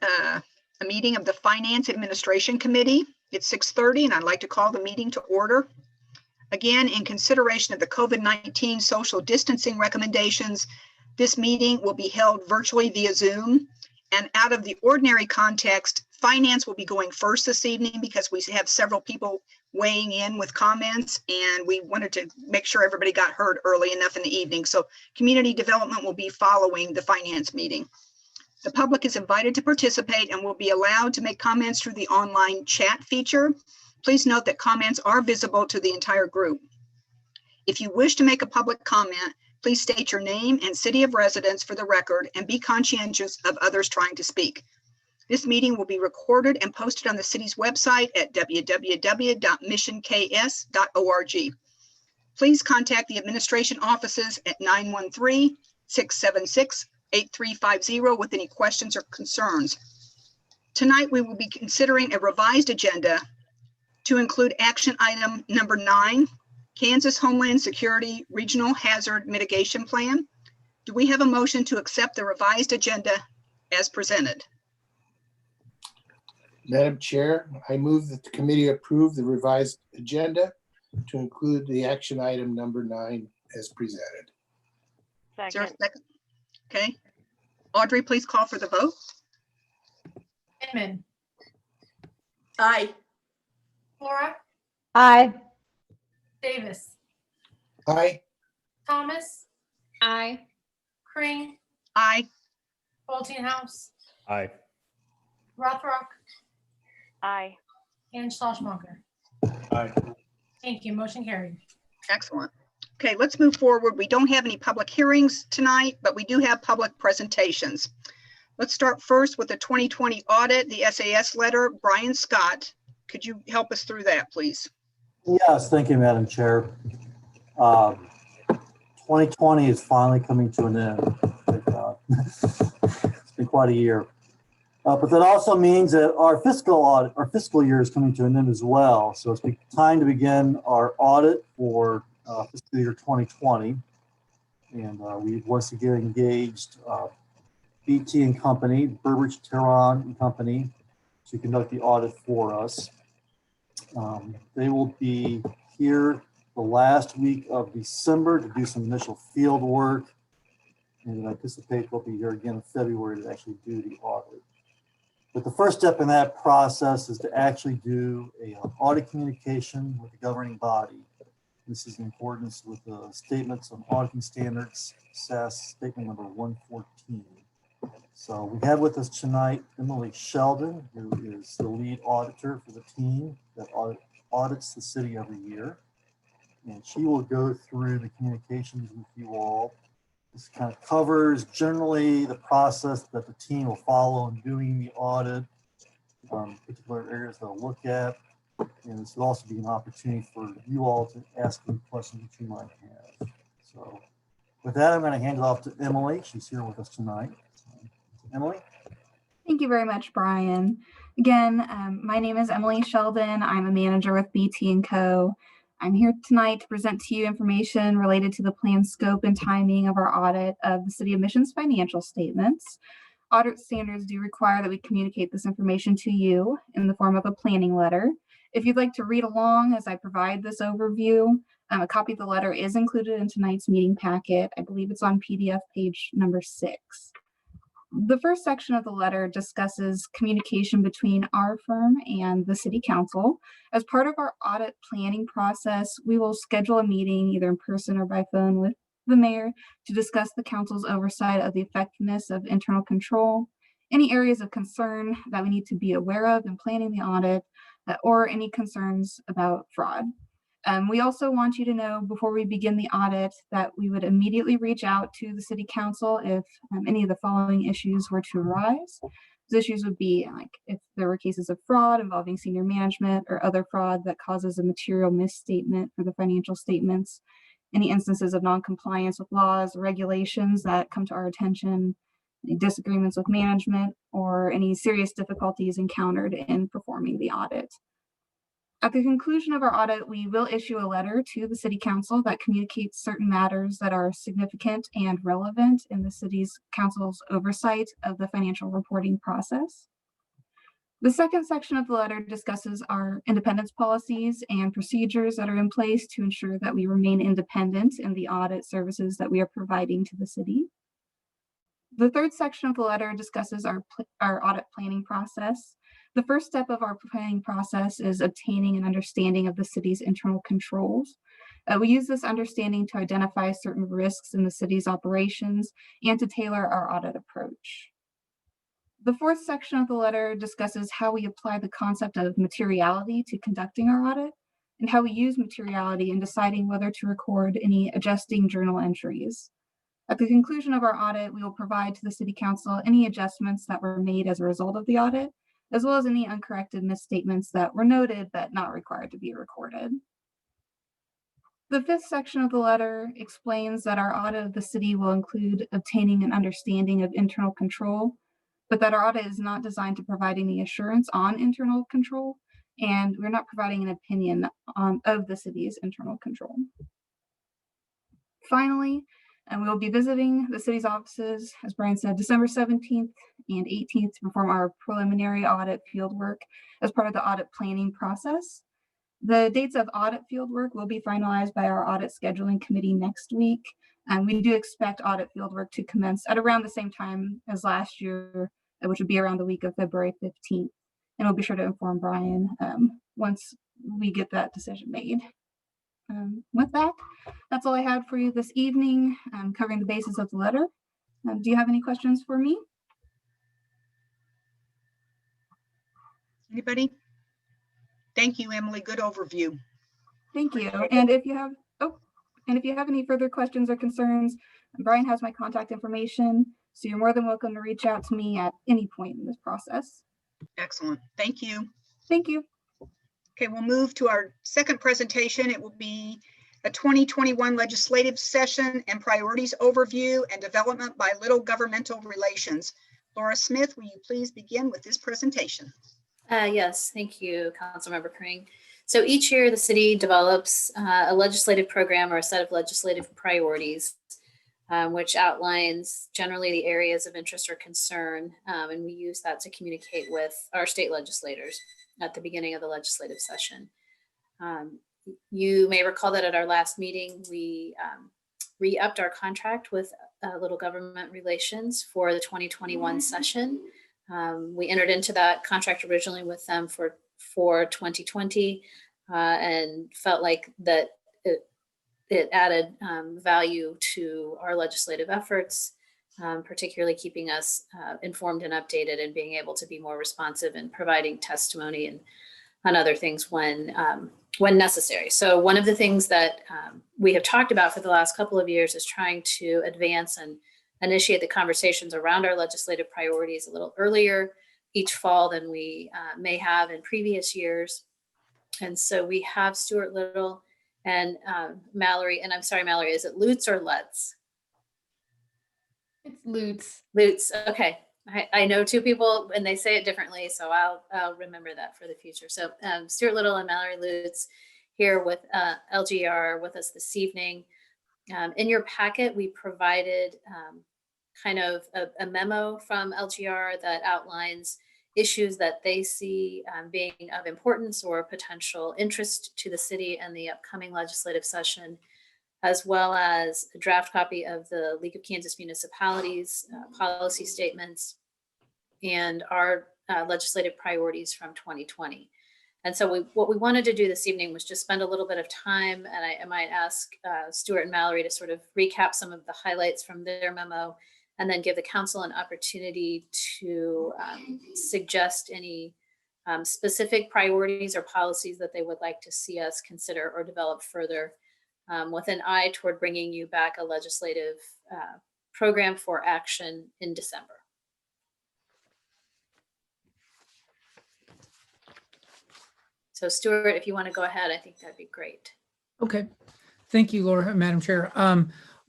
a meeting of the Finance Administration Committee. It's 6:30 and I'd like to call the meeting to order. Again, in consideration of the COVID-19 social distancing recommendations, this meeting will be held virtually via Zoom. And out of the ordinary context, Finance will be going first this evening because we have several people weighing in with comments and we wanted to make sure everybody got heard early enough in the evening. So Community Development will be following the Finance meeting. The public is invited to participate and will be allowed to make comments through the online chat feature. Please note that comments are visible to the entire group. If you wish to make a public comment, please state your name and city of residence for the record and be conscientious of others trying to speak. This meeting will be recorded and posted on the city's website at www.missionks.org. Please contact the administration offices at 913-676-8350 with any questions or concerns. Tonight, we will be considering a revised agenda to include action item number 9, Kansas Homeland Security Regional Hazard Mitigation Plan. Do we have a motion to accept the revised agenda as presented? Madam Chair, I move that the committee approve the revised agenda to include the action item number 9 as presented. Is there a second? Okay. Audrey, please call for the vote. Inman. Aye. Flora. Aye. Davis. Aye. Thomas. Aye. Crane. Aye. Boltinghouse. Aye. Rothrock. Aye. And Schlosmacher. Aye. Thank you. Motion carried. Excellent. Okay, let's move forward. We don't have any public hearings tonight, but we do have public presentations. Let's start first with the 2020 audit, the SAS letter. Brian Scott, could you help us through that, please? Yes, thank you, Madam Chair. 2020 is finally coming to an end. Thank God. It's been quite a year. But that also means that our fiscal year is coming to an end as well. So it's time to begin our audit for fiscal year 2020. And we've once again engaged BT and Company, Burbridge, Tehran and Company, to conduct the audit for us. They will be here the last week of December to do some initial field work. And I anticipate they'll be here again in February to actually do the audit. But the first step in that process is to actually do a audit communication with the governing body. This is in accordance with the statements on auditing standards, SAS statement number 114. So we have with us tonight Emily Sheldon, who is the lead auditor for the team that audits the city every year. And she will go through the communications with you all. This kind of covers generally the process that the team will follow in doing the audit, particular areas they'll look at. And this will also be an opportunity for you all to ask any questions that you might have. So with that, I'm going to hand it off to Emily. She's here with us tonight. Emily? Thank you very much, Brian. Again, my name is Emily Sheldon. I'm a manager with BT&CO. I'm here tonight to present to you information related to the planned scope and timing of our audit of the City of Mission's financial statements. Audit standards do require that we communicate this information to you in the form of a planning letter. If you'd like to read along as I provide this overview, a copy of the letter is included in tonight's meeting packet. I believe it's on PDF page number 6. The first section of the letter discusses communication between our firm and the City Council. As part of our audit planning process, we will schedule a meeting either in person or by phone with the mayor to discuss the council's oversight of the effectiveness of internal control, any areas of concern that we need to be aware of in planning the audit, or any concerns about fraud. We also want you to know before we begin the audit that we would immediately reach out to the City Council if any of the following issues were to arise. Those issues would be like if there were cases of fraud involving senior management or other fraud that causes a material misstatement for the financial statements, any instances of non-compliance with laws or regulations that come to our attention, any disagreements with management, or any serious difficulties encountered in performing the audit. At the conclusion of our audit, we will issue a letter to the City Council that communicates certain matters that are significant and relevant in the City's Council's oversight of the financial reporting process. The second section of the letter discusses our independence policies and procedures that are in place to ensure that we remain independent in the audit services that we are providing to the city. The third section of the letter discusses our audit planning process. The first step of our planning process is obtaining an understanding of the city's internal controls. We use this understanding to identify certain risks in the city's operations and to tailor our audit approach. The fourth section of the letter discusses how we apply the concept of materiality to conducting our audit and how we use materiality in deciding whether to record any adjusting journal entries. At the conclusion of our audit, we will provide to the City Council any adjustments that were made as a result of the audit, as well as any uncorrected misstatements that were noted but not required to be recorded. The fifth section of the letter explains that our audit of the city will include obtaining an understanding of internal control, but that our audit is not designed to provide any assurance on internal control, and we're not providing an opinion of the city's internal control. Finally, we will be visiting the city's offices, as Brian said, December 17th and 18th to perform our preliminary audit fieldwork as part of the audit planning process. The dates of audit fieldwork will be finalized by our audit scheduling committee next week. And we do expect audit fieldwork to commence at around the same time as last year, which would be around the week of February 15th. And we'll be sure to inform Brian once we get that decision made. With that, that's all I had for you this evening, covering the basis of the letter. Do you have any questions for me? Anybody? Thank you, Emily. Good overview. Thank you. And if you have, any further questions or concerns, Brian has my contact information, so you're more than welcome to reach out to me at any point in this process. Excellent. Thank you. Thank you. Okay, we'll move to our second presentation. It will be a 2021 legislative session and priorities overview and development by Little Governmental Relations. Laura Smith, will you please begin with this presentation? Yes, thank you, Councilmember Kring. So each year the city develops a legislative program or a set of legislative priorities, which outlines generally the areas of interest or concern, and we use that to communicate with our state legislators at the beginning of the legislative session. You may recall that at our last meeting, we re-upped our contract with Little Government Relations for the 2021 session. We entered into that contract originally with them for 2020 and felt like that it added value to our legislative efforts, particularly keeping us informed and updated and being able to be more responsive and providing testimony and other things when necessary. So one of the things that we have talked about for the last couple of years is trying to advance and initiate the conversations around our legislative priorities a little earlier each fall than we may have in previous years. And so we have Stuart Little and Mallory, and I'm sorry, Mallory, is it Lutz or Lutz? It's Lutz. Lutz, okay. I know two people and they say it differently, so I'll remember that for the future. So Stuart Little and Mallory Lutz here with LGR with us this evening. In your packet, we provided kind of a memo from LGR that outlines issues that they see being of importance or potential interest to the city and the upcoming legislative session, as well as a draft copy of the League of Kansas Municipalities policy statements and our legislative priorities from 2020. And so what we wanted to do this evening was just spend a little bit of time, and I might ask Stuart and Mallory to sort of recap some of the highlights from their memo, and then give the council an opportunity to suggest any specific priorities or policies that they would like to see us consider or develop further, with an eye toward bringing you back a legislative program for action in December. So Stuart, if you want to go ahead, I think that'd be great. Okay, thank you, Laura, Madam Chair.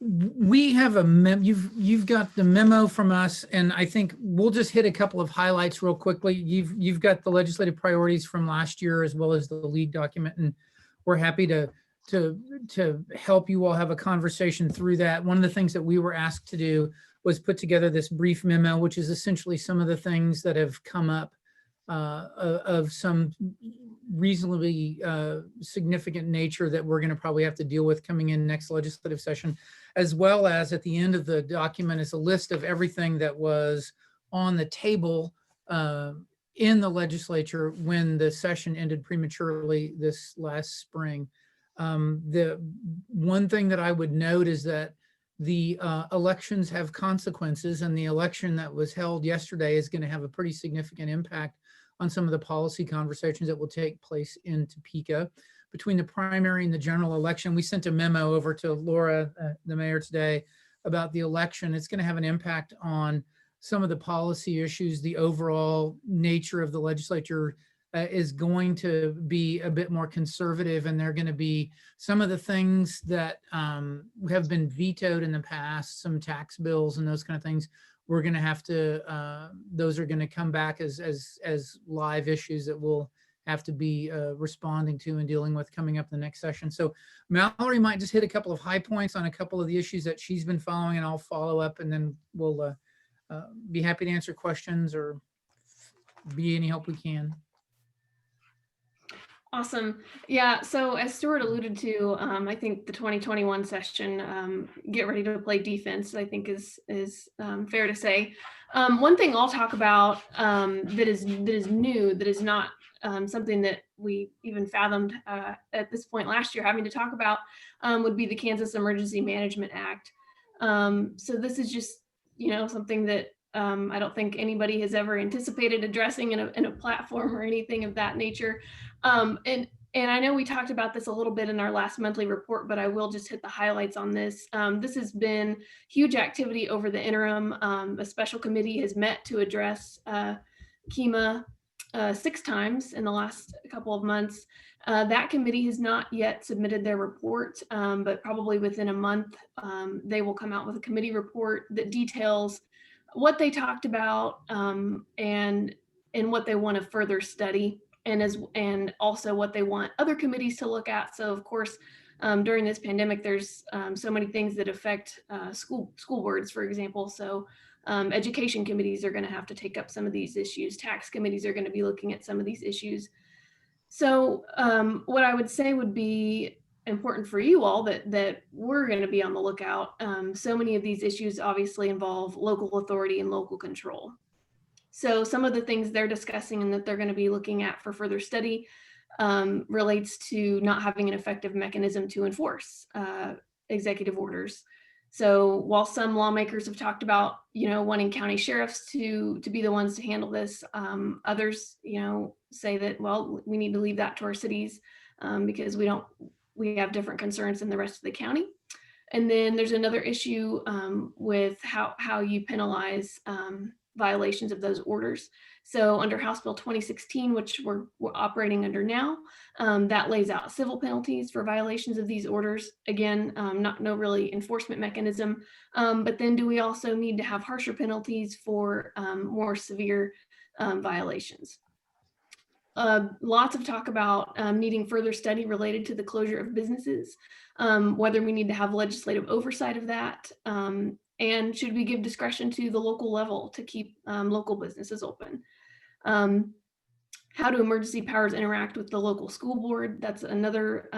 We have you've got the memo from us, and I think we'll just hit a couple of highlights real quickly. You've got the legislative priorities from last year as well as the lead document, and we're happy to help you all have a conversation through that. One of the things that we were asked to do was put together this brief memo, which is essentially some of the things that have come up of some reasonably significant nature that we're going to probably have to deal with coming in next legislative session, as well as at the end of the document is a list of everything that was on the table in the legislature when the session ended prematurely this last spring. The one thing that I would note is that the elections have consequences, and the election that was held yesterday is going to have a pretty significant impact on some of the policy conversations that will take place in Topeka. Between the primary and the general election, we sent a memo over to Laura, the mayor, today about the election. It's going to have an impact on some of the policy issues. The overall nature of the legislature is going to be a bit more conservative, and they're going to be some of the things that have been vetoed in the past, some tax bills and those kind of things. We're going to have to, those are going to come back as live issues that we'll have to be responding to and dealing with coming up in the next session. So Mallory might just hit a couple of high points on a couple of the issues that she's been following, and I'll follow up, and then we'll be happy to answer questions or be any help we can. Awesome. Yeah, so as Stuart alluded to, I think the 2021 session, get ready to play defense, I think is fair to say. One thing I'll talk about that is new, that is not something that we even fathomed at this point last year having to talk about, would be the Kansas Emergency Management Act. So this is just, something that I don't think anybody has ever anticipated addressing in a platform or anything of that nature. And I know we talked about this a little bit in our last monthly report, but I will just hit the highlights on this. This has been huge activity over the interim. A special committee has met to address KEMA 6 times in the last couple of months. That committee has not yet submitted their report, but probably within a month, they will come out with a committee report that details what they talked about and what they want to further study, and also what they want other committees to look at. So of course, during this pandemic, there's so many things that affect school boards, for example. So education committees are going to have to take up some of these issues. Tax committees are going to be looking at some of these issues. So what I would say would be important for you all that we're going to be on the lookout. So many of these issues obviously involve local authority and local control. So some of the things they're discussing and that they're going to be looking at for further study relates to not having an effective mechanism to enforce executive orders. So while some lawmakers have talked about, wanting county sheriffs to be the ones to handle this, others, say that, well, we need to leave that to our cities because we have different concerns than the rest of the county. And then there's another issue with how you penalize violations of those orders. So under House Bill 2016, which we're operating under now, that lays out civil penalties for violations of these orders. Again, no really enforcement mechanism, but then do we also need to have harsher penalties for more severe violations? Lots of talk about needing further study related to the closure of businesses, whether we need to have legislative oversight of that, and should we give discretion to the local level to keep local businesses open? How do emergency powers interact with the local school board? That's another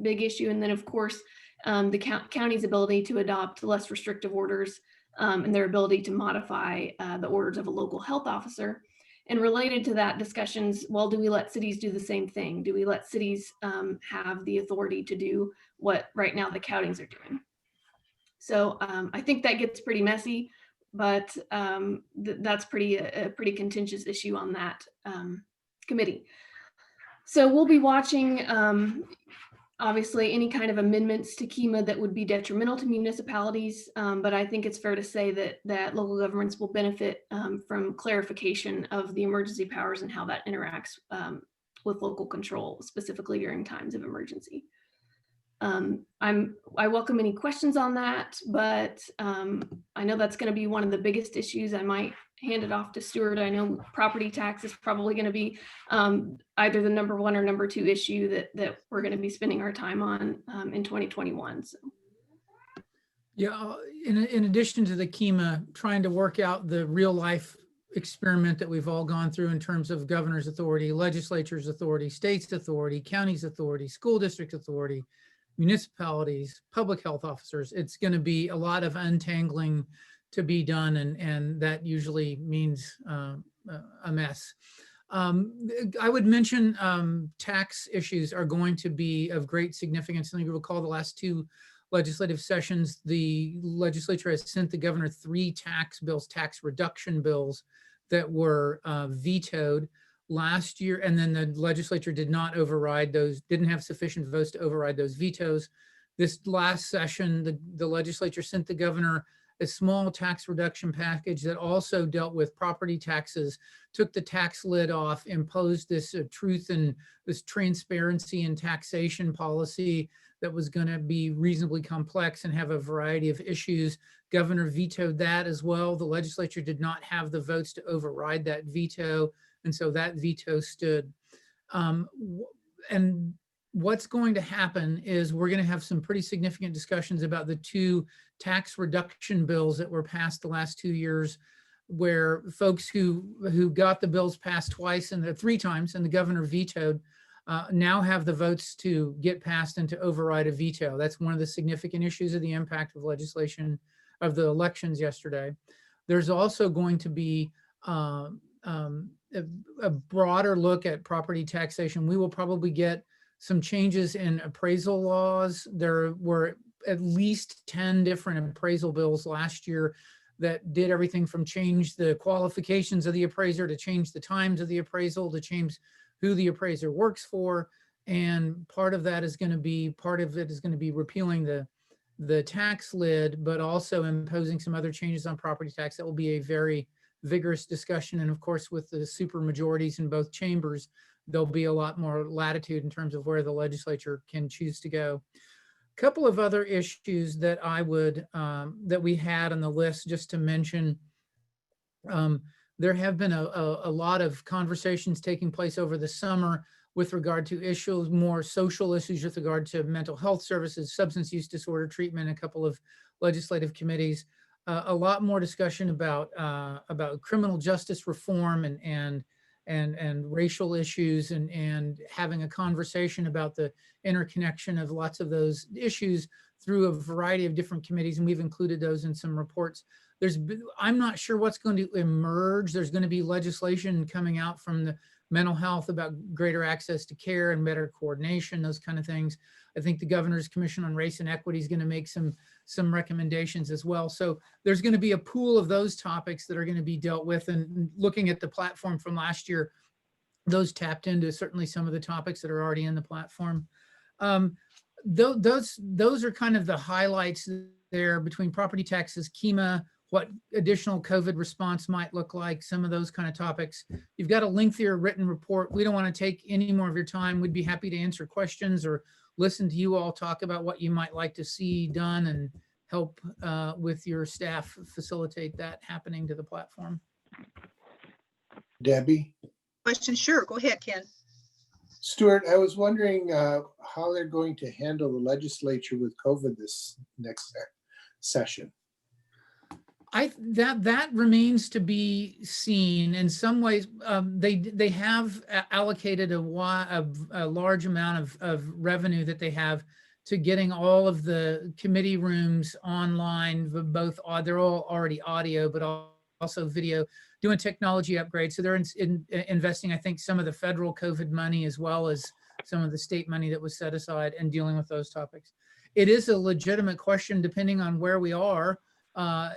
big issue. And then of course, the county's ability to adopt less restrictive orders and their ability to modify the orders of a local health officer. And related to that discussions, well, do we let cities do the same thing? Do we let cities have the authority to do what right now the counties are doing? So I think that gets pretty messy, but that's a pretty contentious issue on that committee. So we'll be watching, obviously, any kind of amendments to KEMA that would be detrimental to municipalities, but I think it's fair to say that local governments will benefit from clarification of the emergency powers and how that interacts with local control, specifically during times of emergency. I welcome any questions on that, but I know that's going to be one of the biggest issues. I might hand it off to Stuart. I know property tax is probably going to be either the number 1 or number 2 issue that we're going to be spending our time on in 2021. So. Yeah, in addition to the KEMA, trying to work out the real life experiment that we've all gone through in terms of governor's authority, legislature's authority, state's authority, county's authority, school district authority, municipalities, public health officers. It's going to be a lot of untangling to be done, and that usually means a mess. I would mention tax issues are going to be of great significance. And you recall the last two legislative sessions, the legislature has sent the governor 3 tax bills, tax reduction bills that were vetoed last year. And then the legislature did not override those, didn't have sufficient votes to override those vetoes. This last session, the legislature sent the governor a small tax reduction package that also dealt with property taxes, took the tax lid off, imposed this truth and this transparency and taxation policy that was going to be reasonably complex and have a variety of issues. Governor vetoed that as well. The legislature did not have the votes to override that veto, and so that veto stood. And what's going to happen is we're going to have some pretty significant discussions about the 2 tax reduction bills that were passed the last 2 years, where folks who got the bills passed twice and 3 times and the governor vetoed now have the votes to get passed and to override a veto. That's one of the significant issues of the impact of legislation of the elections yesterday. There's also going to be a broader look at property taxation. We will probably get some changes in appraisal laws. There were at least 10 different appraisal bills last year that did everything from change the qualifications of the appraiser, to change the times of the appraisal, to change who the appraiser works for. And part of that is going to be, repealing the tax lid, but also imposing some other changes on property tax. That will be a very vigorous discussion. And of course, with the super majorities in both chambers, there'll be a lot more latitude in terms of where the legislature can choose to go. A couple of other issues that I would, that we had on the list just to mention. There have been a lot of conversations taking place over the summer with regard to issues, more social issues with regard to mental health services, substance use disorder treatment, a couple of legislative committees. A lot more discussion about criminal justice reform and racial issues, and having a conversation about the interconnection of lots of those issues through a variety of different committees, and we've included those in some reports. I'm not sure what's going to emerge. There's going to be legislation coming out from the mental health about greater access to care and better coordination, those kind of things. I think the Governor's Commission on Race and Equity is going to make some recommendations as well. So there's going to be a pool of those topics that are going to be dealt with, and looking at the platform from last year, those tapped into certainly some of the topics that are already in the platform. Those are kind of the highlights there between property taxes, KEMA, what additional COVID response might look like, some of those kind of topics. You've got a lengthier written report. We don't want to take any more of your time. We'd be happy to answer questions or listen to you all talk about what you might like to see done, and help with your staff facilitate that happening to the platform. Debbie? Question? Sure, go ahead, Ken. Stuart, I was wondering how they're going to handle the legislature with COVID this next session. That remains to be seen. In some ways, they have allocated a large amount of revenue that they have to getting all of the committee rooms online. Both they're all already audio, but also video, doing technology upgrades. So they're investing, I think, some of the federal COVID money as well as some of the state money that was set aside, and dealing with those topics. It is a legitimate question, depending on where we are.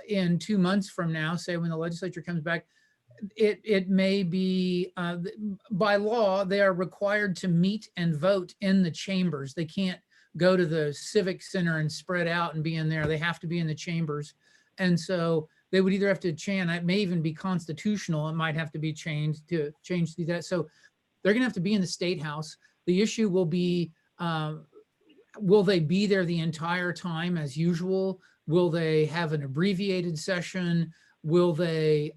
In 2 months from now, say when the legislature comes back, it may be, by law, they are required to meet and vote in the chambers. They can't go to the civic center and spread out and be in there. They have to be in the chambers. And so they would either have to change, it may even be constitutional. It might have to be changed to that. So they're going to have to be in the State House. The issue will be, will they be there the entire time as usual? Will they have an abbreviated session? Will they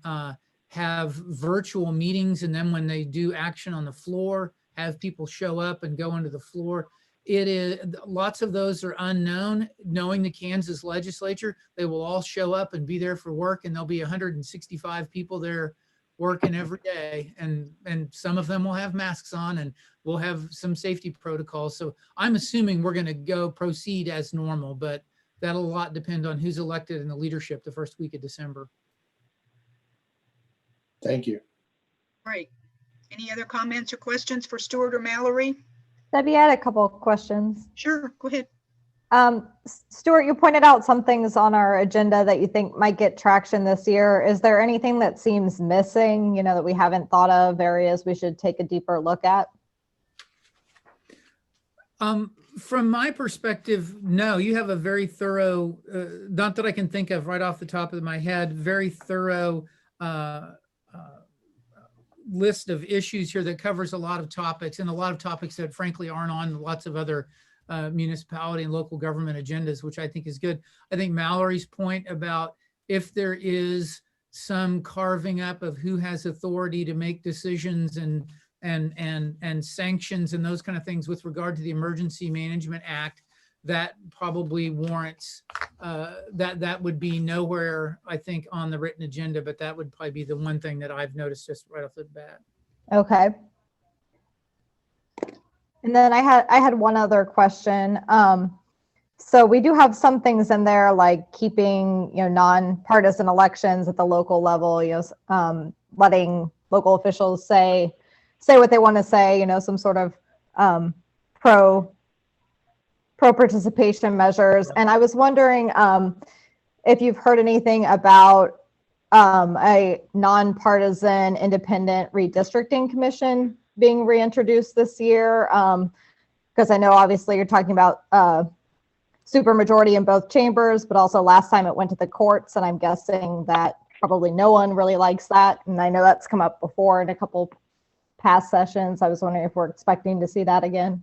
have virtual meetings, and then when they do action on the floor, have people show up and go into the floor? It is, lots of those are unknown. Knowing the Kansas legislature, they will all show up and be there for work, and there'll be 165 people there working every day, and some of them will have masks on, and we'll have some safety protocols. So I'm assuming we're going to proceed as normal, but that'll a lot depend on who's elected in the leadership the first week of December. Thank you. Great. Any other comments or questions for Stuart or Mallory? Debbie, I had a couple of questions. Sure, go ahead. Stuart, you pointed out some things on our agenda that you think might get traction this year. Is there anything that seems missing, that we haven't thought of, areas we should take a deeper look at? From my perspective, no. You have a very thorough, not that I can think of right off the top of my head, very thorough list of issues here that covers a lot of topics, and a lot of topics that frankly aren't on lots of other municipality and local government agendas, which I think is good. I think Mallory's point about if there is some carving up of who has authority to make decisions and sanctions and those kind of things with regard to the Emergency Management Act, that probably warrants that would be nowhere, I think, on the written agenda, but that would probably be the one thing that I've noticed just right off the bat. Okay. And then I had one other question. So we do have some things in there like keeping, nonpartisan elections at the local level, letting local officials say what they want to say, some sort of pro participation measures. And I was wondering if you've heard anything about a nonpartisan independent redistricting commission being reintroduced this year, because I know obviously you're talking about supermajority in both chambers, but also last time it went to the courts, and I'm guessing that probably no one really likes that. And I know that's come up before in a couple past sessions. I was wondering if we're expecting to see that again.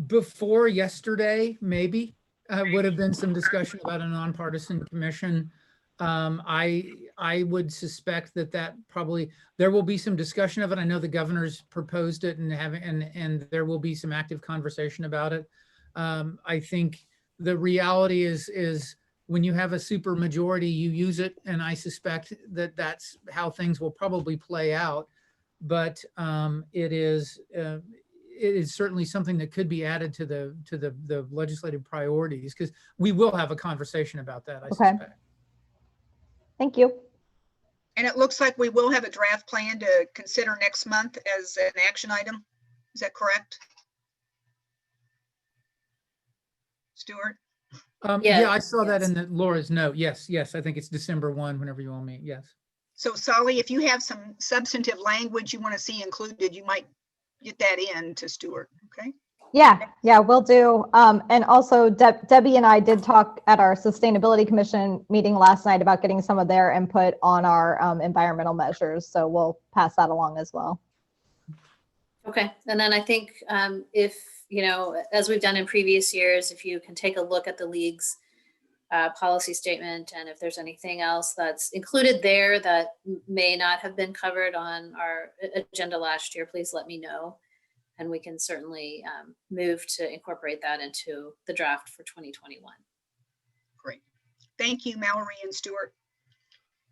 Before yesterday, maybe would have been some discussion about a nonpartisan commission. I would suspect that probably there will be some discussion of it. I know the governor's proposed it and there will be some active conversation about it. I think the reality is when you have a super majority, you use it, and I suspect that that's how things will probably play out. But it is certainly something that could be added to the legislative priorities, because we will have a conversation about that, I suspect. Thank you. And it looks like we will have a draft plan to consider next month as an action item. Is that correct? Stuart? Yeah, I saw that in Laura's note. Yes, I think it's December 1, whenever you all meet. Yes. So Solly, if you have some substantive language you want to see included, you might get that in to Stuart, okay? Yeah, we'll do. And also Debbie and I did talk at our Sustainability Commission meeting last night about getting some of their input on our environmental measures. So we'll pass that along as well. Okay, and then I think if, as we've done in previous years, if you can take a look at the league's policy statement, and if there's anything else that's included there that may not have been covered on our agenda last year, please let me know. And we can certainly move to incorporate that into the draft for 2021. Great. Thank you, Mallory and Stuart.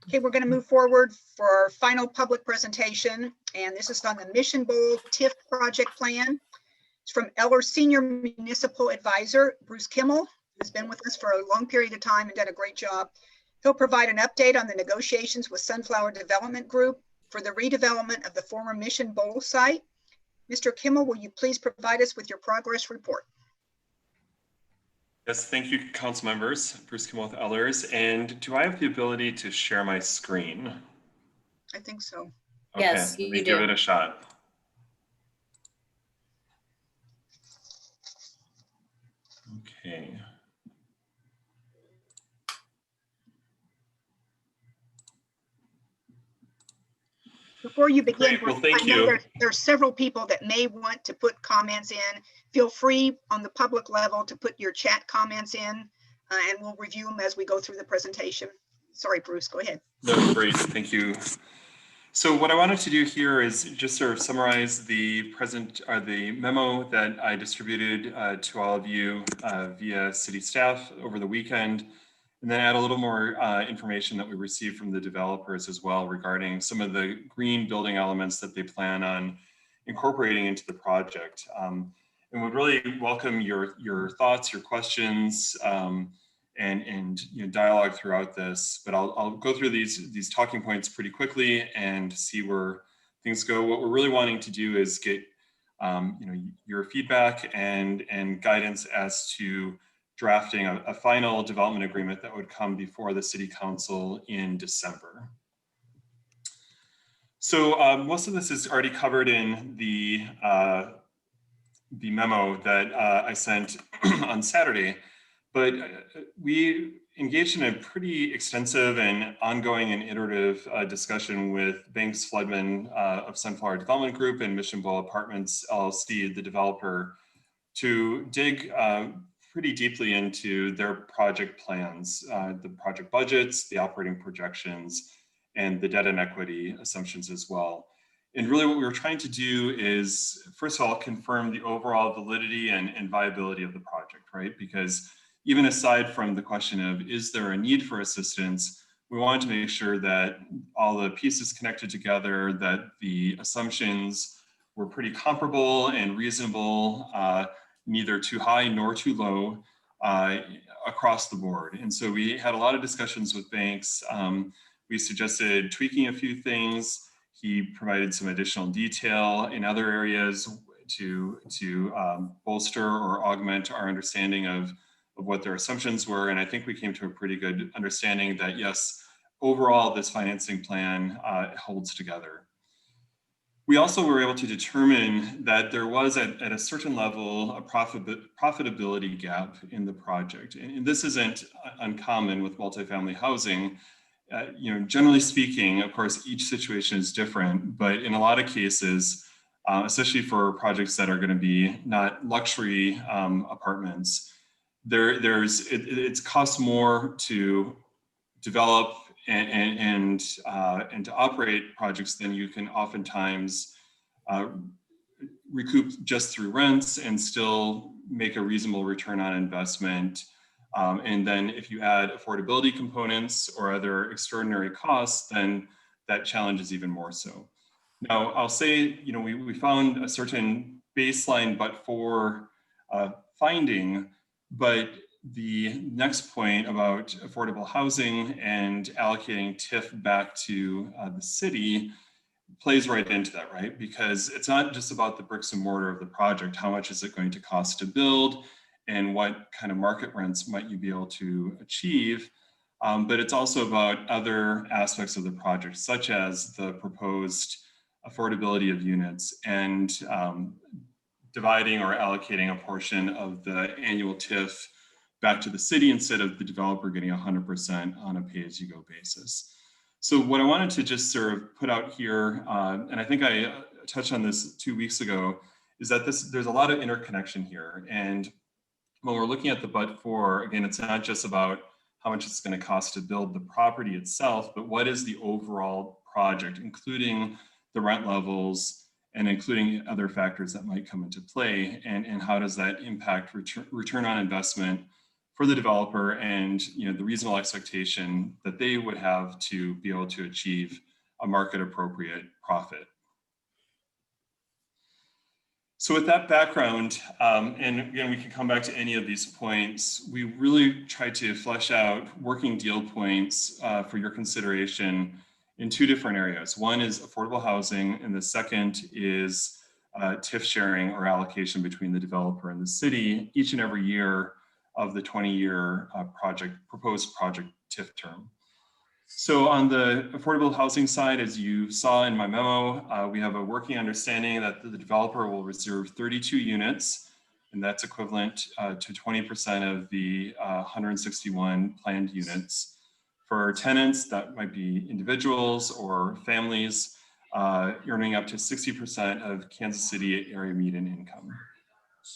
Okay, we're going to move forward for our final public presentation, and this is on the Mission Bowl TIF project plan. It's from Eller Senior Municipal Advisor, Bruce Kimmel, who's been with us for a long period of time and done a great job. He'll provide an update on the negotiations with Sunflower Development Group for the redevelopment of the former Mission Bowl site. Mr. Kimmel, will you please provide us with your progress report? Yes, thank you, council members. Bruce Kimmel with Ellers. And do I have the ability to share my screen? I think so. Okay, yes, let me give it a shot. Okay. Before you begin, Great. Well, thank you. There are several people that may want to put comments in. Feel free on the public level to put your chat comments in, and we'll review them as we go through the presentation. Sorry, Bruce, go ahead. No, great, thank you. So what I wanted to do here is just sort of summarize the memo that I distributed to all of you via city staff over the weekend. and then add a little more information that we received from the developers as well regarding some of the green building elements that they plan on incorporating into the project. And would really welcome your thoughts, your questions, and dialogue throughout this. But I'll go through these talking points pretty quickly and see where things go. What we're really wanting to do is get your feedback and guidance as to drafting a final development agreement that would come before the City Council in December. So most of this is already covered in the memo that I sent on Saturday, but we engaged in a pretty extensive and ongoing and iterative discussion with Banks Floodman of Sunflower Development Group and Mission Bowl Apartments LLC, the developer, to dig pretty deeply into their project plans, the project budgets, the operating projections, and the debt and equity assumptions as well. And really what we were trying to do is, first of all, confirm the overall validity and viability of the project, right? Because even aside from the question of, is there a need for assistance, we wanted to make sure that all the pieces connected together, that the assumptions were pretty comparable and reasonable, neither too high nor too low across the board. And so we had a lot of discussions with Banks. We suggested tweaking a few things. He provided some additional detail in other areas to bolster or augment our understanding of what their assumptions were. And I think we came to a pretty good understanding that yes, overall, this financing plan holds together. We also were able to determine that there was at a certain level a profitability gap in the project. And this isn't uncommon with multifamily housing. Generally speaking, of course, each situation is different, but in a lot of cases, especially for projects that are going to be not luxury apartments, it costs more to develop and to operate projects than you can oftentimes recoup just through rents and still make a reasonable return on investment. And then if you add affordability components or other extraordinary costs, then that challenge is even more so. Now, I'll say, we found a certain baseline but for finding, but the next point about affordable housing and allocating TIF back to the city plays right into that, right? Because it's not just about the bricks and mortar of the project. How much is it going to cost to build? And what kind of market rents might you be able to achieve? But it's also about other aspects of the project, such as the proposed affordability of units and dividing or allocating a portion of the annual TIF back to the city instead of the developer getting 100% on a pay-as-you-go basis. So what I wanted to just sort of put out here, and I think I touched on this 2 weeks ago, is that there's a lot of interconnection here. And when we're looking at the but-for, again, it's not just about how much it's going to cost to build the property itself, but what is the overall project, including the rent levels and including other factors that might come into play, and how does that impact return on investment for the developer and the reasonable expectation that they would have to be able to achieve a market appropriate profit. So with that background, and again, we can come back to any of these points, we really tried to flesh out working deal points for your consideration in two different areas. One is affordable housing, and the second is TIF sharing or allocation between the developer and the city each and every year of the 20-year proposed project TIF term. So on the affordable housing side, as you saw in my memo, we have a working understanding that the developer will reserve 32 units, and that's equivalent to 20% of the 161 planned units. For tenants, that might be individuals or families earning up to 60% of Kansas City area median income.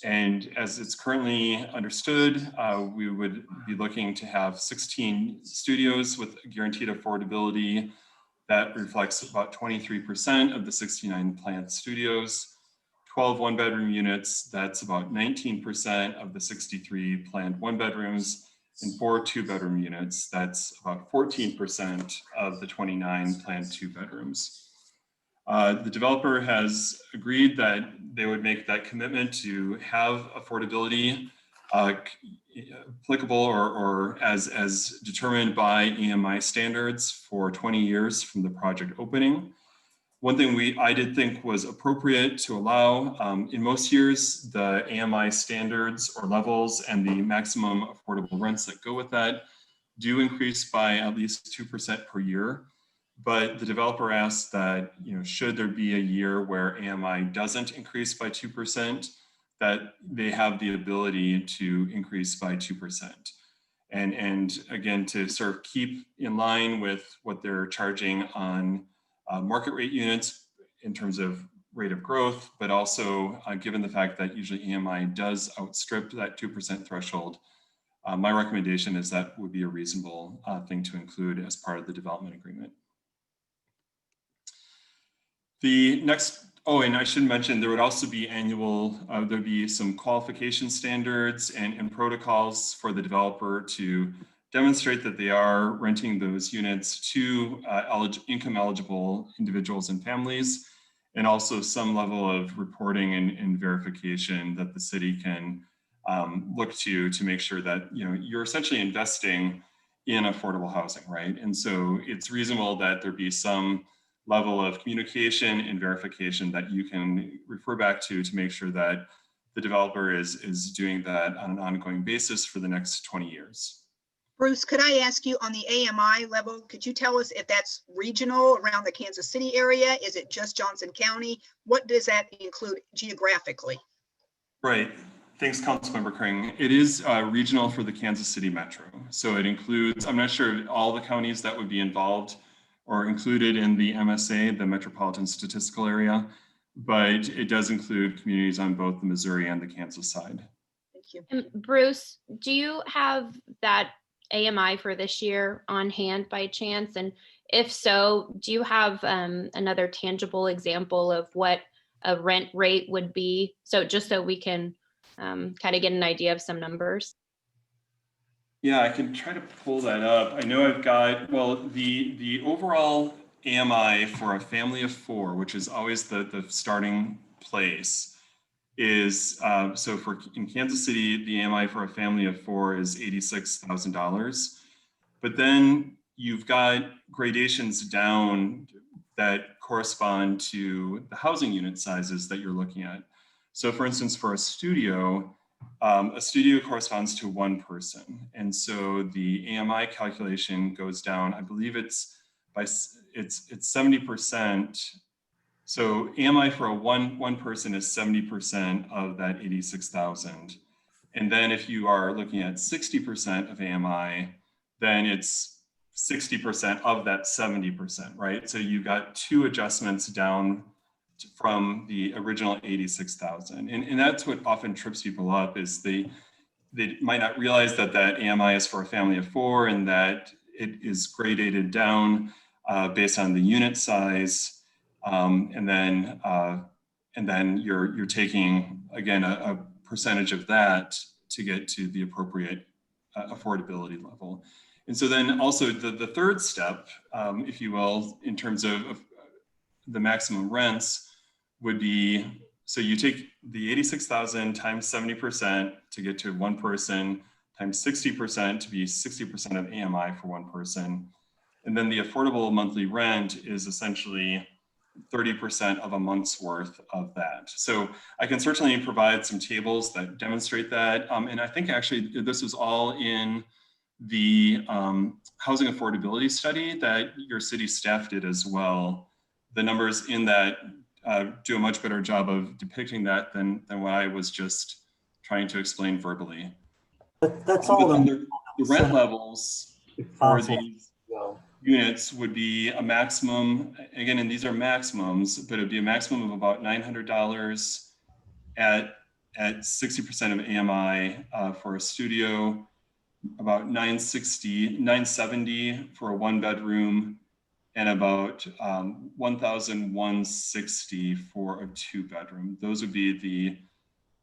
And as it's currently understood, we would be looking to have 16 studios with guaranteed affordability. That reflects about 23% of the 69 planned studios. 12 one-bedroom units, that's about 19% of the 63 planned one-bedrooms. and 4 2-bedroom units. That's about 14% of the 29 planned 2-bedrooms. The developer has agreed that they would make that commitment to have affordability applicable or as determined by AMI standards for 20 years from the project opening. One thing I did think was appropriate to allow, in most years, the AMI standards or levels and the maximum affordable rents that go with that do increase by at least 2% per year. But the developer asked that, should there be a year where AMI doesn't increase by 2%, that they have the ability to increase by 2%. And again, to sort of keep in line with what they're charging on market rate units in terms of rate of growth, but also given the fact that usually AMI does outstrip that 2% threshold, my recommendation is that would be a reasonable thing to include as part of the development agreement. The next, and I should mention, there would also be there'd be some qualification standards and protocols for the developer to demonstrate that they are renting those units to income eligible individuals and families, and also some level of reporting and verification that the city can look to make sure that you're essentially investing in affordable housing, right? And so it's reasonable that there be some level of communication and verification that you can refer back to make sure that the developer is doing that on an ongoing basis for the next 20 years. Bruce, could I ask you on the AMI level, could you tell us if that's regional around the Kansas City area? Is it just Johnson County? What does that include geographically? Right. Thanks, Councilmember Kring. It is regional for the Kansas City Metro. So it includes, I'm not sure all the counties that would be involved or included in the MSA, the Metropolitan Statistical Area, but it does include communities on both the Missouri and the Kansas side. Thank you. And Bruce, do you have that AMI for this year on hand by chance? And if so, do you have another tangible example of what a rent rate would be? So just so we can kind of get an idea of some numbers. Yeah, I can try to pull that up. I know I've got, well, the overall AMI for a family of 4, which is always the starting place, is, so in Kansas City, the AMI for a family of 4 is $86,000. But then you've got gradations down that correspond to the housing unit sizes that you're looking at. So for instance, for a studio corresponds to 1 person. And so the AMI calculation goes down, I believe it's 70%. So AMI for a one person is 70% of that 86,000. And then if you are looking at 60% of AMI, then it's 60% of that 70%, right? So you got 2 adjustments down from the original 86,000. And that's what often trips people up, is they might not realize that AMI is for a family of 4 and that it is gradated down based on the unit size. And then you're taking, again, a percentage of that to get to the appropriate affordability level. And so then also the third step, if you will, in terms of the maximum rents would be, so you take the 86,000 times 70% to get to 1 person, times 60% to be 60% of AMI for 1 person. And then the affordable monthly rent is essentially 30% of a month's worth of that. So I can certainly provide some tables that demonstrate that. And I think actually this was all in the housing affordability study that your city staff did as well. The numbers in that do a much better job of depicting that than what I was just trying to explain verbally. That's all. The rent levels for these units would be a maximum, again, and these are maximums, but it'd be a maximum of about $900 at 60% of AMI for a studio, about $970 for a 1-bedroom, and about $1,160 for a 2-bedroom. Those would be the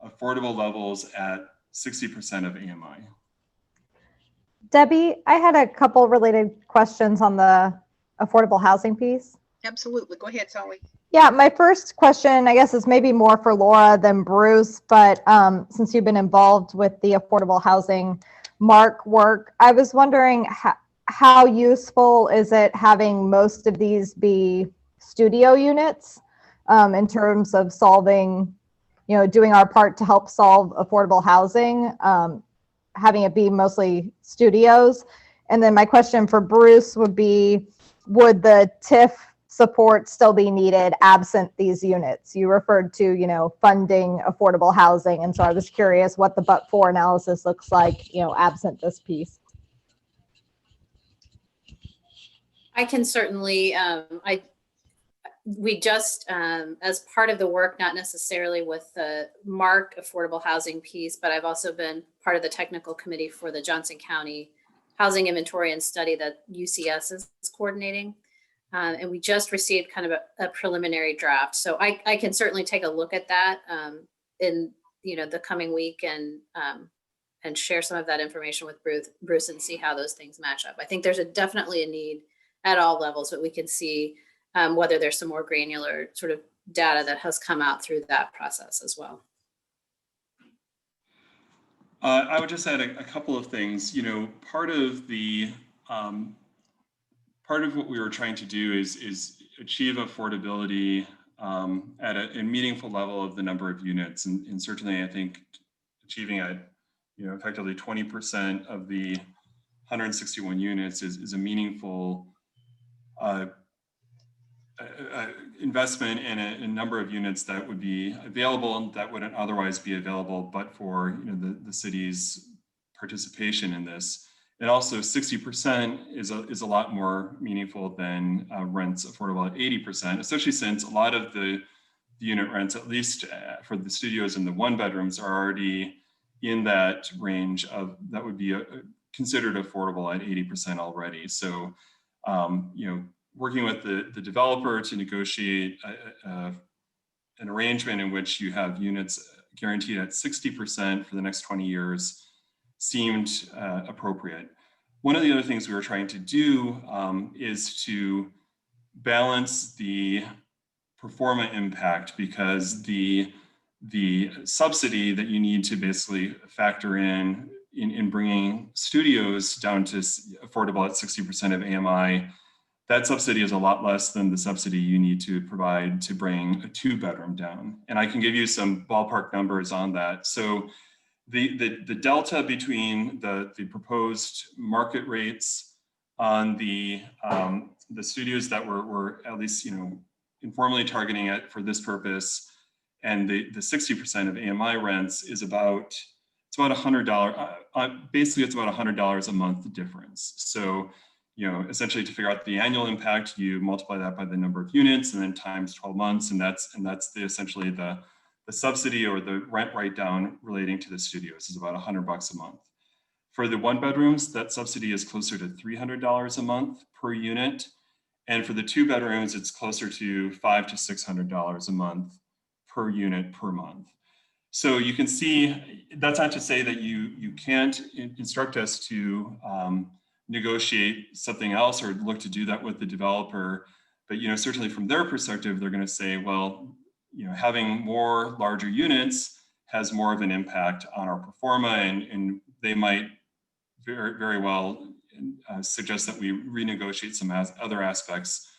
affordable levels at 60% of AMI. Debbie, I had a couple related questions on the affordable housing piece. Absolutely. Go ahead, Sally. Yeah, my first question, I guess, is maybe more for Laura than Bruce, but since you've been involved with the affordable housing mark work, I was wondering how useful is it having most of these be studio units in terms of solving, doing our part to help solve affordable housing, having it be mostly studios. And then my question for Bruce would be, would the TIF support still be needed absent these units? You referred to, funding affordable housing. And so I was curious what the but-for analysis looks like, absent this piece. I can certainly, we just, as part of the work, not necessarily with the MARC affordable housing piece, but I've also been part of the technical committee for the Johnson County Housing Inventory and Study that UCS is coordinating. And we just received kind of a preliminary draft. So I can certainly take a look at that in the coming week and share some of that information with Bruce and see how those things match up. I think there's definitely a need at all levels, but we can see whether there's some more granular sort of data that has come out through that process as well. I would just add a couple of things. Part of the part of what we were trying to do is achieve affordability at a meaningful level of the number of units, and certainly I think achieving effectively 20% of the 161 units is a meaningful investment in a number of units that would be available that wouldn't otherwise be available but for the city's participation in this. And also 60% is a lot more meaningful than rents affordable at 80%, especially since a lot of the unit rents, at least for the studios and the one bedrooms, are already in that range of that would be considered affordable at 80% already. So, working with the developer to negotiate an arrangement in which you have units guaranteed at 60% for the next 20 years seemed appropriate. One of the other things we were trying to do is to balance the pro forma impact, because the subsidy that you need to basically factor in bringing studios down to affordable at 60% of AMI, that subsidy is a lot less than the subsidy you need to provide to bring a 2-bedroom down. And I can give you some ballpark numbers on that. So the delta between the proposed market rates on the studios that we're at least informally targeting it for this purpose, and the 60% of AMI rents is about $100. Basically, it's about $100 a month difference. So essentially to figure out the annual impact, you multiply that by the number of units and then times 12 months, and that's essentially the subsidy or the rent write down relating to the studios is about $100 a month. For the 1 bedrooms, that subsidy is closer to $300 a month per unit. And for the 2 bedrooms, it's closer to $500 to $600 a month per unit per month. So you can see, that's not to say that you can't instruct us to negotiate something else or look to do that with the developer. But certainly from their perspective, they're going to say, well, having more larger units has more of an impact on our pro forma, and they might very, very well suggest that we renegotiate some other aspects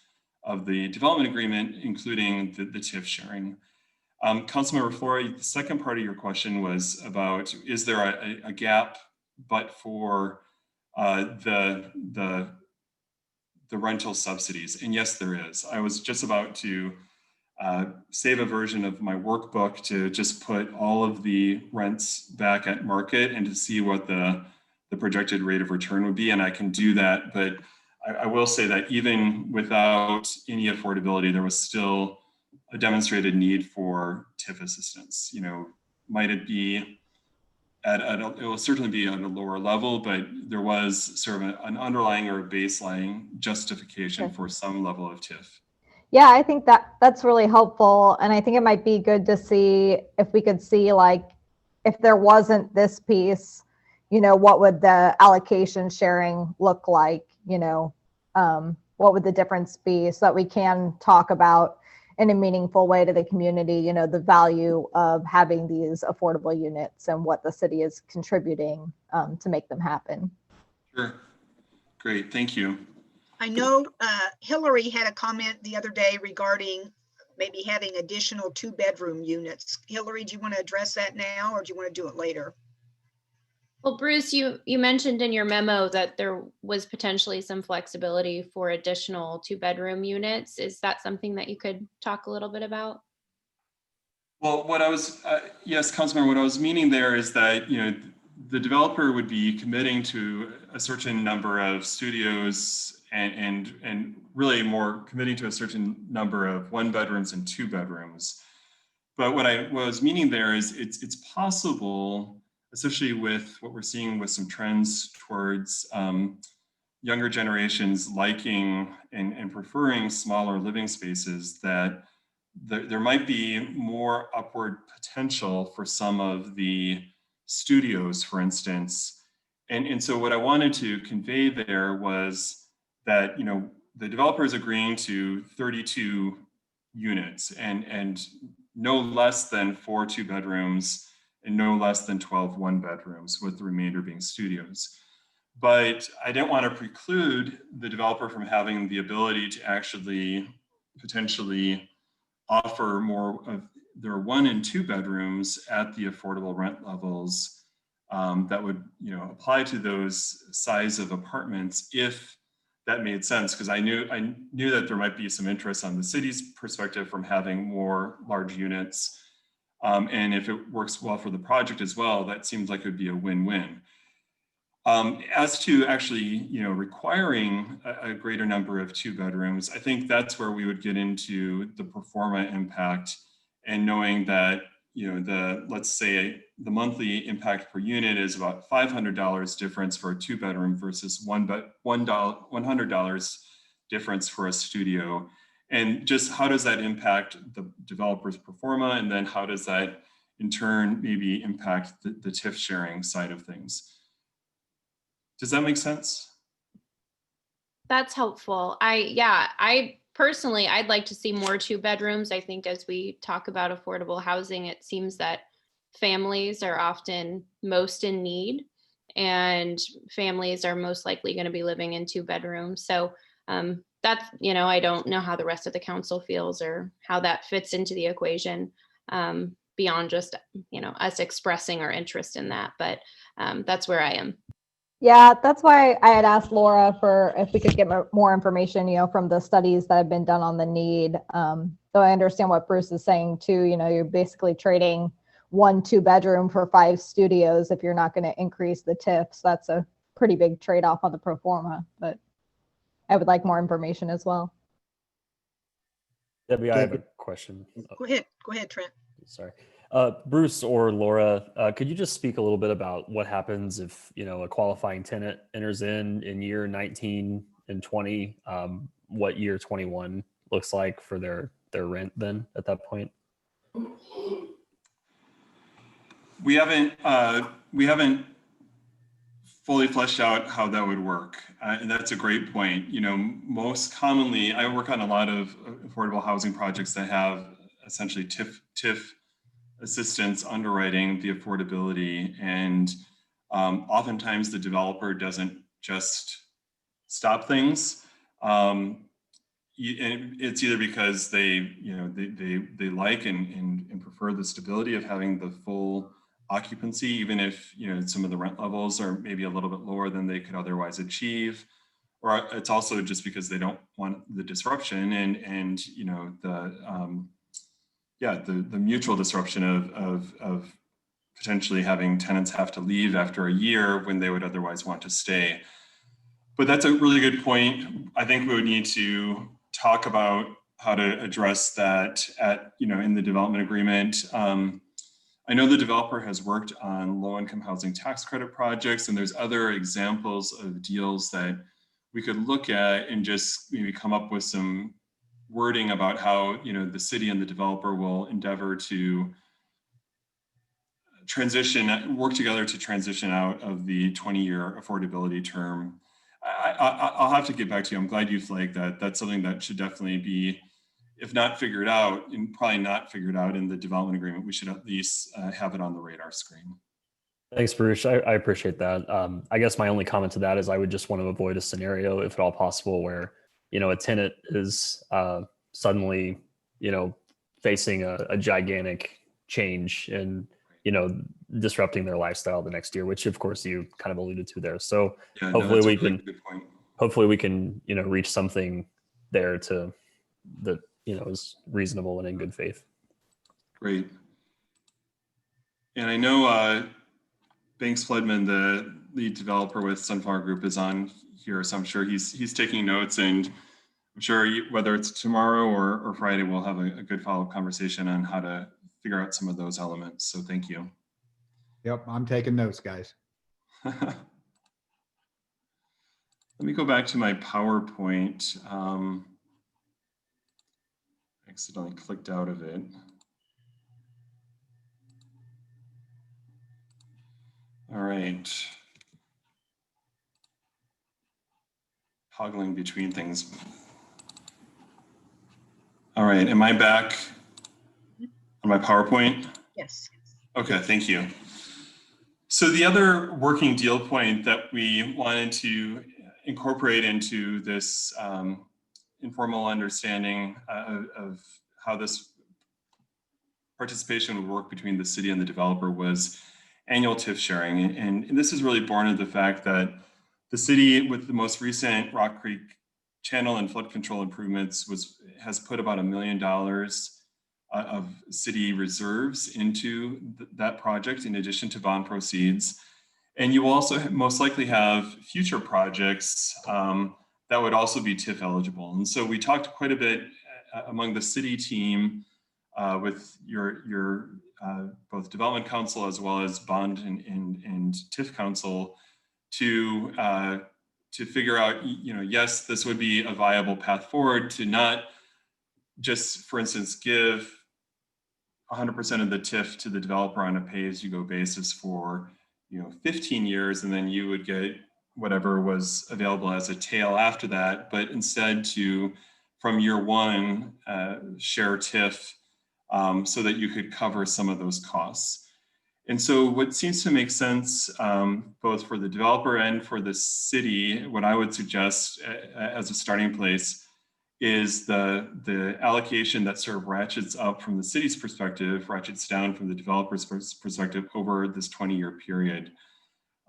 of the development agreement, including the TIF sharing. Councilmember Flory, the second part of your question was about, is there a gap but for the rental subsidies? And yes, there is. I was just about to save a version of my workbook to just put all of the rents back at market and to see what the projected rate of return would be. And I can do that, but I will say that even without any affordability, there was still a demonstrated need for TIF assistance. Might it be it will certainly be at a lower level, but there was sort of an underlying or a baseline justification for some level of TIF. Yeah, I think that's really helpful. And I think it might be good to see if we could see, like, if there wasn't this piece, what would the allocation sharing look like? What would the difference be, so that we can talk about in a meaningful way to the community, the value of having these affordable units and what the city is contributing to make them happen. Sure. Great. Thank you. I know Hillary had a comment the other day regarding maybe having additional 2-bedroom units. Hillary, do you want to address that now, or do you want to do it later? Well, Bruce, you mentioned in your memo that there was potentially some flexibility for additional 2-bedroom units. Is that something that you could talk a little bit about? Well, what I was, yes, Councilman, what I was meaning there is that, the developer would be committing to a certain number of studios and really more committing to a certain number of 1-bedrooms and 2-bedrooms. But what I was meaning there is it's possible, especially with what we're seeing with some trends towards younger generations liking and preferring smaller living spaces, that there might be more upward potential for some of the studios, for instance. And so what I wanted to convey there was that, the developer is agreeing to 32 units and no less than 4 2-bedrooms and no less than 12 1-bedrooms, with the remainder being studios. But I didn't want to preclude the developer from having the ability to actually potentially offer more of their 1 and 2 bedrooms at the affordable rent levels that would, apply to those size of apartments, if that made sense. Because I knew that there might be some interest on the city's perspective from having more large units. And if it works well for the project as well, that seems like it would be a win-win. As to actually, requiring a greater number of 2-bedrooms, I think that's where we would get into the pro forma impact, and knowing that, let's say the monthly impact per unit is about $500 difference for a 2-bedroom versus $100 difference for a studio. And just how does that impact the developer's pro forma? And then how does that in turn maybe impact the TIF sharing side of things? Does that make sense? That's helpful. I personally, I'd like to see more 2-bedrooms. I think as we talk about affordable housing, it seems that families are often most in need, and families are most likely going to be living in 2-bedrooms. So that's, I don't know how the rest of the council feels or how that fits into the equation beyond just, us expressing our interest in that. But that's where I am. Yeah, that's why I had asked Laura for if we could get more information, from the studies that have been done on the need. So I understand what Bruce is saying too. You're basically trading 1 2-bedroom for 5 studios if you're not going to increase the TIFs. That's a pretty big trade-off on the pro forma, but I would like more information as well. Debbie, I have a question. Go ahead, Trent. Sorry. Bruce or Laura, could you just speak a little bit about what happens if, a qualifying tenant enters in year 19 and 20, what year 21 looks like for their rent then at that point? We haven't fully fleshed out how that would work. And that's a great point. Most commonly, I work on a lot of affordable housing projects that have essentially TIF assistance underwriting the affordability. And oftentimes the developer doesn't just stop things. And it's either because they like and prefer the stability of having the full occupancy, even if some of the rent levels are maybe a little bit lower than they could otherwise achieve, or it's also just because they don't want the disruption and the mutual disruption of potentially having tenants have to leave after a year when they would otherwise want to stay. But that's a really good point. I think we would need to talk about how to address that in the development agreement. I know the developer has worked on low-income housing tax credit projects, and there's other examples of deals that we could look at and just maybe come up with some wording about how the city and the developer will endeavor to work together to transition out of the 20-year affordability term. I'll have to get back to you. I'm glad you flagged that. That's something that should definitely be, if not figured out, and probably not figured out in the development agreement, we should at least have it on the radar screen. Thanks, Bruce. I appreciate that. I guess my only comment to that is I would just want to avoid a scenario, if at all possible, where, you know, a tenant is suddenly, you know, facing a gigantic change and, you know, disrupting their lifestyle the next year, which of course you kind of alluded to there. So Yeah, hopefully we really can, good point. hopefully we can, you know, reach something there that, you know, is reasonable and in good faith. Great. And I know Banks Floodman, the lead developer with Sunflower Group, is on here, so I'm sure he's taking notes, and I'm sure whether it's tomorrow or Friday, we'll have a good follow-up conversation on how to figure out some of those elements. So thank you. Yep, I'm taking notes, guys. Let me go back to my PowerPoint. Accidentally clicked out of it. All right. Toggling between things. All right, am I back on my PowerPoint? Yes. Okay, thank you. So the other working deal point that we wanted to incorporate into this informal understanding of how this participation would work between the city and the developer was annual TIF sharing. And this is really born of the fact that the city, with the most recent Rock Creek channel and flood control improvements, has put about $1 million of city reserves into that project in addition to bond proceeds. And you will also most likely have future projects that would also be TIF eligible. And so we talked quite a bit among the city team with your both development council as well as bond and TIF council to figure out, you know, yes, this would be a viable path forward to not just, for instance, give 100% of the TIF to the developer on a pay-as-you-go basis for, you know, 15 years, and then you would get whatever was available as a tail after that, but instead to, from year one, share TIF so that you could cover some of those costs. And so what seems to make sense, both for the developer and for the city, what I would suggest as a starting place is the allocation that sort of ratchets up from the city's perspective, ratchets down from the developer's perspective over this 20-year period.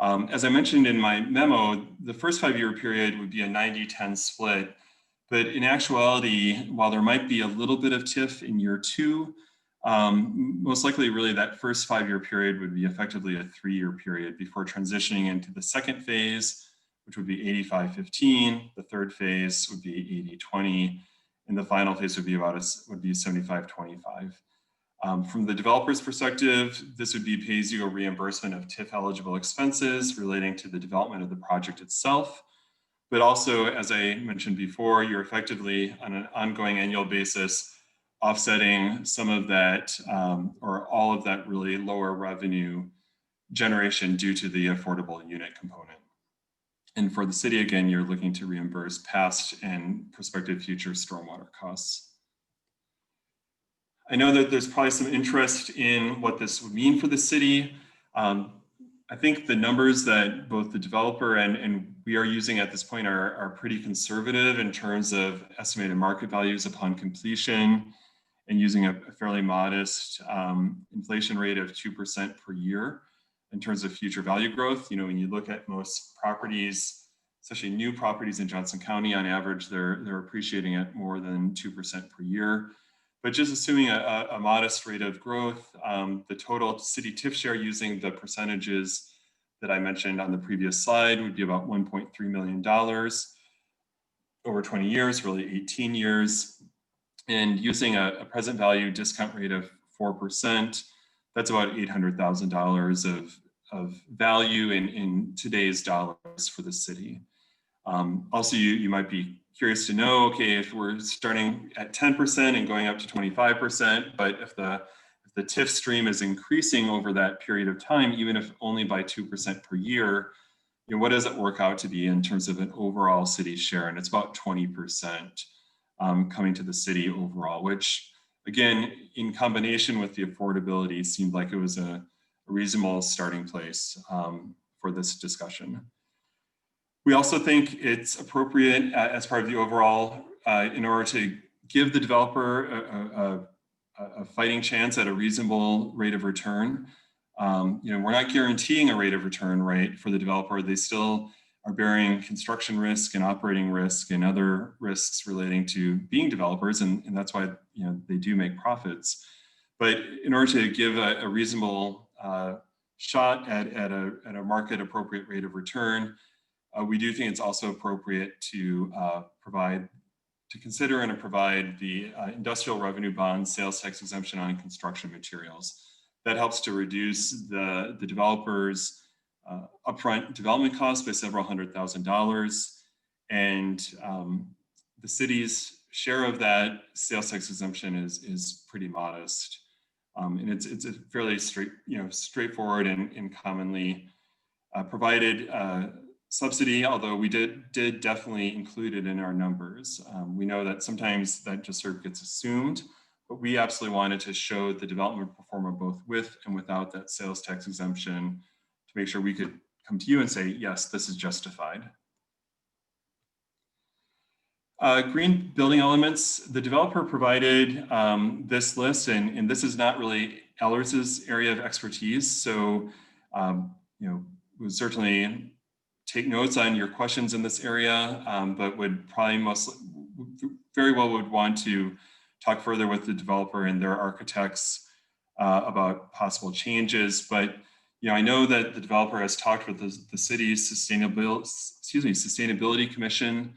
As I mentioned in my memo, the first 5-year period would be a 90-10 split, but in actuality, while there might be a little bit of TIF in year 2, most likely really that first 5-year period would be effectively a 3-year period before transitioning into the second phase, which would be 85-15. The third phase would be 80-20, and the final phase would be 75-25. From the developer's perspective, this would be pay-as-you-go reimbursement of TIF eligible expenses relating to the development of the project itself. But also, as I mentioned before, you're effectively on an ongoing annual basis offsetting some of that or all of that really lower revenue generation due to the affordable unit component. And for the city, again, you're looking to reimburse past and prospective future stormwater costs. I know that there's probably some interest in what this would mean for the city. I think the numbers that both the developer and we are using at this point are pretty conservative in terms of estimated market values upon completion and using a fairly modest inflation rate of 2% per year in terms of future value growth. You know, when you look at most properties, especially new properties in Johnson County, on average, they're appreciating at more than 2% per year. But just assuming a modest rate of growth, the total city TIF share using the percentages that I mentioned on the previous slide would be about $1.3 million over 20 years, really 18 years. And using a present value discount rate of 4%, that's about $800,000 of value in today's dollars for the city. Also, you might be curious to know, okay, if we're starting at 10% and going up to 25%, but if the the TIF stream is increasing over that period of time, even if only by 2% per year, you know, what does it work out to be in terms of an overall city share? And it's about 20% coming to the city overall, which again, in combination with the affordability, seemed like it was a reasonable starting place for this discussion. We also think it's appropriate as part of the overall, in order to give the developer a fighting chance at a reasonable rate of return. You know, we're not guaranteeing a rate of return, right, for the developer. They still are bearing construction risk and operating risk and other risks relating to being developers, and that's why, you know, they do make profits. But in order to give a reasonable shot at a market appropriate rate of return, we do think it's also appropriate to consider and to provide the industrial revenue bond sales tax exemption on construction materials. That helps to reduce the developer's upfront development costs by several $100,000, and the city's share of that sales tax exemption is pretty modest, and it's a fairly straightforward and commonly provided subsidy. Although we did definitely include it in our numbers. We know that sometimes that just sort of gets assumed, but we absolutely wanted to show the development performer both with and without that sales tax exemption, to make sure we could come to you and say, yes, this is justified. Green building elements, the developer provided this list, and this is not really Ellers's area of expertise. So, you know, we'll certainly take notes on your questions in this area, but would probably very well would want to talk further with the developer and their architects about possible changes. But you know, I know that the developer has talked with the city's sustainability commission,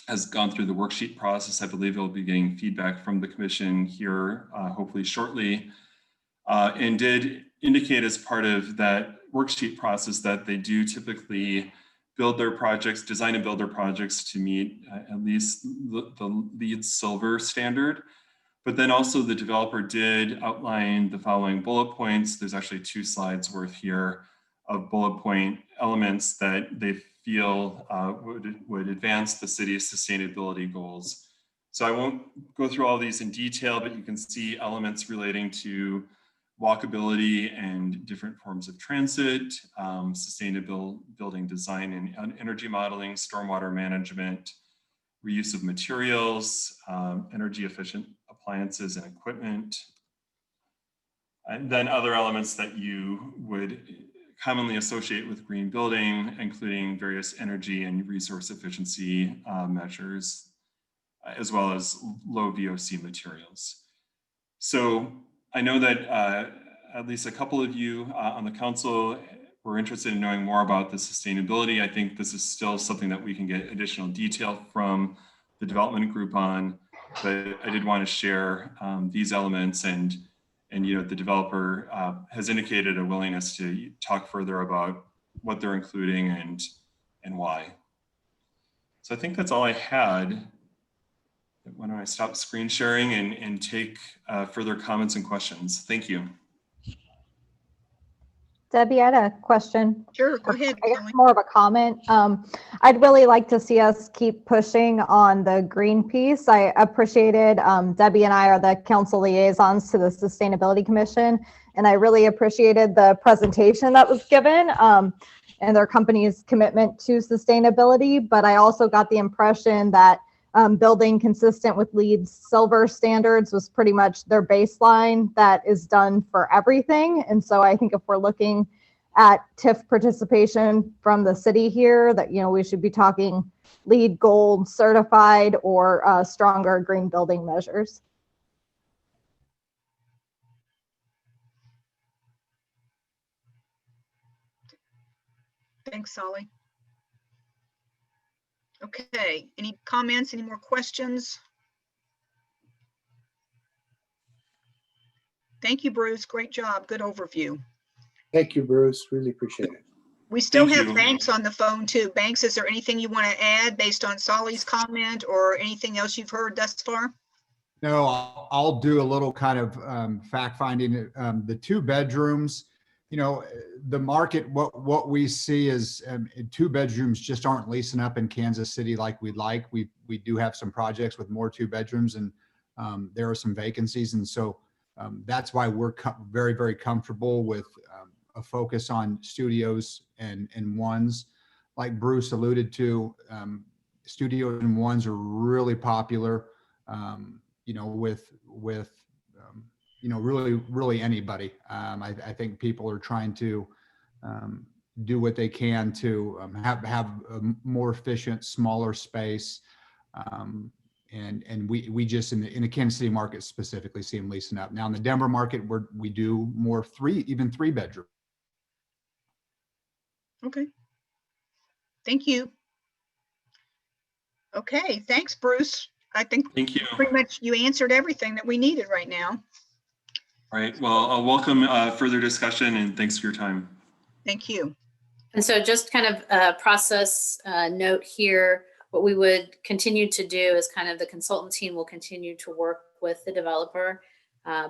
has gone through the worksheet process. I believe he'll be getting feedback from the commission here, hopefully shortly, and did indicate as part of that worksheet process that they do typically build their projects, design and build their projects to meet at least the LEED Silver standard. But then also the developer did outline the following bullet points. There's actually 2 slides worth here of bullet point elements that they feel would advance the city's sustainability goals. So I won't go through all these in detail, but you can see elements relating to walkability and different forms of transit, sustainable building design and energy modeling, stormwater management, reuse of materials, energy efficient appliances and equipment, and then other elements that you would commonly associate with green building, including various energy and resource efficiency measures, as well as low VOC materials. So I know that at least a couple of you on the council were interested in knowing more about the sustainability. I think this is still something that we can get additional detail from the development group on, but I did want to share these elements, and you know, the developer has indicated a willingness to talk further about what they're including and why. So I think that's all I had. Why don't I stop screen sharing and take further comments and questions? Thank you. Debbie, I had a question. Sure, go ahead. I guess more of a comment. I'd really like to see us keep pushing on the green piece. I appreciated Debbie and I are the council liaisons to the Sustainability Commission, and I really appreciated the presentation that was given and their company's commitment to sustainability. But I also got the impression that building consistent with LEED Silver standards was pretty much their baseline that is done for everything. And so I think if we're looking at TIF participation from the city here, that, you know, we should be talking LEED Gold certified or stronger green building measures. Thanks, Solly. Okay, any comments, any more questions? Thank you, Bruce. Great job. Good overview. Thank you, Bruce. Really appreciate it. We still Thank have you. Banks on the phone too. Banks, is there anything you want to add based on Solly's comment or anything else you've heard thus far? No, I'll do a little kind of fact finding. The 2 bedrooms, you know, the market, what we see is 2 bedrooms just aren't leasing up in Kansas City like we'd like. We do have some projects with more 2 bedrooms, and there are some vacancies. And so that's why we're very, very comfortable with a focus on studios and ones. Like Bruce alluded to, studios and ones are really popular. You know, with you know, really anybody. I think people are trying to do what they can to have a more efficient, smaller space. And we just in the Kansas City market specifically see them leasing up. Now in the Denver market, we do more even 3 bedroom. Okay. Thank you. Okay, thanks, Bruce. I think Thank you. pretty much you answered everything that we needed right now. All right. Well, I'll welcome further discussion, and thanks for your time. Thank you. And so just kind of a process note here, what we would continue to do is kind of the consultant team will continue to work with the developer,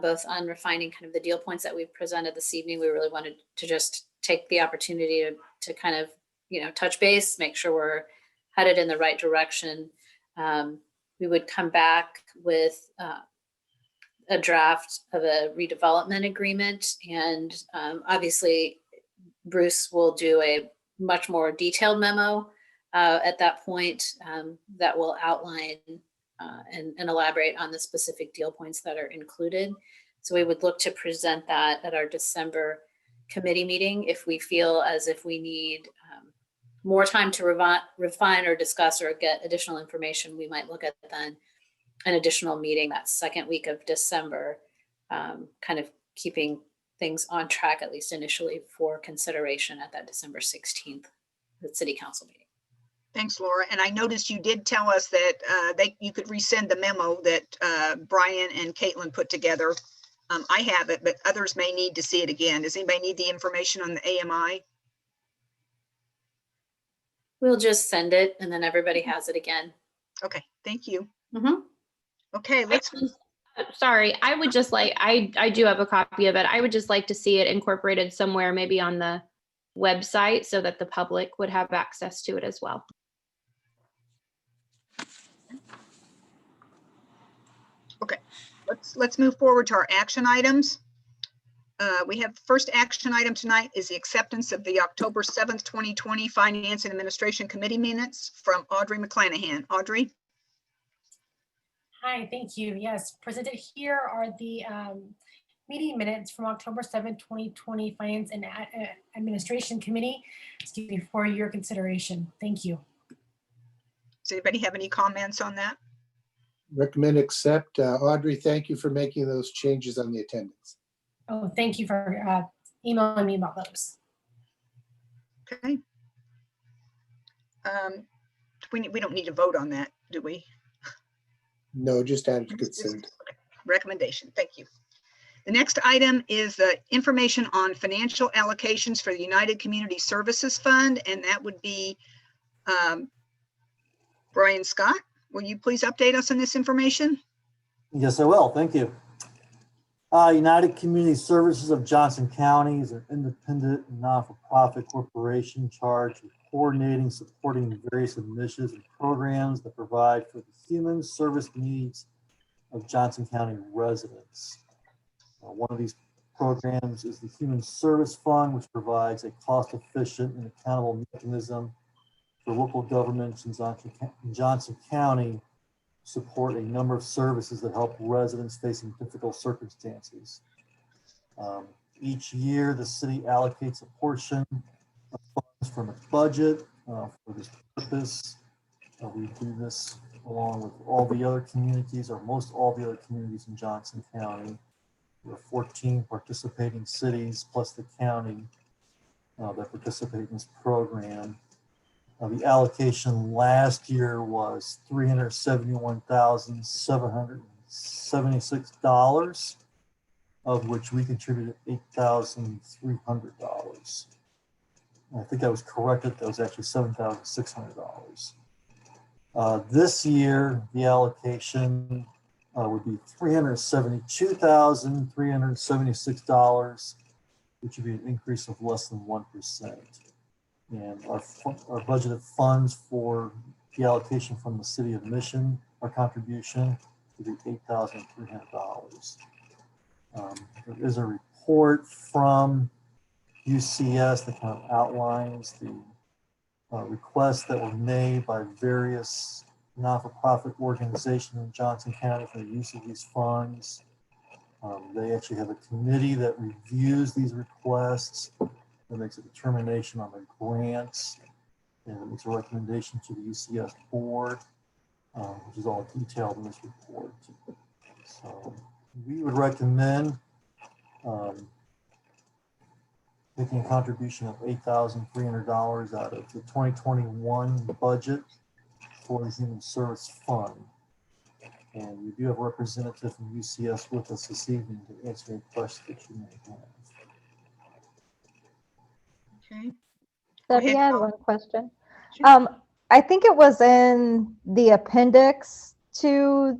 both on refining kind of the deal points that we've presented this evening. We really wanted to just take the opportunity to kind of, you know, touch base, make sure we're headed in the right direction. We would come back with a draft of a redevelopment agreement. And obviously, Bruce will do a much more detailed memo at that point that will outline and elaborate on the specific deal points that are included. So we would look to present that at our December committee meeting. If we feel as if we need more time to refine or discuss or get additional information, we might look at then an additional meeting that second week of December, kind of keeping things on track, at least initially, for consideration at that December 16th, the city council meeting. Thanks, Laura. And I noticed you did tell us that you could resend the memo that Brian and Caitlin put together. I have it, but others may need to see it again. Does anybody need the information on the AMI? We'll just send it and then everybody has it again. Okay, thank you. Mm-hmm. Okay, let's. Sorry, I would just like, I do have a copy of it. I would just like to see it incorporated somewhere, maybe on the website, so that the public would have access to it as well. Okay, let's move forward to our action items. We have first action item tonight is the acceptance of the October 7th, 2020 Finance and Administration Committee minutes from Audrey McClanahan. Audrey? Hi, thank you. Yes, presented here are the meeting minutes from October 7th, 2020 Finance and Administration Committee, excuse me, for your consideration. Thank you. Does anybody have any comments on that? Recommend accept. Audrey, thank you for making those changes on the attendance. Oh, thank you for emailing me about those. Okay. We don't need to vote on that, do we? No, just add it to consent. Recommendation, thank you. The next item is the information on financial allocations for the United Community Services Fund, and that would be Brian Scott. Will you please update us on this information? Yes, I will. Thank you. United Community Services of Johnson County is an independent and not-for-profit corporation charged with coordinating, supporting various initiatives and programs that provide for the human service needs of Johnson County residents. One of these programs is the Human Service Fund, which provides a cost-efficient and accountable mechanism for local governments in Johnson County support a number of services that help residents facing difficult circumstances. Each year, the city allocates a portion of funds from its budget for this purpose. We do this along with all the other communities, or most all the other communities in Johnson County. There are 14 participating cities plus the county that participate in this program. The allocation last year was $371,776, of which we contributed $8,300. I think I was corrected. That was actually $7,600. This year, the allocation would be $372,376, which would be an increase of less than 1%. And our budgeted funds for the allocation from the city of Mission, our contribution would be $8,300. There is a report from UCS that kind of outlines the requests that were made by various not-for-profit organizations in Johnson County for the use of these funds. They actually have a committee that reviews these requests, that makes a determination on the grants, and it makes a recommendation to the UCS board, which is all detailed in this report. So we would recommend making a contribution of $8,300 out of the 2021 budget for the Human Service Fund. And we do have a representative from UCS with us this evening to answer any questions that you may have. Okay. Debbie, ahead, I had Paul. one question. Sure. I think it was in the appendix to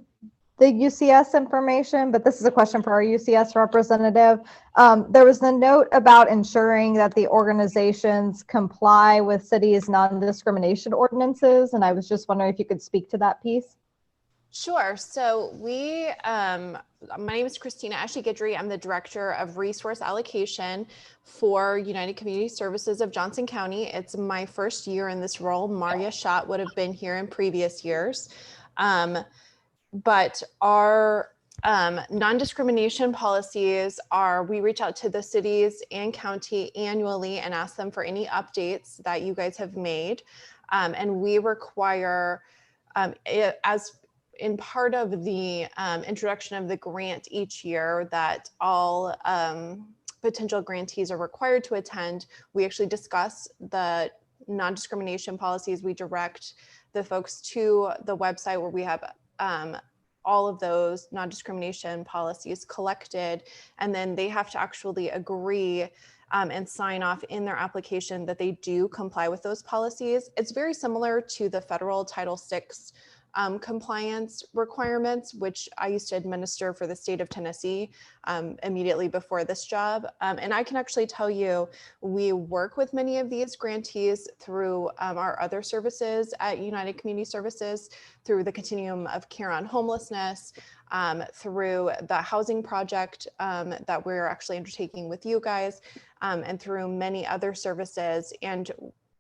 the UCS information, but this is a question for our UCS representative. There was a note about ensuring that the organizations comply with city's non-discrimination ordinances, and I was just wondering if you could speak to that piece. Sure. So we, my name is Christina Ashley-Guidry. I'm the Director of Resource Allocation for United Community Services of Johnson County. It's my first year in this role. Maria Schott would have been here in previous years. But our non-discrimination policies are, we reach out to the cities and county annually and ask them for any updates that you guys have made. And we require, as in part of the introduction of the grant each year, that all potential grantees are required to attend. We actually discuss the non-discrimination policies. We direct the folks to the website where we have all of those non-discrimination policies collected, and then they have to actually agree and sign off in their application that they do comply with those policies. It's very similar to the federal Title VI compliance requirements, which I used to administer for the state of Tennessee immediately before this job. And I can actually tell you, we work with many of these grantees through our other services at United Community Services, through the continuum of care on homelessness, through the housing project that we're actually undertaking with you guys, and through many other services. And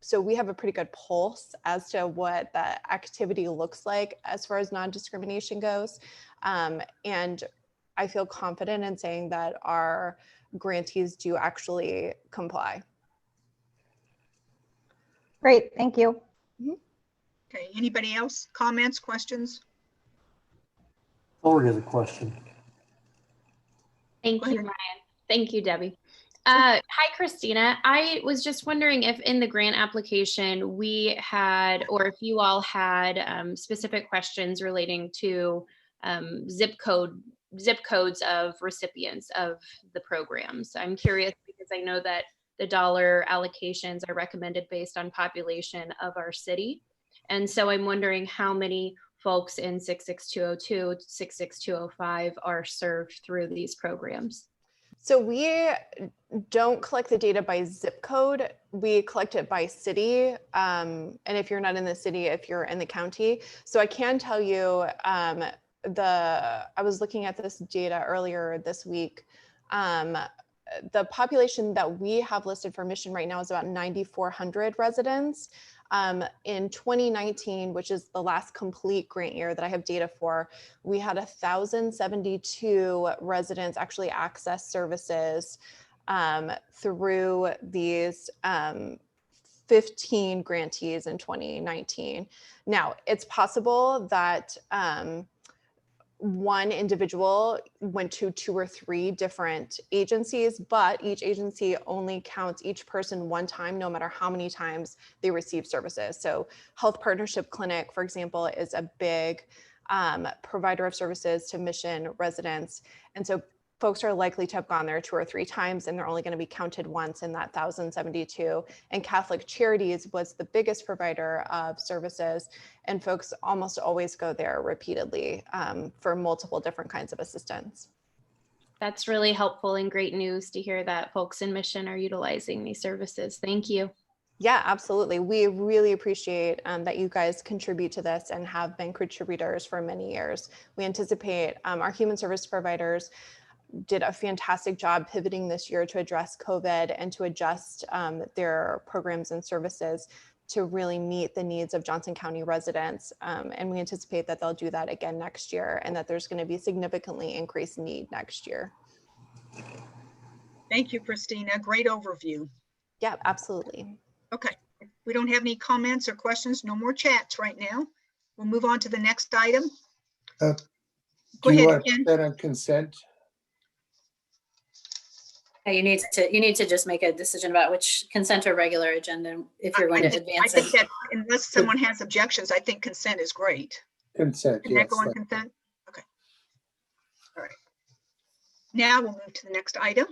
so we have a pretty good pulse as to what that activity looks like as far as non-discrimination goes. And I feel confident in saying that our grantees do actually comply. Great, thank you. Okay, anybody else? Comments, questions? Lori has a question. Thank Go you, ahead. Brian. Thank you, Debbie. Hi, Christina. I was just wondering if in the grant application we had, or if you all had specific questions relating to zip codes of recipients of the programs. I'm curious because I know that the dollar allocations are recommended based on population of our city. And so I'm wondering how many folks in 66202, 66205 are served through these programs. So we don't collect the data by zip code. We collect it by city. And if you're not in the city, if you're in the county. So I can tell you, I was looking at this data earlier this week. The population that we have listed for Mission right now is about 9,400 residents. In 2019, which is the last complete grant year that I have data for, we had 1,072 residents actually access services through these 15 grantees in 2019. Now, it's possible that one individual went to 2 or 3 different agencies, but each agency only counts each person one time, no matter how many times they receive services. So Health Partnership Clinic, for example, is a big provider of services to Mission residents. And so folks are likely to have gone there 2 or 3 times, and they're only going to be counted once in that 1,072. And Catholic Charities was the biggest provider of services, and folks almost always go there repeatedly for multiple different kinds of assistance. That's really helpful and great news to hear that folks in Mission are utilizing these services. Thank you. Yeah, absolutely. We really appreciate that you guys contribute to this and have been contributors for many years. We anticipate our human service providers did a fantastic job pivoting this year to address COVID and to adjust their programs and services to really meet the needs of Johnson County residents. And we anticipate that they'll do that again next year, and that there's going to be significantly increased need next year. Thank you, Christina. Great overview. Yeah, absolutely. Okay, if we don't have any comments or questions, no more chats right now. We'll move on to the next item. Go Do you ahead, want Ken. that on consent? You need to just make a decision about which consent or regular agenda if you're going to I advance think it. that unless someone has objections, I think consent is great. Consent, Can that yes. go on consent? Okay. All right. Now we'll move to the next item.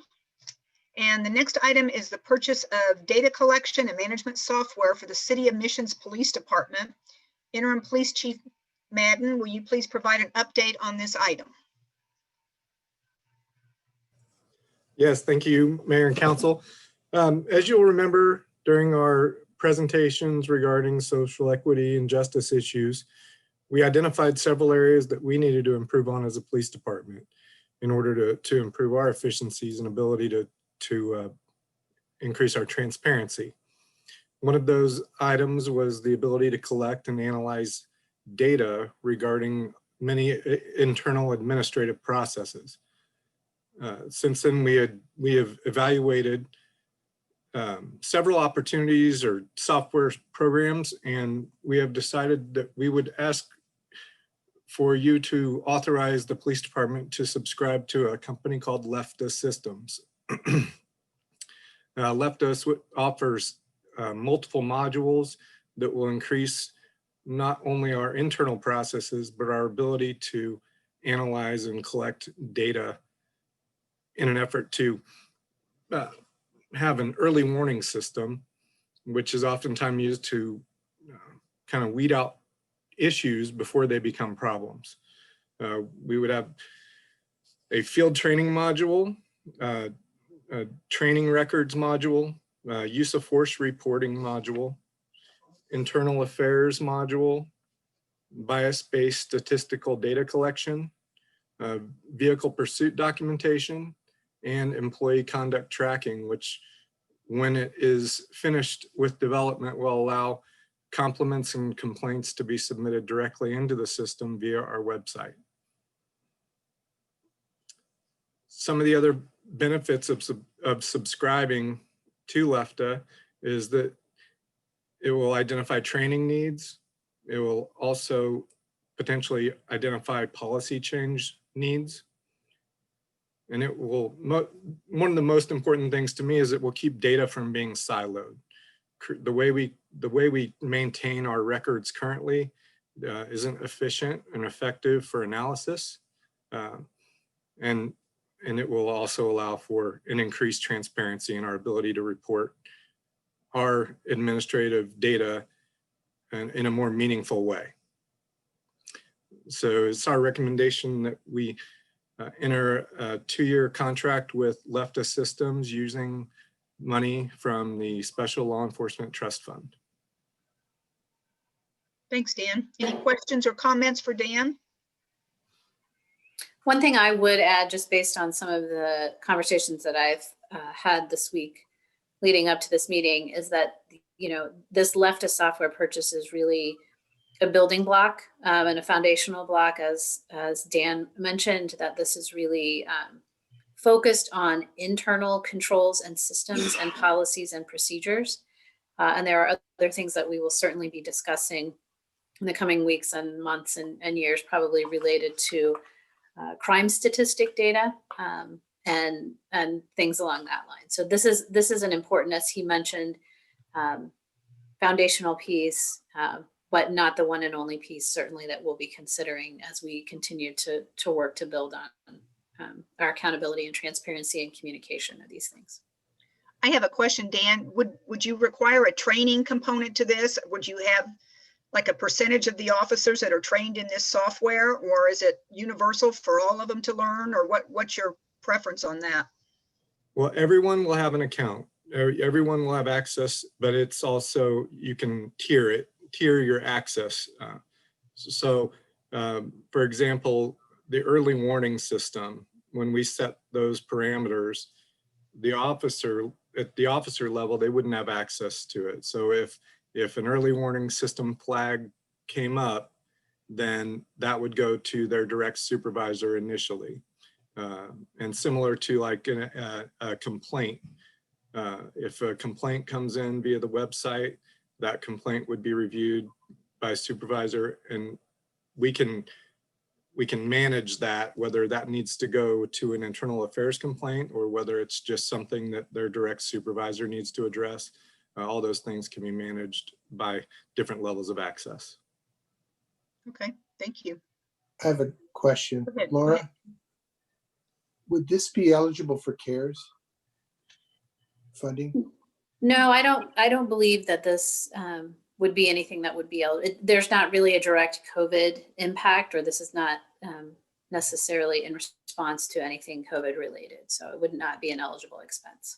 And the next item is the purchase of data collection and management software for the City of Mission's Police Department. Interim Police Chief Madden, will you please provide an update on this item? Yes, thank you, Mayor and Council. As you'll remember, during our presentations regarding social equity and justice issues, we identified several areas that we needed to improve on as a police department in order to improve our efficiencies and ability to increase our transparency. One of those items was the ability to collect and analyze data regarding many internal administrative processes. Since then, we have evaluated several opportunities or software programs, and we have decided that we would ask for you to authorize the police department to subscribe to a company called Lefta Systems. Lefta offers multiple modules that will increase not only our internal processes, but our ability to analyze and collect data in an effort to have an early warning system, which is oftentimes used to kind of weed out issues before they become problems. We would have a field training module, a training records module, use of force reporting module, internal affairs module, bias-based statistical data collection, vehicle pursuit documentation, and employee conduct tracking, which when it is finished with development will allow compliments and complaints to be submitted directly into the system via our website. Some of the other benefits of subscribing to Lefta is that it will identify training needs. It will also potentially identify policy change needs. And it will, one of the most important things to me is it will keep data from being siloed. The way we maintain our records currently isn't efficient and effective for analysis. And it will also allow for an increased transparency in our ability to report our administrative data in a more meaningful way. So it's our recommendation that we enter a 2-year contract with Lefta Systems using money from the Special Law Enforcement Trust Fund. Thanks, Dan. Any questions or comments for Dan? One thing I would add, just based on some of the conversations that I've had this week leading up to this meeting, is that, you know, this Lefta software purchase is really a building block and a foundational block, as Dan mentioned, that this is really focused on internal controls and systems and policies and procedures. And there are other things that we will certainly be discussing in the coming weeks and months and years, probably related to crime statistic data and things along that line. So this is an important, as he mentioned, foundational piece, but not the one and only piece, certainly, that we'll be considering as we continue to work to build on our accountability and transparency and communication of these things. I have a question, Dan. Would you require a training component to this? Would you have like a percentage of the officers that are trained in this software, or is it universal for all of them to learn, or what's your preference on that? Well, everyone will have an account. Everyone will have access, but it's also, you can tier your access. For example, the early warning system, when we set those parameters, at the officer level, they wouldn't have access to it. So if an early warning system flag came up, then that would go to their direct supervisor initially. And similar to like a complaint, if a complaint comes in via the website, that complaint would be reviewed by a supervisor, and we can manage that, whether that needs to go to an internal affairs complaint or whether it's just something that their direct supervisor needs to address. All those things can be managed by different levels of access. Okay, thank you. I have a question. Go ahead. Laura, would this be eligible for CARES funding? No, I don't believe that this would be anything that would be, there's not really a direct COVID impact, or this is not necessarily in response to anything COVID related. So it would not be an eligible expense.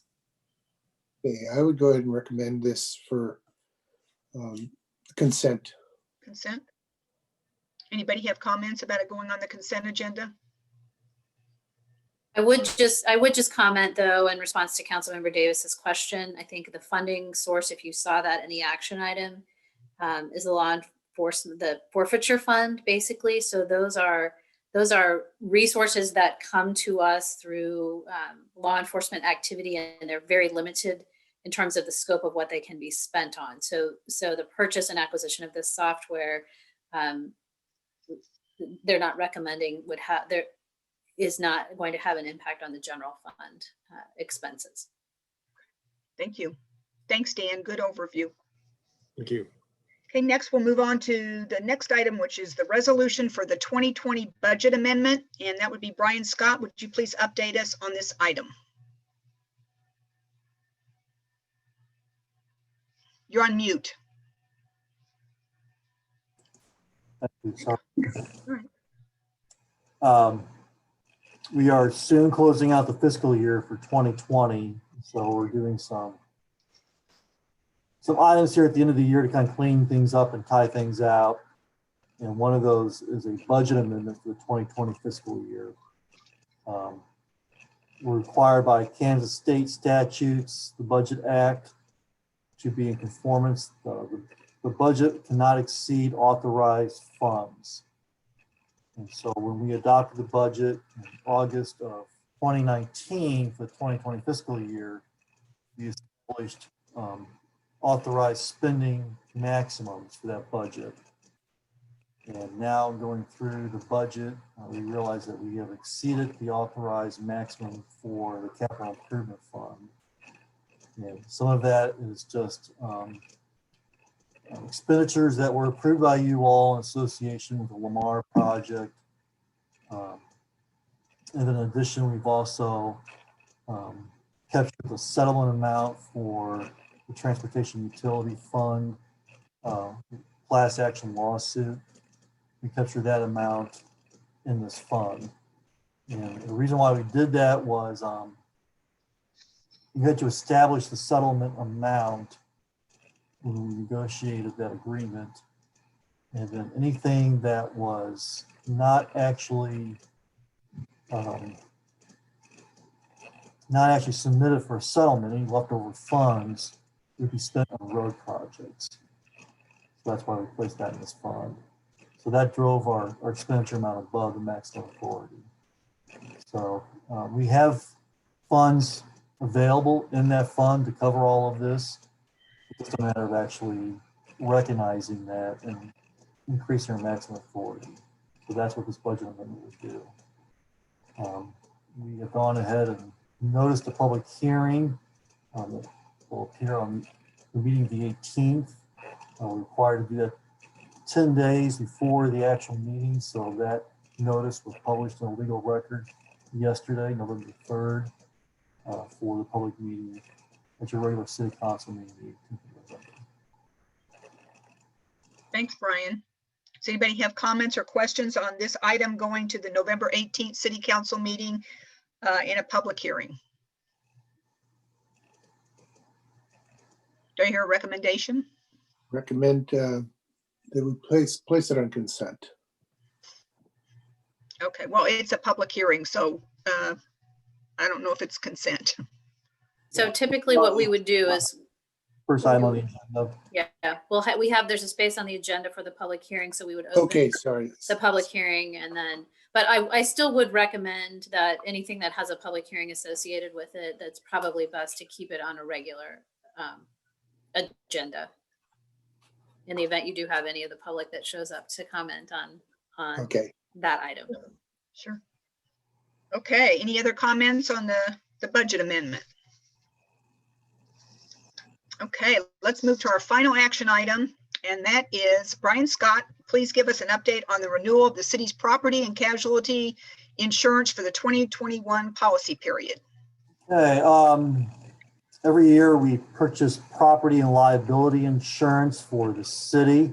Okay, I would go ahead and recommend this for consent. Consent? Anybody have comments about it going on the consent agenda? I would just comment though, in response to Councilmember Davis's question, I think the funding source, if you saw that in the action item, is the law enforcement, the forfeiture fund, basically. So those are resources that come to us through law enforcement activity, and they're very limited in terms of the scope of what they can be spent on. So the purchase and acquisition of this software, they're not recommending is not going to have an impact on the general fund expenses. Thank you. Thanks, Dan. Good overview. Thank you. Okay, next we'll move on to the next item, which is the resolution for the 2020 budget amendment. And that would be Brian Scott. Would you please update us on this item? You're on mute. We are soon closing out the fiscal year for 2020, so we're doing some items here at the end of the year to kind of clean things up and tie things out. And one of those is a budget amendment for the 2020 fiscal year. We're required by Kansas state statutes, the Budget Act, to be in conformance. The budget cannot exceed authorized funds. And so when we adopted the budget in August of 2019 for the 2020 fiscal year, we established authorized spending maximums for that budget. And now going through the budget, we realize that we have exceeded the authorized maximum for the capital improvement fund. And some of that is just expenditures that were approved by you all in association with the Lamar project. And in addition, we've also captured the settlement amount for the Transportation Utility Fund class action lawsuit. We captured that amount in this fund. And the reason why we did that was we had to establish the settlement amount when we negotiated that agreement. And then anything that was not actually submitted for a settlement, any leftover funds would be spent on road projects. So that's why we placed that in this fund. So that drove our expenditure amount above the maximum authority. So we have funds available in that fund to cover all of this. It's just a matter of actually recognizing that and increasing our maximum authority. So that's what this budget amendment would do. We have gone ahead and noticed a public hearing that will appear on the meeting the 18th. We're required to do that 10 days before the actual meeting, so that notice was published in a legal record yesterday, November 3rd, for the public meeting at your regular city council meeting. Thanks, Brian. Does anybody have comments or questions on this item going to the November 18th City Council meeting in a public hearing? Do I hear a recommendation? Recommend that we place it on consent. Okay, well, it's a public hearing, so I don't know if it's consent. So typically what we would do is, First item on the agenda. yeah, well, there's a space on the agenda for the public hearing, so we would open Okay, sorry. the public hearing and then, but I still would recommend that anything that has a public hearing associated with it, that's probably best to keep it on a regular agenda. In the event you do have any of the public that shows up to comment on Okay. that item. Sure. Okay, any other comments on the budget amendment? Okay, let's move to our final action item, and that is Brian Scott. Please give us an update on the renewal of the city's property and casualty insurance for the 2021 policy period. Okay, every year we purchase property and liability insurance for the city.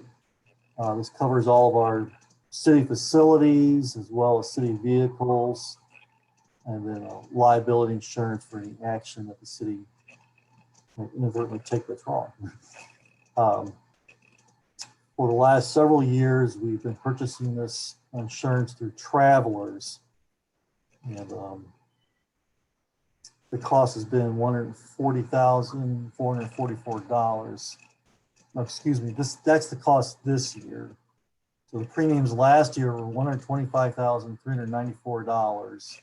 This covers all of our city facilities as well as city vehicles, and then liability insurance for any action that the city might inadvertently take that's wrong. For the last several years, we've been purchasing this insurance through Travelers, and the cost has been $140,444. No, excuse me, that's the cost this year. So the premiums last year were $125,394.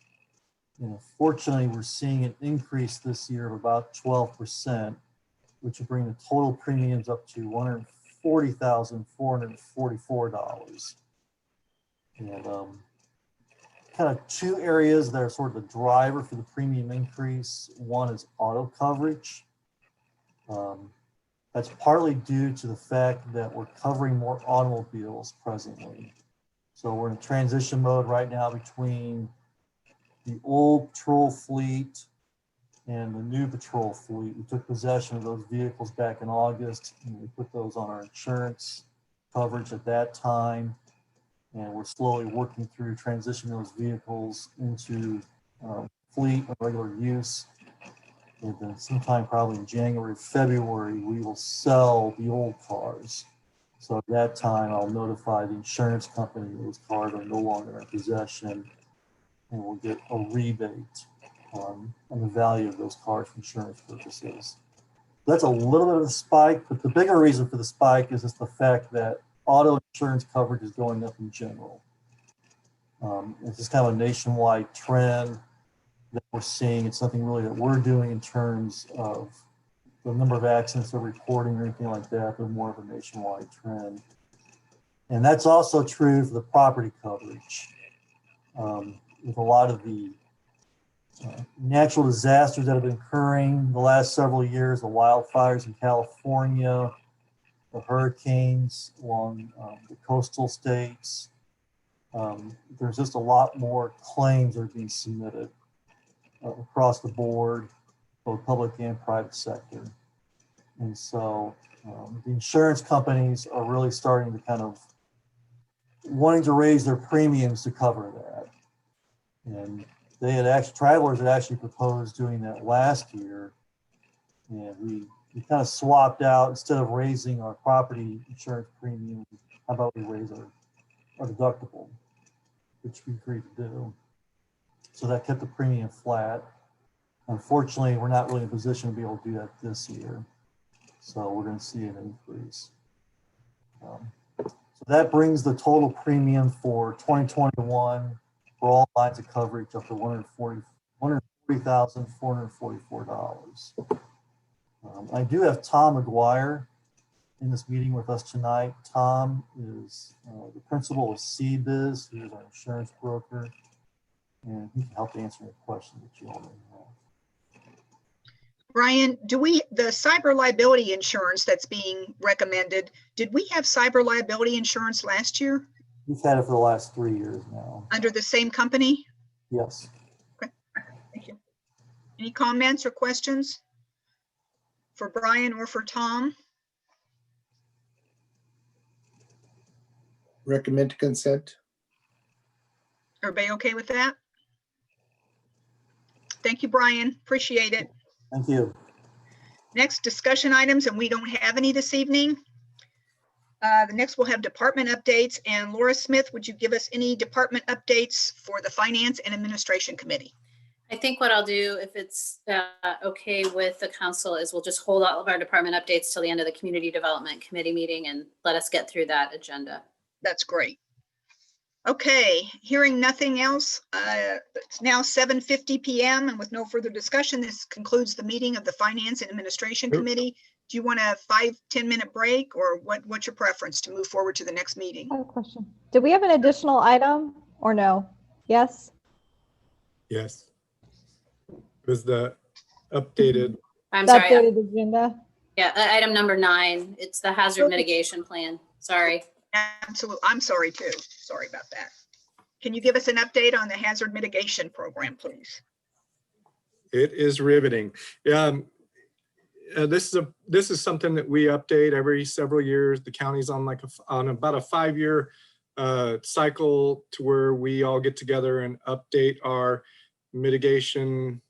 And unfortunately, we're seeing an increase this year of about 12%, which will bring the total premiums up to $140,444. And kind of two areas that are sort of the driver for the premium increase. One is auto coverage. That's partly due to the fact that we're covering more automobiles presently. So we're in a transition mode right now between the old patrol fleet and the new patrol fleet. We took possession of those vehicles back in August, and we put those on our insurance coverage at that time. And we're slowly working through transitioning those vehicles into fleet and regular use. And then sometime probably in January, February, we will sell the old cars. So at that time, I'll notify the insurance company those cars are no longer in our possession, and we'll get a rebate on the value of those cars for insurance purposes. That's a little bit of a spike, but the bigger reason for the spike is just the fact that auto insurance coverage is going up in general. It's just kind of a nationwide trend that we're seeing. It's nothing really that we're doing in terms of the number of accidents they're reporting or anything like that, but more of a nationwide trend. And that's also true for the property coverage. With a lot of the natural disasters that have been occurring the last several years, the wildfires in California, the hurricanes along the coastal states, there's just a lot more claims that are being submitted across the board, both public and private sector. And so the insurance companies are really starting to kind of wanting to raise their premiums to cover that. And they had actually, Travelers had actually proposed doing that last year. And we kind of swapped out, instead of raising our property insurance premium, how about we raise our deductible, which we agreed to do. So that kept the premium flat. Unfortunately, we're not really in a position to be able to do that this year. So we're going to see an increase. So that brings the total premium for 2021 for all lines of coverage up to $140,444. I do have Tom McGuire in this meeting with us tonight. Tom is the principal of CBiz, who is our insurance broker, and he can help answer any questions that you all may have. Brian, the cyber liability insurance that's being recommended, did we have cyber liability insurance last year? We've had it for the last 3 years now. Under the same company? Yes. Any comments or questions for Brian or for Tom? Recommend consent. Everybody okay with that? Thank you, Brian. Appreciate it. Thank you. Next, discussion items, and we don't have any this evening. The next we'll have department updates, and Laura Smith, would you give us any department updates for the Finance and Administration Committee? I think what I'll do, if it's okay with the council, is we'll just hold all of our department updates till the end of the Community Development Committee meeting and let us get through that agenda. That's great. Okay, hearing nothing else, it's now 7:50 p.m. and with no further discussion, this concludes the meeting of the Finance and Administration Committee. Do you want a 5-10 minute break, or what's your preference to move forward to the next meeting? I have a question. Did we have an additional item or no? Yes? Yes. It was the updated. I'm The sorry. updated agenda? Yeah, item number 9. It's the hazard mitigation plan. Sorry. Absolutely. I'm sorry too. Sorry about that. Can you give us an update on the hazard mitigation program, please? It is riveting. This is something that we update every several years. The county's on about a 5-year cycle to where we all get together and update our mitigation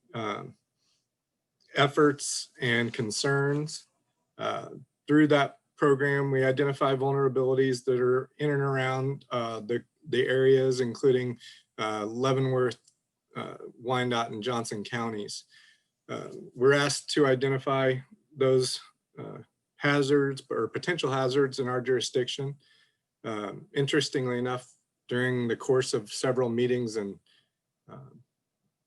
efforts and concerns. Through that program, we identify vulnerabilities that are in and around the areas, including Leavenworth, Wyandotte, and Johnson counties. We're asked to identify those hazards or potential hazards in our jurisdiction. Interestingly enough, during the course of several meetings and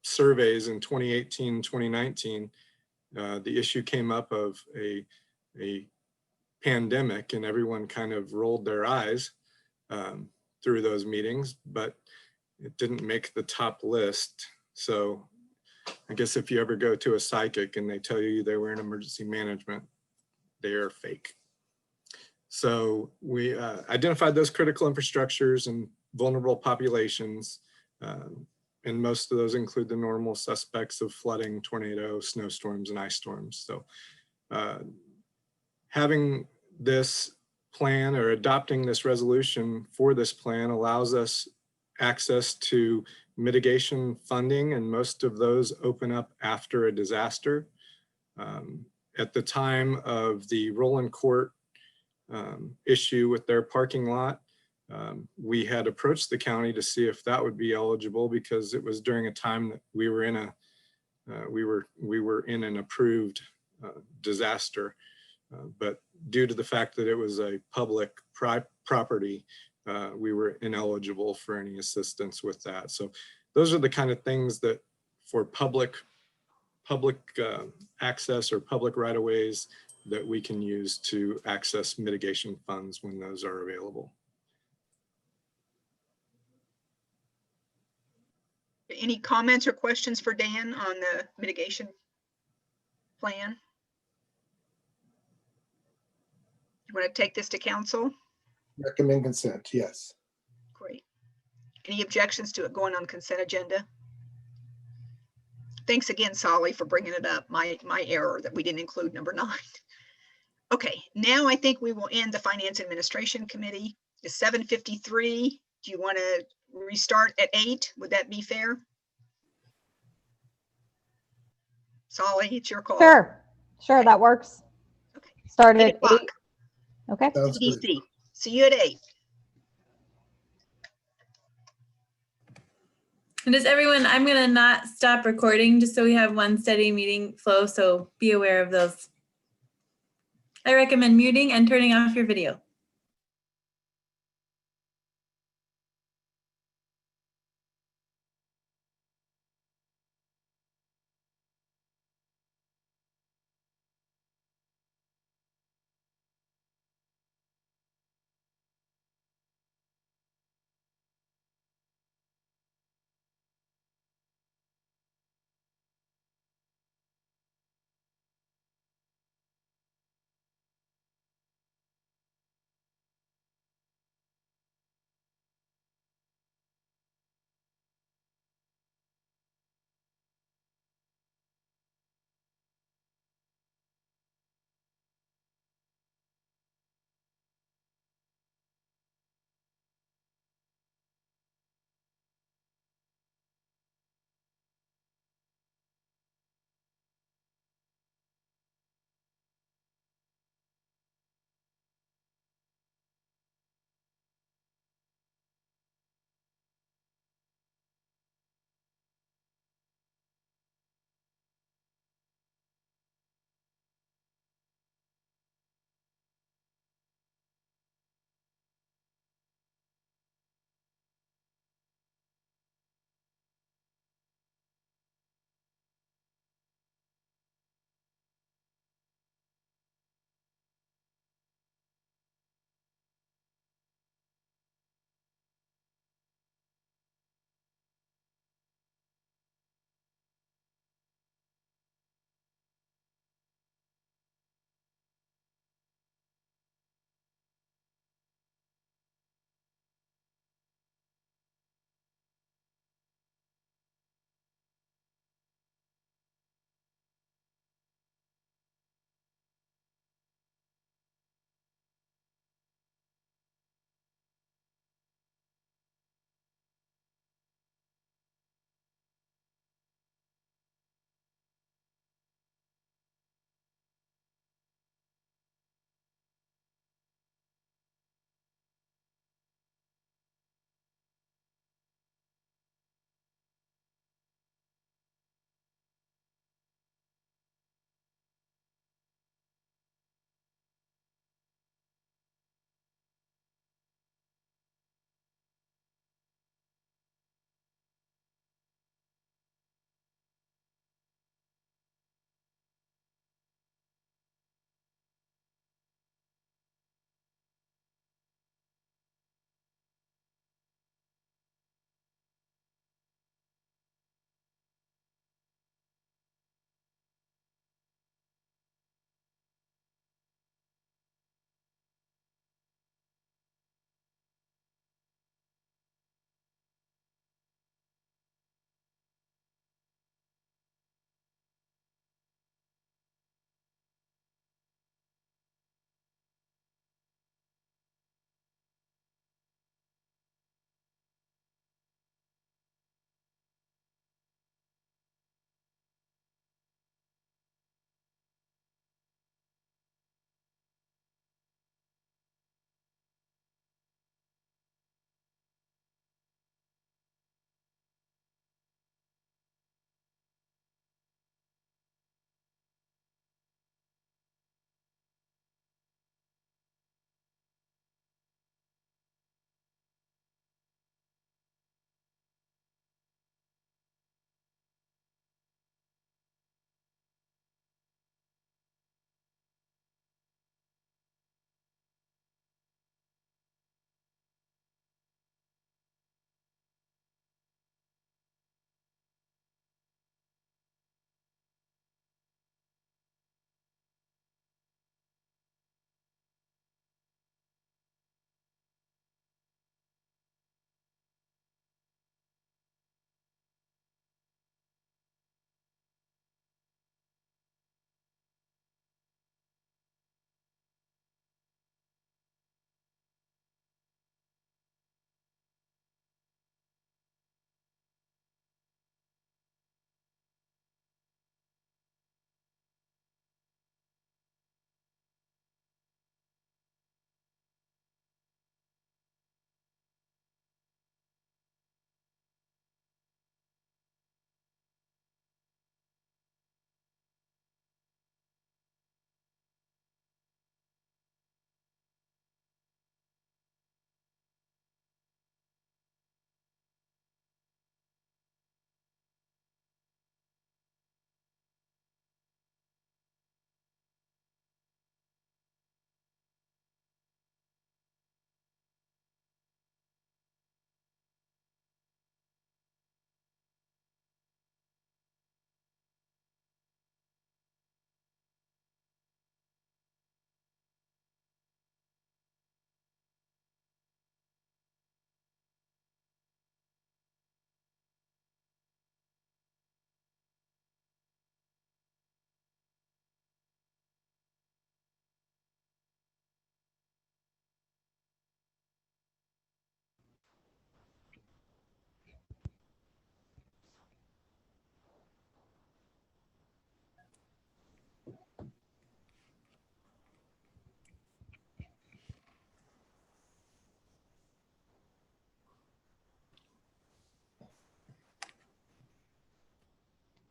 surveys in 2018, 2019, the issue came up of a pandemic, and everyone kind of rolled their eyes through those meetings, but it didn't make the top list. So I guess if you ever go to a psychic and they tell you they were in emergency management, they are fake. So we identified those critical infrastructures and vulnerable populations. And most of those include the normal suspects of flooding, tornado, snowstorms, and ice storms. So having this plan or adopting this resolution for this plan allows us access to mitigation funding, and most of those open up after a disaster. At the time of the Roland Court issue with their parking lot, we had approached the county to see if that would be eligible, because it was during a time that we were in an approved disaster. But due to the fact that it was a public property, we were ineligible for any assistance with that. So those are the kind of things that for public access or public right-of-ways that we can use to access mitigation funds when those are available. Any comments or questions for Dan on the mitigation plan? You want to take this to council? Recommend consent, yes. Great. Any objections to it going on consent agenda? Thanks again, Solly, for bringing it up. My error that we didn't include number 9. Okay, now I think we will end the Finance Administration Committee. It's 7:53. Do you want to restart at 8? Would that be fair? Solly, it's your call. Sure, that works. Okay. Start at 8. o'clock. Okay. Sounds good. CDC. See you at 8. And just everyone, I'm going to not stop recording just so we have one steady meeting flow. So be aware of those. I recommend muting and turning off your video.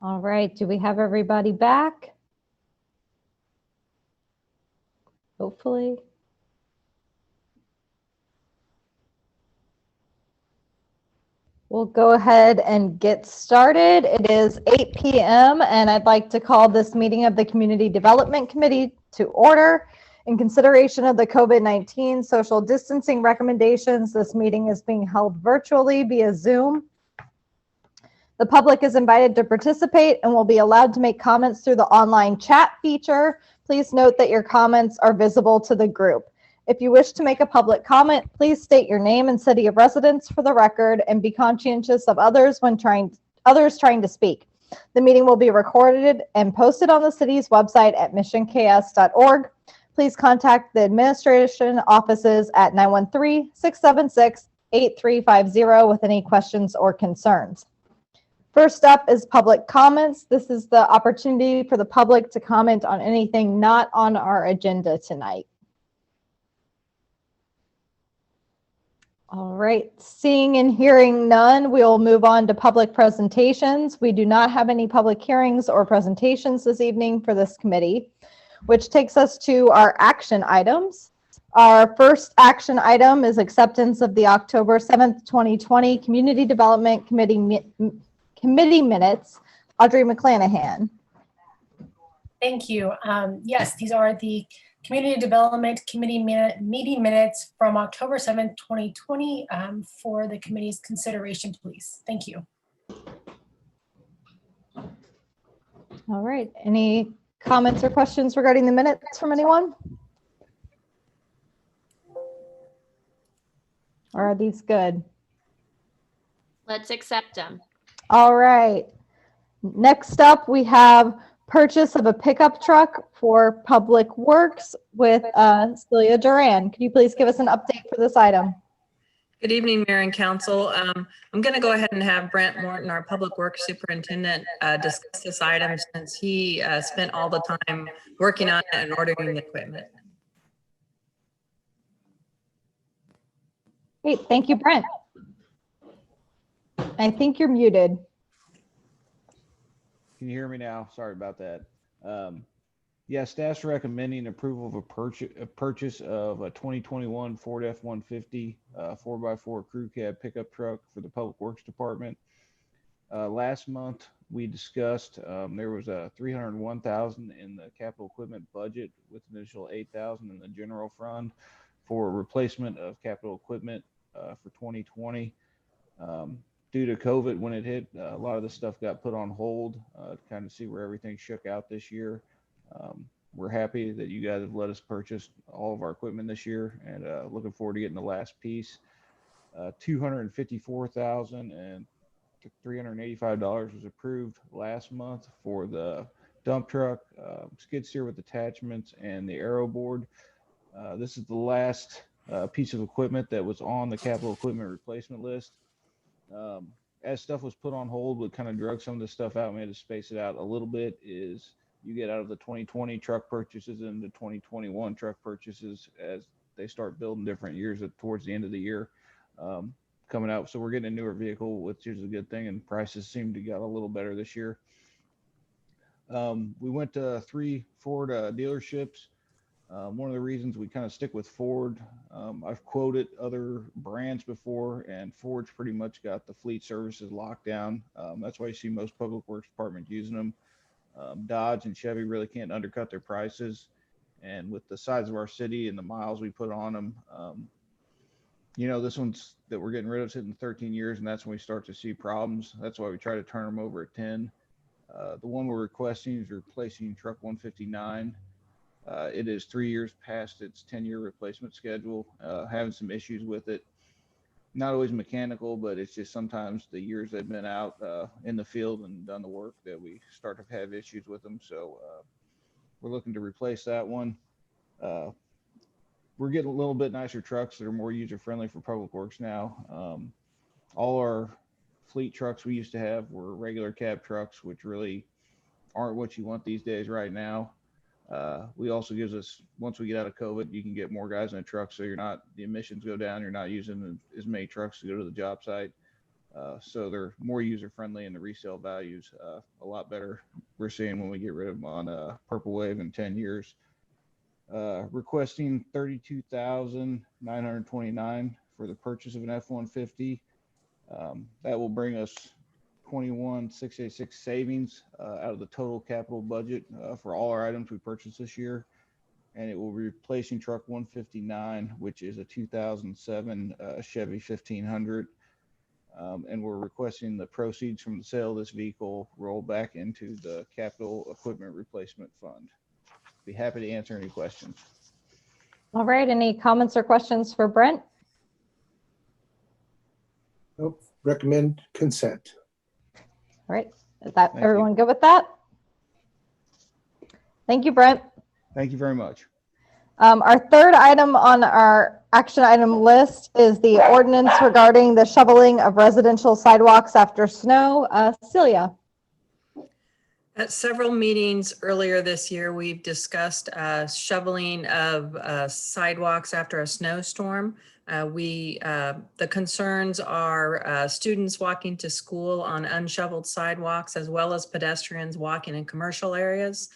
All right, do we have everybody back? Hopefully. We'll go ahead and get started. It is 8 p.m. and I'd like to call this meeting of the Community Development Committee to order. In consideration of the COVID-19 social distancing recommendations, this meeting is being held virtually via Zoom. The public is invited to participate and will be allowed to make comments through the online chat feature. Please note that your comments are visible to the group. If you wish to make a public comment, please state your name and city of residence for the record and be conscientious of others trying to speak. The meeting will be recorded and posted on the city's website at missionks.org. Please contact the administration offices at 913-676-8350 with any questions or concerns. First up is public comments. This is the opportunity for the public to comment on anything not on our agenda tonight. All right, seeing and hearing none, we'll move on to public presentations. We do not have any public hearings or presentations this evening for this committee, which takes us to our action items. Our first action item is acceptance of the October 7th, 2020 Community Development Committee minutes. Audrey McClanahan. Thank you. Yes, these are the Community Development Committee meeting minutes from October 7th, 2020 for the committee's consideration, please. Thank you. All right, any comments or questions regarding the minutes from anyone? Or are these good? Let's accept them. All right. Next up, we have purchase of a pickup truck for Public Works with Celia Duran. Could you please give us an update for this item? Good evening, Mayor and Council. I'm going to go ahead and have Brent Morton, our Public Works Superintendent, discuss this item since he spent all the time working on it and ordering the equipment. Great, thank you, Brent. I think you're muted. Can you hear me now? Sorry about that. Yeah, staff's recommending approval of a purchase of a 2021 Ford F-150 4x4 crew cab pickup truck for the Public Works Department. Last month we discussed there was a $301,000 in the capital equipment budget with an additional $8,000 in the general fund for replacement of capital equipment for 2020. Due to COVID, when it hit, a lot of the stuff got put on hold to kind of see where everything shook out this year. We're happy that you guys have let us purchase all of our equipment this year, and looking forward to getting the last piece. $254,385 was approved last month for the dump truck, skid steer with attachments, and the aero board. This is the last piece of equipment that was on the capital equipment replacement list. As stuff was put on hold, we kind of drug some of this stuff out. We had to space it out a little bit. Is you get out of the 2020 truck purchases into 2021 truck purchases as they start building different years towards the end of the year coming out. So we're getting a newer vehicle, which is a good thing, and prices seem to get a little better this year. We went to 3 Ford dealerships. One of the reasons we kind of stick with Ford, I've quoted other brands before, and Ford's pretty much got the fleet services locked down. That's why you see most Public Works departments using them. Dodge and Chevy really can't undercut their prices. And with the size of our city and the miles we put on them, you know, this one's that we're getting rid of sitting 13 years, and that's when we start to see problems. That's why we try to turn them over at 10. The one we're requesting is replacing truck 159. It is 3 years past its 10-year replacement schedule, having some issues with it. Not always mechanical, but it's just sometimes the years they've been out in the field and done the work that we start to have issues with them. So we're looking to replace that one. We're getting a little bit nicer trucks that are more user-friendly for Public Works now. All our fleet trucks we used to have were regular cab trucks, which really aren't what you want these days right now. We also gives us, once we get out of COVID, you can get more guys in a truck, so the emissions go down. You're not using as many trucks to go to the job site. So they're more user-friendly and the resale value's a lot better. We're seeing when we get rid of them on Purple Wave in 10 years. Requesting $32,929 for the purchase of an F-150. That will bring us 21,686 savings out of the total capital budget for all our items we purchased this year. And it will be replacing truck 159, which is a 2007 Chevy 1500. And we're requesting the proceeds from the sale of this vehicle roll back into the capital equipment replacement fund. Be happy to answer any questions. All right, any comments or questions for Brent? Nope. Recommend consent. All right, is that Thank everyone good with that? Thank you, Brent. Thank you very much. Our third item on our action item list is the ordinance regarding the shoveling of residential sidewalks after snow. Celia. At several meetings earlier this year, we've discussed shoveling of sidewalks after a snowstorm. The concerns are students walking to school on unshoveled sidewalks, as well as pedestrians walking in commercial areas.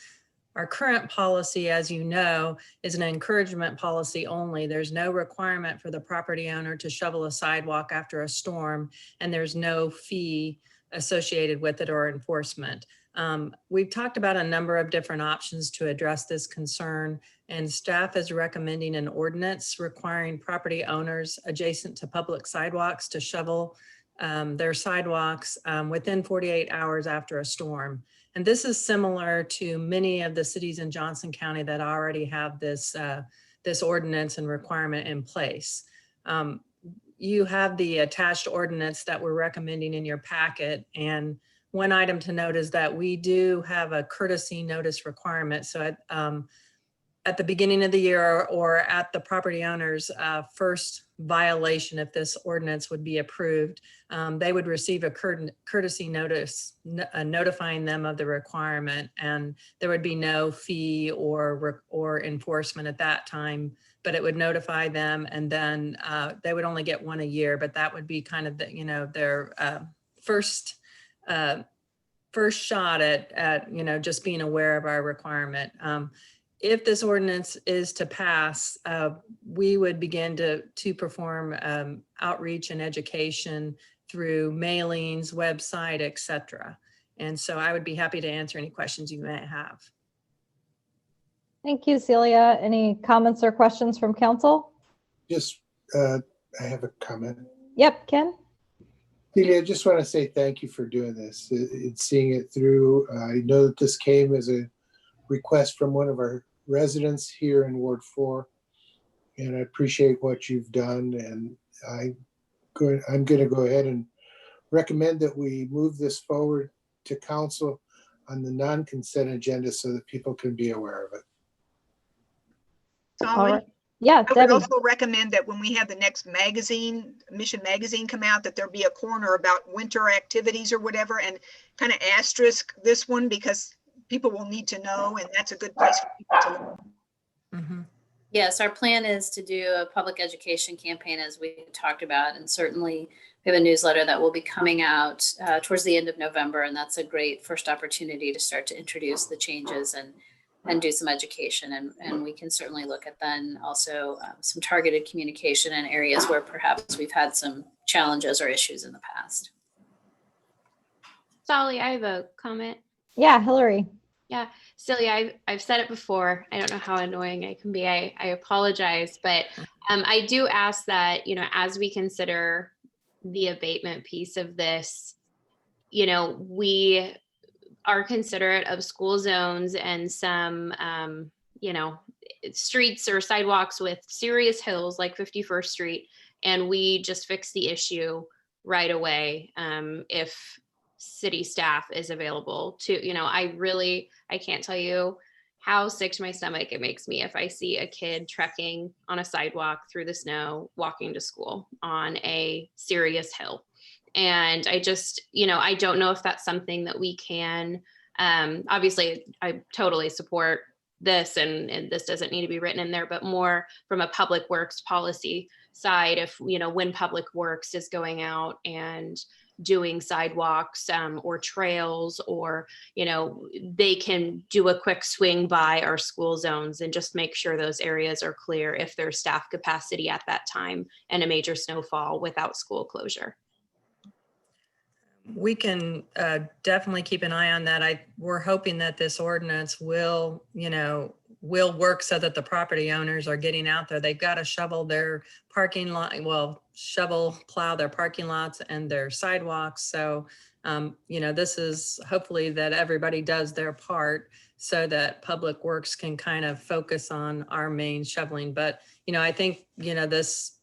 Our current policy, as you know, is an encouragement policy only. There's no requirement for the property owner to shovel a sidewalk after a storm, and there's no fee associated with it or enforcement. We've talked about a number of different options to address this concern, and staff is recommending an ordinance requiring property owners adjacent to public sidewalks to shovel their sidewalks within 48 hours after a storm. And this is similar to many of the cities in Johnson County that already have this, this ordinance and requirement in place. You have the attached ordinance that we're recommending in your packet. And one item to note is that we do have a courtesy notice requirement. So at the beginning of the year or at the property owner's first violation, if this ordinance would be approved, they would receive a courtesy notice notifying them of the requirement, and there would be no fee or enforcement at that time, but it would notify them, and then they would only get one a year, but that would be kind of the, you know, their first shot at you know, just being aware of our requirement. If this ordinance is to pass, we would begin to perform outreach and education through mailings, website, etc. And so I would be happy to answer any questions you may have. Thank you, Celia. Any comments or questions from council? Just, I have a comment. Yep, Ken. Celia, I just want to say thank you for doing this. It's seeing it through. I know that this came as a request from one of our residents here in Ward 4, and I appreciate what you've done. And I'm going to go ahead and recommend that we move this forward to council on the non-consent agenda so that people can be aware of it. All right. Yeah, I would Debbie. also recommend that when we have the next magazine, Mission Magazine, come out, that there be a corner about winter activities or whatever, and kind of asterisk this one, because people will need to know, and that's a good place for people to learn. Mm-hmm. Yes, our plan is to do a public education campaign, as we talked about, and certainly we have a newsletter that will be coming out towards the end of November, and that's a great first opportunity to start to introduce the changes and do some education. And we can certainly look at then also some targeted communication in areas where perhaps we've had some challenges or issues in the past. Solly, I have a comment. Yeah, Hillary. Yeah, Celia, I've said it before. I don't know how annoying I can be. I apologize, but I do ask that, you know, as we consider the abatement piece of this, you know, we are considerate of school zones and some, you know, streets or sidewalks with serious hills like 51st Street, and we just fix the issue right away if city staff is available to, you know, I can't tell you how sick to my stomach it makes me if I see a kid trekking on a sidewalk through the snow, walking to school on a serious hill. And I just, you know, I don't know if that's something that we can, obviously I totally support this and this doesn't need to be written in there, but more from a public works policy side, if, you know, when public works is going out and doing sidewalks or trails, or, they can do a quick swing by our school zones and just make sure those areas are clear if there's staff capacity at that time and a major snowfall without school closure. We can definitely keep an eye on that. We're hoping that this ordinance will work so that the property owners are getting out there. They've got to shovel their parking lot, plow their parking lots and their sidewalks. So, this is hopefully that everybody does their part so that Public Works can kind of focus on our main shoveling. But, I think,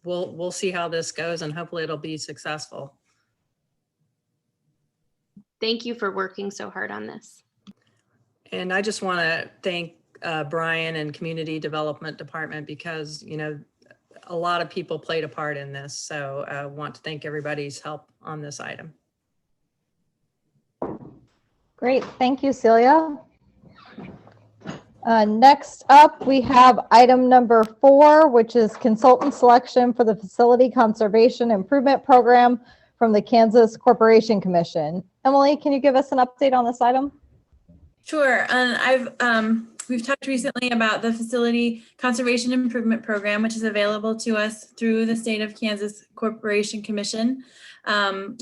we'll see how this goes, and hopefully it'll be successful. Thank you for working so hard on this. And I just want to thank Brian and Community Development Department, because, a lot of people played a part in this. So I want to thank everybody's help on this item. Great, thank you, Celia. Next up, we have item number 4, which is consultant selection for the Facility Conservation Improvement Program from the Kansas Corporation Commission. Emily, can you give us an update on this item? Sure. And we've talked recently about the Facility Conservation Improvement Program, which is available to us through the State of Kansas Corporation Commission.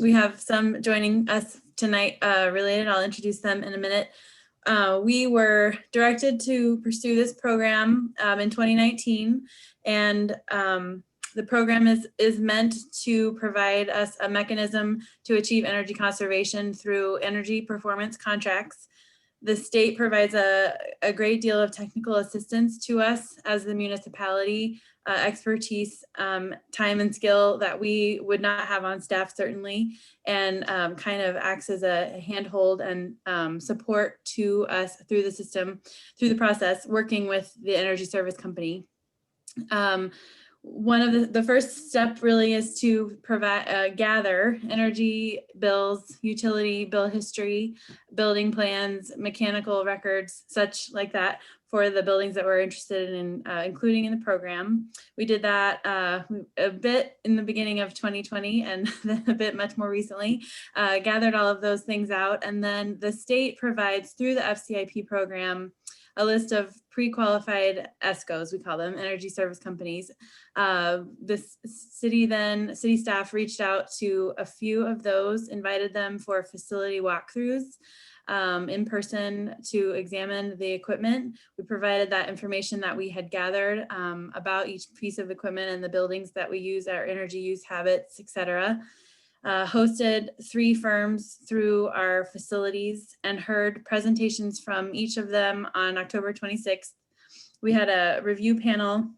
We have some joining us tonight related. I'll introduce them in a minute. We were directed to pursue this program in 2019, and the program is meant to provide us a mechanism to achieve energy conservation through energy performance contracts. The state provides a great deal of technical assistance to us as the municipality, expertise, time and skill that we would not have on staff, certainly, and kind of acts as a handhold and support to us through the system, through the process, working with the energy service company. One of the first step really is to provide gather energy bills, utility bill history, building plans, mechanical records, such like that, for the buildings that we're interested in including in the program. We did that a bit in the beginning of 2020, and then a bit much more recently, gathered all of those things out. And then the state provides, through the FCIP program, a list of pre-qualified ESCOs, we call them, energy service companies. The city staff reached out to a few of those, invited them for facility walkthroughs in person to examine the equipment. We provided that information that we had gathered about each piece of equipment and the buildings that we use, our energy use habits, etc. Hosted 3 firms through our facilities and heard presentations from each of them on October 26th. We had a review panel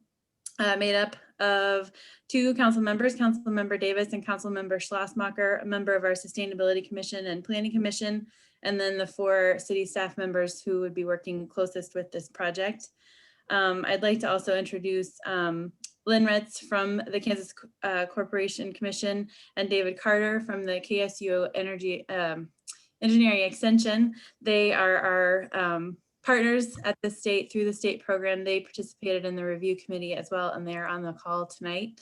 made up of 2 council members, Councilmember Davis and Councilmember Schlossmacher, a member of our Sustainability Commission and Planning Commission, and then the 4 city staff members who would be working closest with this project. I'd like to also introduce Lynn Ritz from the Kansas Corporation Commission and David Carter from the KSU Energy Engineering Extension. They are our partners at the state through the state program. They participated in the review committee as well, and they're on the call tonight.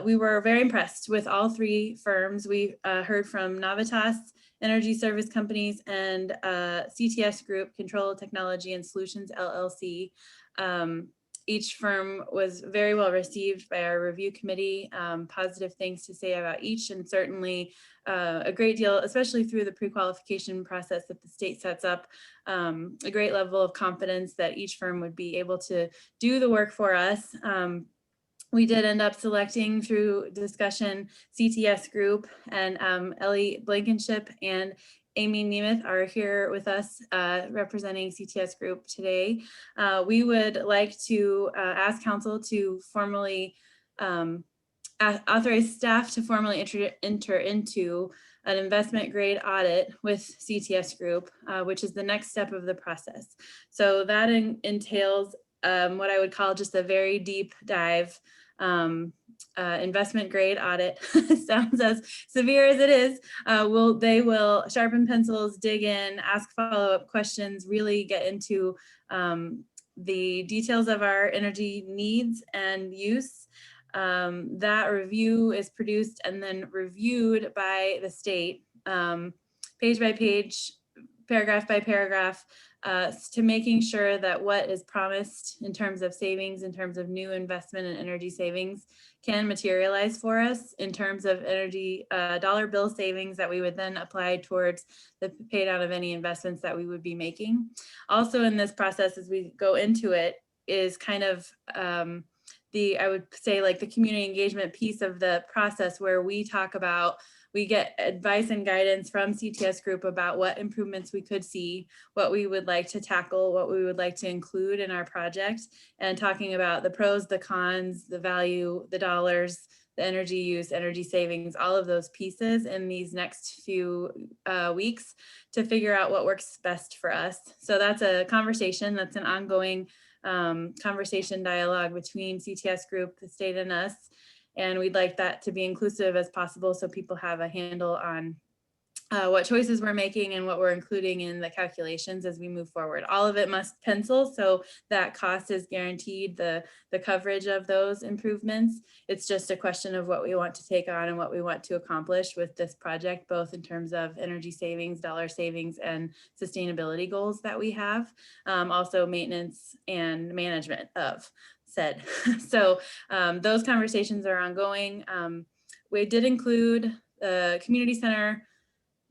We were very impressed with all 3 firms. We heard from Navitas Energy Service Companies and CTS Group, Control Technology and Solutions LLC. Each firm was very well received by our review committee. Positive things to say about each, and certainly a great deal, especially through the pre-qualification process that the state sets up, a great level of confidence that each firm would be able to do the work for us. We did end up selecting through discussion CTS Group, and Ellie Blankenship and Amy Nemeth are here with us representing CTS Group today. We would like to ask council to formally authorize staff to formally enter into an investment grade audit with CTS Group, which is the next step of the process. So that entails what I would call just a very deep dive investment grade audit. Sounds as severe as it is. They will sharpen pencils, dig in, ask follow-up questions, really get into the details of our energy needs and use, That review is produced and then reviewed by the state, page by page, paragraph by paragraph, to making sure that what is promised in terms of savings, in terms of new investment and energy savings, can materialize for us in terms of energy dollar bill savings that we would then apply towards the pay down of any investments that we would be making. Also in this process, as we go into it, is kind of I would say like the community engagement piece of the process, where we talk about, we get advice and guidance from CTS group about what improvements we could see, what we would like to tackle, what we would like to include in our project, and talking about the pros, the cons, the value, the dollars, the energy use, energy savings, all of those pieces in these next few weeks to figure out what works best for us. So that's a conversation, that's an ongoing conversation dialogue between CTS group, the state, and us. And we'd like that to be inclusive as possible so people have a handle on what choices we're making and what we're including in the calculations as we move forward. All of it must pencil so that cost is guaranteed, the coverage of those improvements. It's just a question of what we want to take on and what we want to accomplish with this project, both in terms of energy savings, dollar savings, and sustainability goals that we have. Also maintenance and management of said. So those conversations are ongoing. We did include the community center,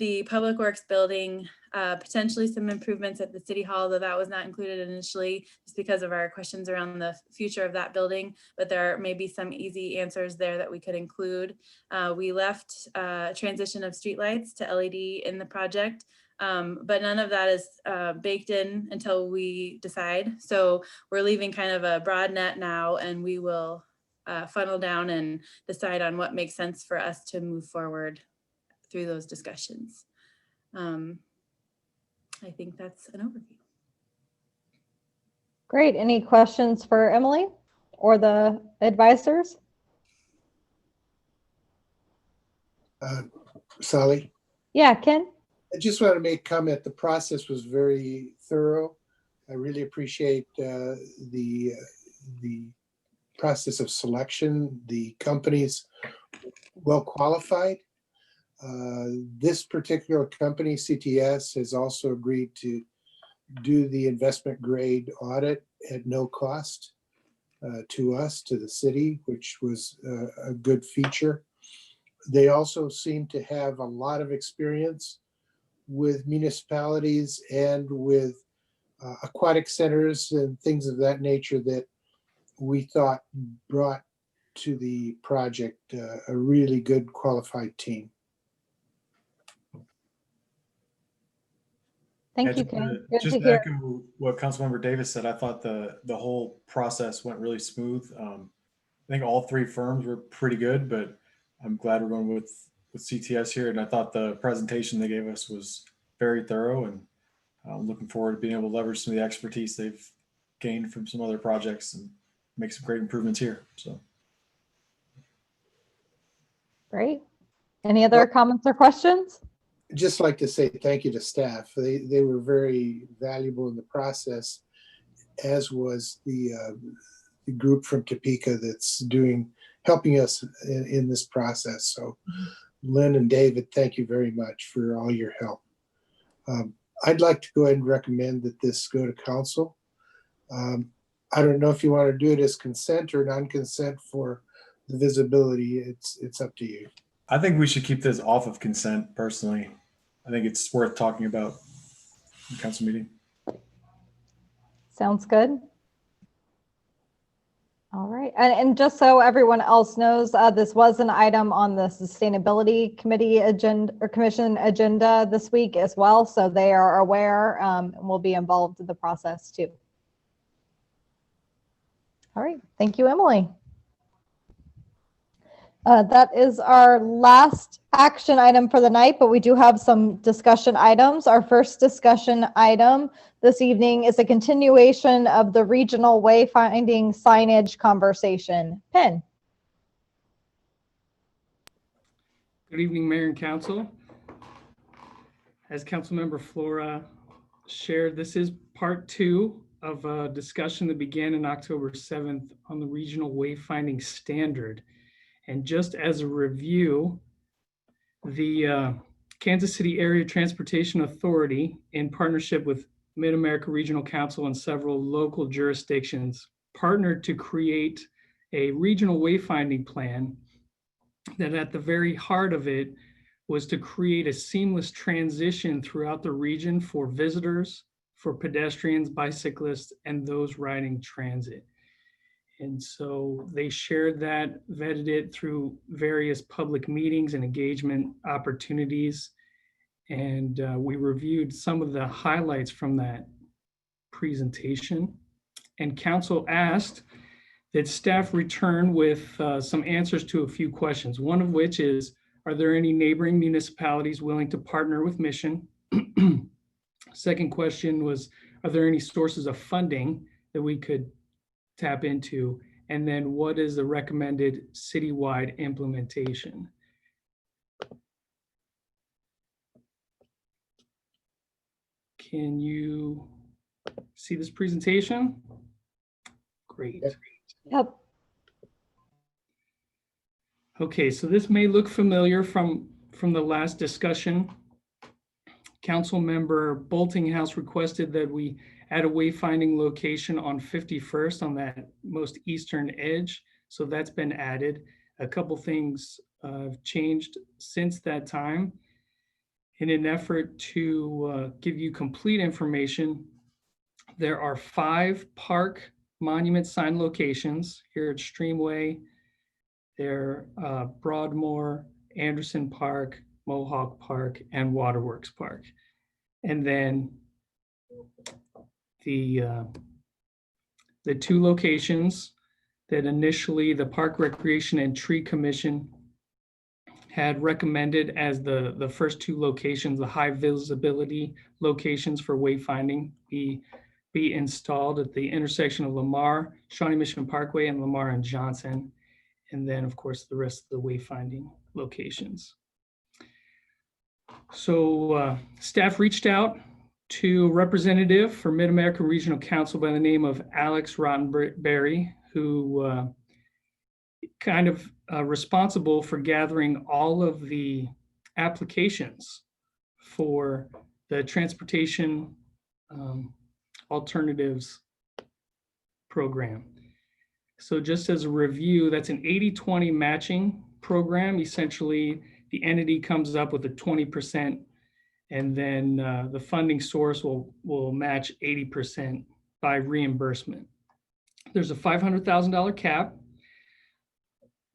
the public works building, potentially some improvements at the city hall, though that was not included initially just because of our questions around the future of that building, but there may be some easy answers there that we could include. We left transition of streetlights to LED in the project, but none of that is baked in until we decide. So we're leaving kind of a broad net now, and we will funnel down and decide on what makes sense for us to move forward through those discussions. I think that's an overview. Great. Any questions for Emily or the advisors? Sally? Yeah, Ken? I just want to make a comment. The process was very thorough. I really appreciate the process of selection. The companies well qualified. This particular company, CTS, has also agreed to do the investment grade audit at no cost to us, to the city, which was a good feature. They also seem to have a lot of experience with municipalities and with aquatic centers and things of that nature that we thought brought to the project a really good qualified team. Thank you, Ken. Good to hear. Echo what Councilmember Davis said, I thought the whole process went really smooth. I think all three firms were pretty good, but I'm glad we're going with CTS here. And I thought the presentation they gave us was very thorough, and I'm looking forward to being able to leverage some of the expertise they've gained from some other projects and make some great improvements here. So. Great. Any other comments or questions? Just like to say thank you to staff. They were very valuable in the process, as was the group from Topeka that's helping us in this process. So Lynn and David, thank you very much for all your help. I'd like to go ahead and recommend that this go to council. I don't know if you want to do it as consent or non-consent for the visibility. It's up to you. I think we should keep this off of consent personally. I think it's worth talking about in council meeting. Sounds good. All right. And just so everyone else knows, this was an item on the Sustainability Committee agenda or Commission agenda this week as well. So they are aware and will be involved in the process too. All right. Thank you, Emily. That is our last action item for the night, but we do have some discussion items. Our first discussion item this evening is a continuation of the regional wayfinding signage conversation. Penn. Good evening, Mayor and Council. As Councilmember Flora shared, this is part 2 of a discussion that began on October 7th on the regional wayfinding standard. And just as a review, the Kansas City Area Transportation Authority, in partnership with Mid-America Regional Council and several local jurisdictions, partnered to create a regional wayfinding plan that at the very heart of it was to create a seamless transition throughout the region for visitors, for pedestrians, bicyclists, and those riding transit. And so they shared that, vetted it through various public meetings and engagement opportunities. And we reviewed some of the highlights from that presentation. And council asked that staff return with some answers to a few questions. One of which is, are there any neighboring municipalities willing to partner with Mission? Second question was, are there any sources of funding that we could tap into? And then what is the recommended citywide implementation? Can you see this presentation? Great. Yep. Okay, so this may look familiar from the last discussion. Council member Boltinghouse requested that we add a wayfinding location on 51st on that most eastern edge. So that's been added. A couple things have changed since that time. In an effort to give you complete information, there are 5 park monument sign locations here at Streamway. They're Broadmoor, Anderson Park, Mohawk Park, and Waterworks Park. And then the 2 locations that initially the Park Recreation and Tree Commission had recommended as the first 2 locations, the high visibility locations for wayfinding, be installed at the intersection of Lamar, Shawnee Mission Parkway, and Lamar and Johnson. And then, of course, the rest of the wayfinding locations. So staff reached out to a representative for Mid-America Regional Council by the name of Alex Rottenberry, who kind of responsible for gathering all of the applications for the transportation alternatives program. So just as a review, that's an 80-20 matching program. Essentially, the entity comes up with a 20%, and then the funding source will match 80% by reimbursement. There's a $500,000 cap.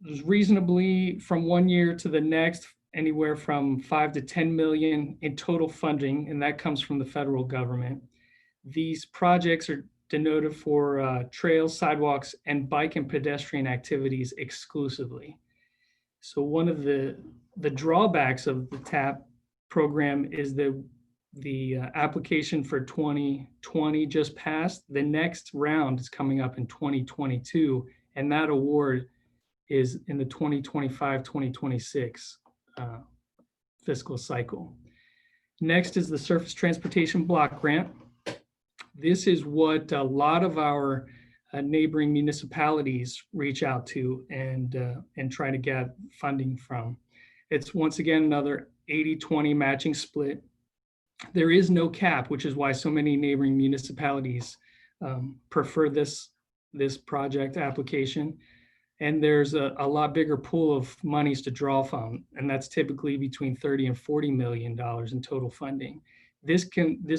There's reasonably from one year to the next, anywhere from 5 to 10 million in total funding, and that comes from the federal government. These projects are denoted for trails, sidewalks, and bike and pedestrian activities exclusively. So one of the drawbacks of the TAP program is that the application for 2020 just passed. The next round is coming up in 2022, and that award is in the 2025-2026 fiscal cycle. Next is the Surface Transportation Block Grant. This is what a lot of our neighboring municipalities reach out to and try to get funding from. It's once again another 80-20 matching split. There is no cap, which is why so many neighboring municipalities prefer this project application. And there's a lot bigger pool of monies to draw from, and that's typically between $30 and $40 million in total funding. This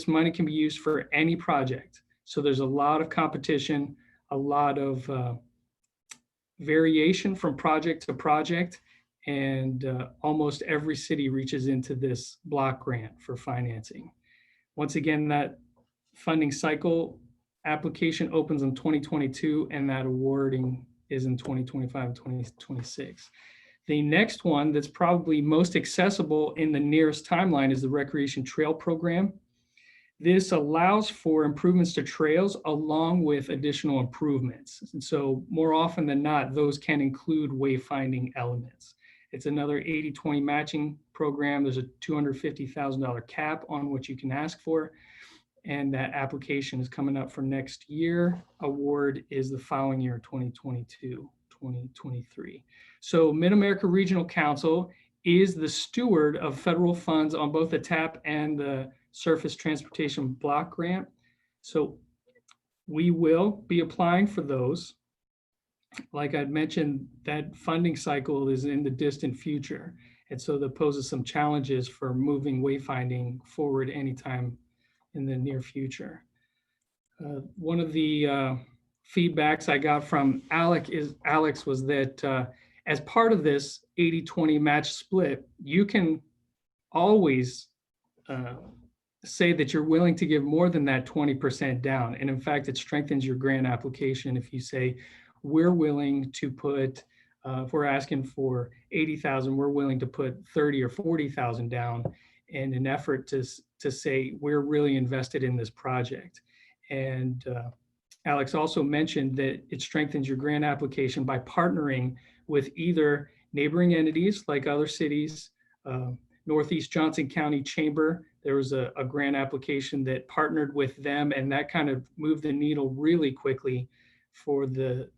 money can be used for any project. So there's a lot of competition, a lot of variation from project to project, and almost every city reaches into this block grant for financing. Once again, that funding cycle application opens in 2022, and that awarding is in 2025 and 2026. The next one that's probably most accessible in the nearest timeline is the Recreation Trail Program. This allows for improvements to trails along with additional improvements. And so more often than not, those can include wayfinding elements. It's another 80-20 matching program. There's a $250,000 cap on what you can ask for. and that application is coming up for next year. Award is the following year, 2022, 2023. So Mid-America Regional Council is the steward of federal funds on both the TAP and the Surface Transportation Block Grant. So we will be applying for those. Like I'd mentioned, that funding cycle is in the distant future. And so that poses some challenges for moving wayfinding forward anytime in the near future. One of the feedbacks I got from Alex was that as part of this 80-20 match split, you can always say that you're willing to give more than that 20% down. And in fact, it strengthens your grant application if you say, we're willing to put, if we're asking for 80,000, we're willing to put 30 or 40,000 down in an effort to say, we're really invested in this project. And Alex also mentioned that it strengthens your grant application by partnering with either neighboring entities like other cities, Northeast Johnson County Chamber. There was a grant application that partnered with them, and that kind of moved the needle really quickly for the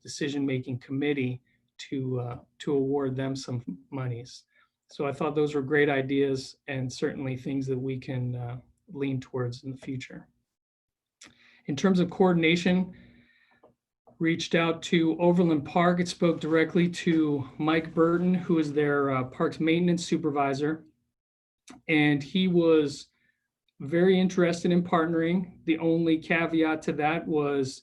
decision-making committee to award them some monies. So I thought those were great ideas and certainly things that we can lean towards in the future. In terms of coordination, reached out to Overland Park. It spoke directly to Mike Burton, who is their parks maintenance supervisor. And he was very interested in partnering. The only caveat to that was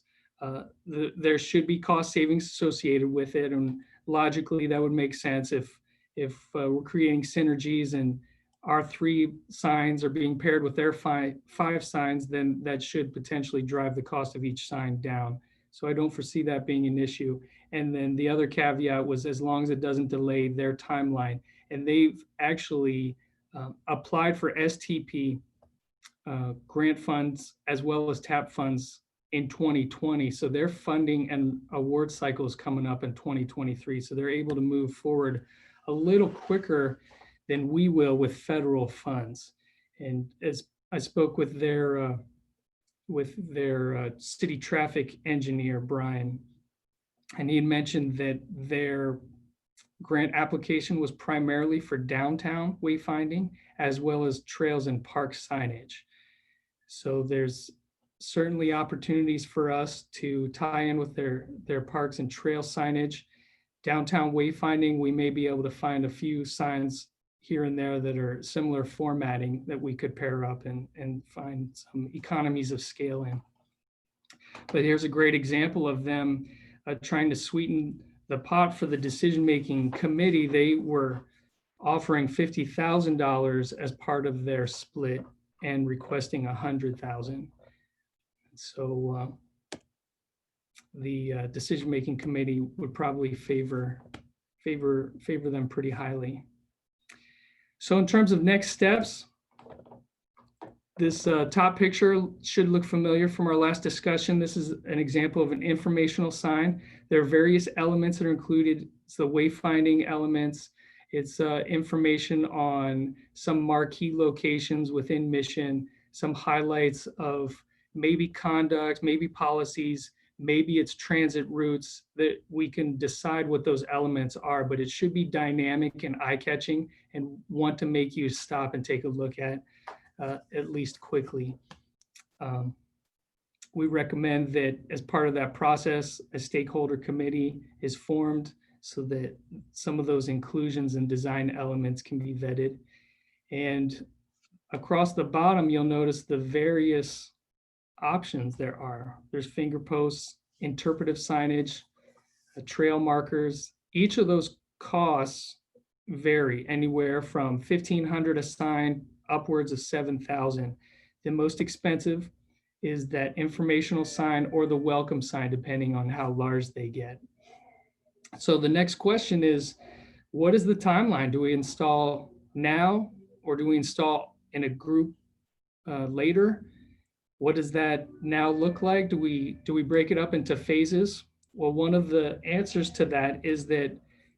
there should be cost savings associated with it. And logically, that would make sense if we're creating synergies and our 3 signs are being paired with their 5 signs, then that should potentially drive the cost of each sign down. So I don't foresee that being an issue. And then the other caveat was as long as it doesn't delay their timeline. And they've actually applied for STP grant funds as well as TAP funds in 2020. So their funding and award cycle is coming up in 2023. So they're able to move forward a little quicker than we will with federal funds. And as I spoke with their city traffic engineer, Brian, and he had mentioned that their grant application was primarily for downtown wayfinding as well as trails and park signage. So there's certainly opportunities for us to tie in with their parks and trail signage. Downtown wayfinding, we may be able to find a few signs here and there that are similar formatting that we could pair up and find some economies of scale in. But here's a great example of them trying to sweeten the pot for the decision-making committee. They were offering $50,000 as part of their split and requesting $100,000. So the decision-making committee would probably favor them pretty highly. So in terms of next steps, this top picture should look familiar from our last discussion. This is an example of an informational sign. There are various elements that are included. It's the wayfinding elements. It's information on some marquee locations within Mission, some highlights of maybe conduct, maybe policies, maybe it's transit routes, that we can decide what those elements are, but it should be dynamic and eye-catching and want to make you stop and take a look at least quickly. We recommend that as part of that process, a stakeholder committee is formed so that some of those inclusions and design elements can be vetted. And across the bottom, you'll notice the various options there are. There's finger posts, interpretive signage, trail markers. Each of those costs vary anywhere from $1,500 a sign upwards of $7,000. The most expensive is that informational sign or the welcome sign, depending on how large they get. So the next question is, what is the timeline? Do we install now or do we install in a group later? What does that now look like? Do we break it up into phases? Well, one of the answers to that is that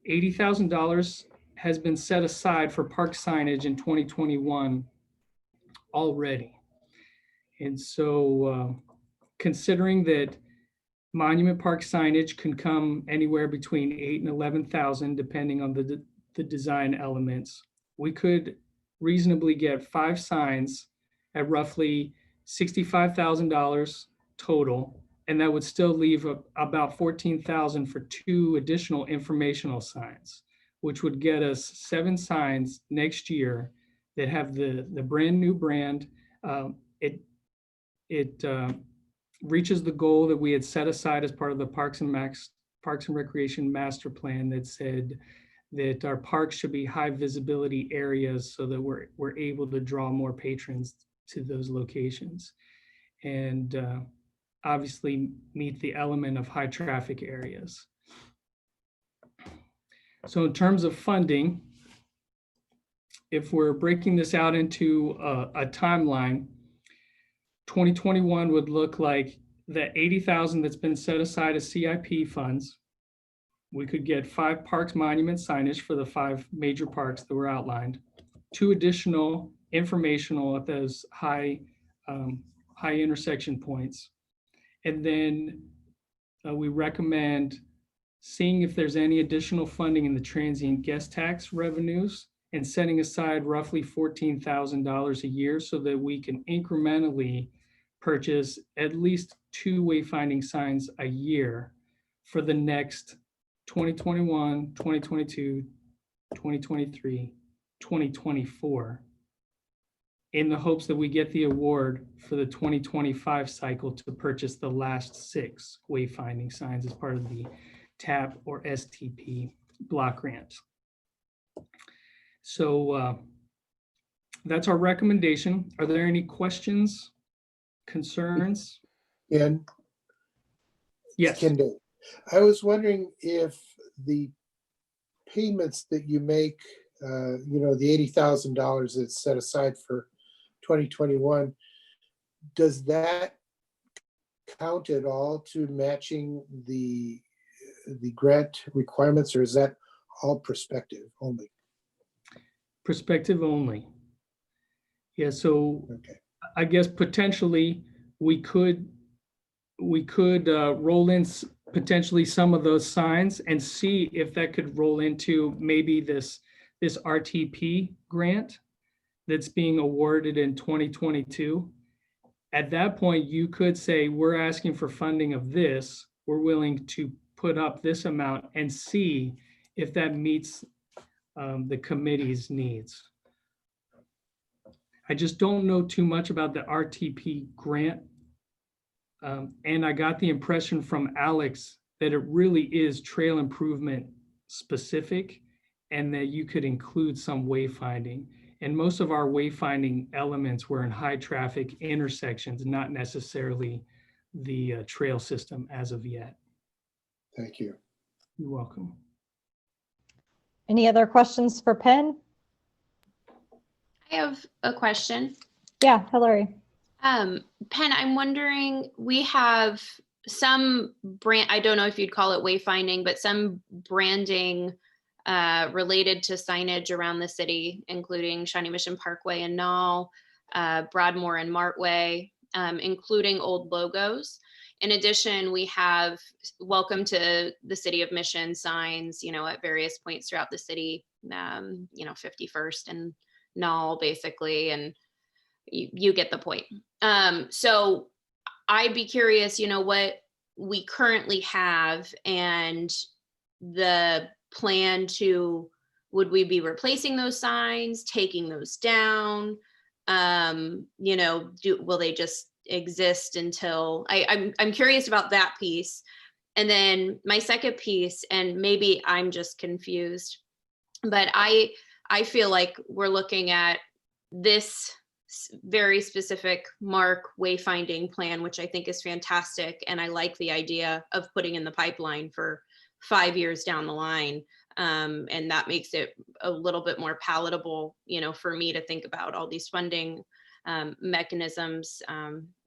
$80,000 has been set aside for park signage in 2021 already. And so considering that Monument Park signage can come anywhere between 8 and 11,000, depending on the design elements, we could reasonably get 5 signs at roughly $65,000 total, and that would still leave about $14,000 for 2 additional informational signs, which would get us 7 signs next year that have the brand new brand. It reaches the goal that we had set aside as part of the Parks and Recreation Master Plan that said that our parks should be high visibility areas so that we're able to draw more patrons to those locations, and obviously meet the element of high traffic areas. So in terms of funding, if we're breaking this out into a timeline, 2021 would look like the 80,000 that's been set aside as CIP funds. We could get 5 parks monument signage for the 5 major parks that were outlined, 2 additional informational at those high intersection points. And then we recommend seeing if there's any additional funding in the transient guest tax revenues and setting aside roughly $14,000 a year so that we can incrementally purchase at least 2 wayfinding signs a year for the next 2021, 2022, 2023, 2024, in the hopes that we get the award for the 2025 cycle to purchase the last 6 wayfinding signs as part of the TAP or STP block grant. So that's our recommendation. Are there any questions, concerns? And yes, Kendall, I was wondering if the payments that you make, the $80,000 that's set aside for 2021, does that count at all to matching the grant requirements, or is that all prospective only? Prospective only. Yeah, so okay. I guess potentially we could roll in potentially some of those signs and see if that could roll into maybe this RTP grant that's being awarded in 2022. At that point, you could say, we're asking for funding of this. We're willing to put up this amount and see if that meets the committee's needs. I just don't know too much about the RTP grant. And I got the impression from Alex that it really is trail improvement specific and that you could include some wayfinding. And most of our wayfinding elements were in high traffic intersections, not necessarily the trail system as of yet. Thank you. You're welcome. Any other questions for Penn? I have a question. Yeah, Hillary. Penn, I'm wondering, we have some brand, I don't know if you'd call it wayfinding, but some branding related to signage around the city, including Shawnee Mission Parkway and Knoll, Broadmoor and Martway, including old logos. In addition, we have welcome to the City of Mission signs, at various points throughout the city, 51st and Knoll basically, and you get the point. So I'd be curious, what we currently have and the plan to, would we be replacing those signs, taking those down? Will they just exist until I'm curious about that piece. And then my second piece, and maybe I'm just confused, but I feel like we're looking at this very specific MARC wayfinding plan, which I think is fantastic. And I like the idea of putting in the pipeline for 5 years down the line. And that makes it a little bit more palatable, for me to think about all these funding mechanisms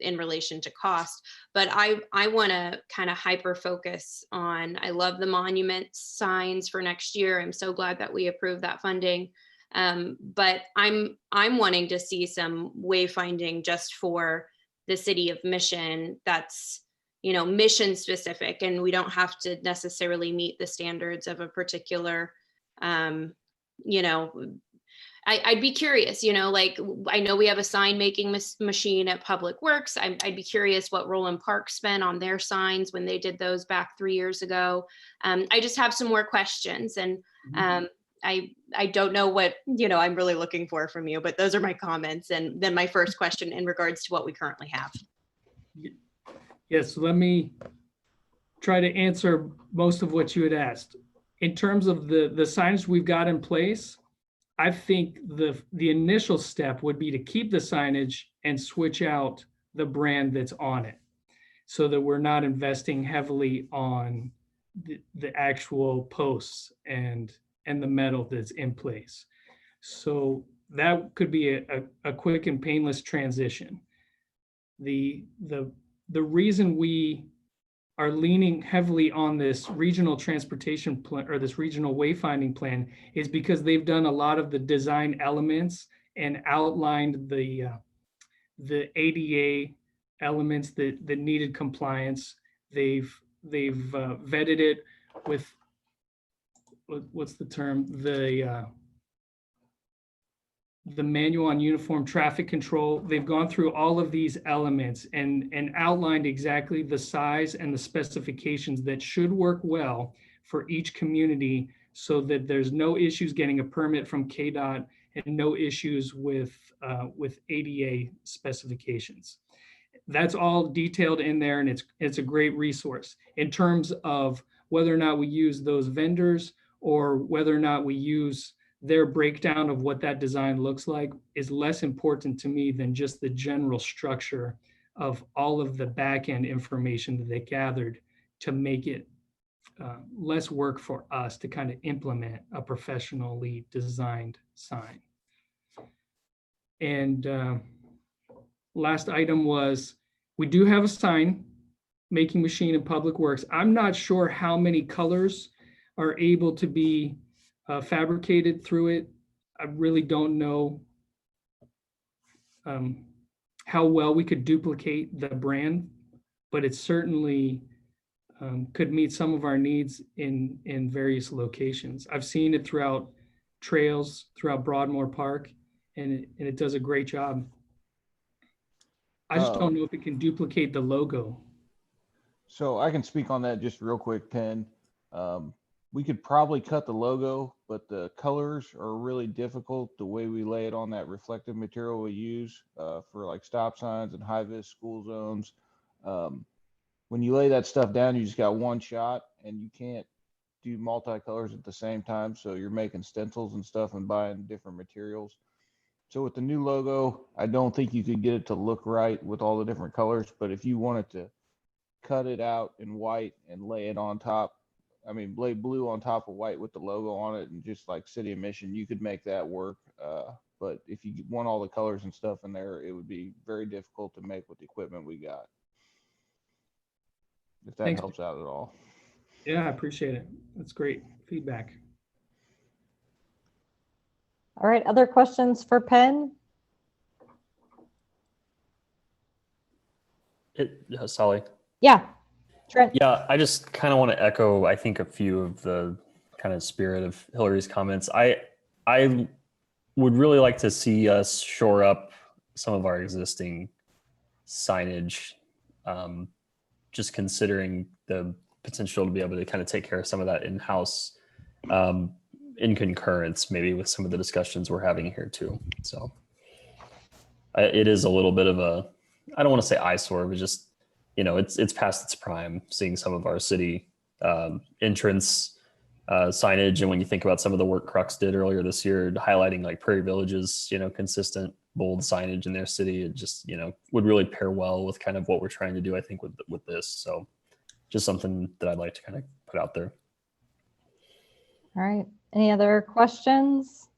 in relation to cost. But I want to kind of hyper focus on, I love the monument signs for next year. I'm so glad that we approved that funding. But I'm wanting to see some wayfinding just for the city of Mission that's, you know, mission specific, and we don't have to necessarily meet the standards of a particular, you know, I'd be curious, you know, like I know we have a sign making machine at Public Works. I'd be curious what Roland Park spent on their signs when they did those back 3 years ago. I just have some more questions, and I don't know what, you know, I'm really looking for from you, but those are my comments. And then my first question in regards to what we currently have. Yes, let me try to answer most of what you had asked. In terms of the signage we've got in place, I think the initial step would be to keep the signage and switch out the brand that's on it, so that we're not investing heavily on the actual posts and the metal that's in place. So that could be a quick and painless transition. The reason we are leaning heavily on this regional transportation plan, or this regional wayfinding plan, is because they've done a lot of the design elements and outlined the ADA elements that needed compliance. They've vetted it with, what's the term? The manual on uniform traffic control. They've gone through all of these elements and outlined exactly the size and the specifications that should work well for each community, so that there's no issues getting a permit from KDOT and no issues with ADA specifications. That's all detailed in there, and it's a great resource. In terms of whether or not we use those vendors or whether or not we use their breakdown of what that design looks like, is less important to me than just the general structure of all of the back-end information that they gathered to make it less work for us to kind of implement a professionally designed sign. And last item was, we do have a sign making machine in Public Works. I'm not sure how many colors are able to be fabricated through it. I really don't know how well we could duplicate the brand, but it certainly could meet some of our needs in various locations. I've seen it throughout trails, throughout Broadmoor Park, and it does a great job. I just don't know if it can duplicate the logo. So I can speak on that just real quick, Penn. We could probably cut the logo, but the colors are really difficult the way we lay it on that reflective material we use for like stop signs and high-vis school zones. When you lay that stuff down, you just got one shot, and you can't do multicolors at the same time. So you're making stencils and stuff and buying different materials. So with the new logo, I don't think you could get it to look right with all the different colors, but if you wanted to cut it out in white and lay it on top, I mean, lay blue on top of white with the logo on it, and just like City of Mission, you could make that work. But if you want all the colors and stuff in there, it would be very difficult to make with the equipment we got. If that helps out at all. Yeah, I appreciate it. That's great feedback. All right, other questions for Penn? Solly. Yeah. Trent. Yeah, I just kind of want to echo, I think, a few of the kind of spirit of Hillary's comments. I would really like to see us shore up some of our existing signage, just considering the potential to be able to kind of take care of some of that in-house in concurrence, maybe with some of the discussions we're having here too. So it is a little bit of a, I don't want to say eyesore, but just, you know, it's past its prime, seeing some of our city entrance signage. And when you think about some of the work Crux did earlier this year, highlighting like Prairie Village's, you know, consistent bold signage in their city, it just, you know, would really pair well with kind of what we're trying to do, I think, with this. So just something that I'd like to kind of put out there. All right. Any other questions?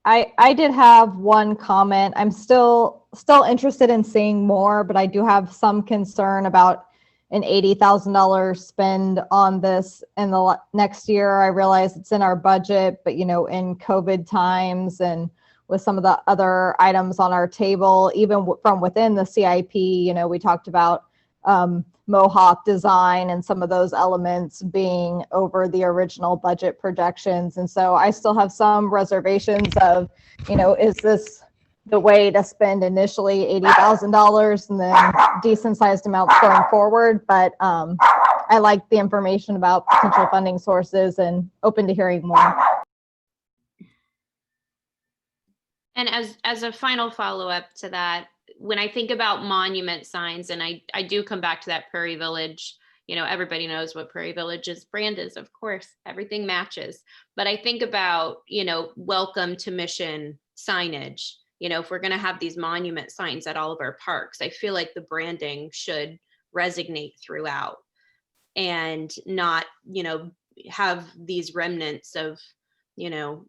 I did have one comment. I'm still interested in seeing more, but I do have some concern about an $80,000 spend on this in the next year. I realize it's in our budget, but you know, in COVID times and with some of the other items on our table, even from within the CIP. You know, we talked about Mohawk design and some of those elements being over the original budget projections. And so I still have some reservations of, you know, is this the way to spend initially $80,000 and then decent sized amounts going forward? But I like the information about potential funding sources and open to hearing more. And as a final follow-up to that, when I think about monument signs, and I do come back to that Prairie Village, you know, everybody knows what Prairie Village's brand is, of course, everything matches. But I think about, you know, welcome to Mission signage. You know, if we're going to have these monument signs at all of our parks, I feel like the branding should resonate throughout and not, you know, have these remnants of, you know,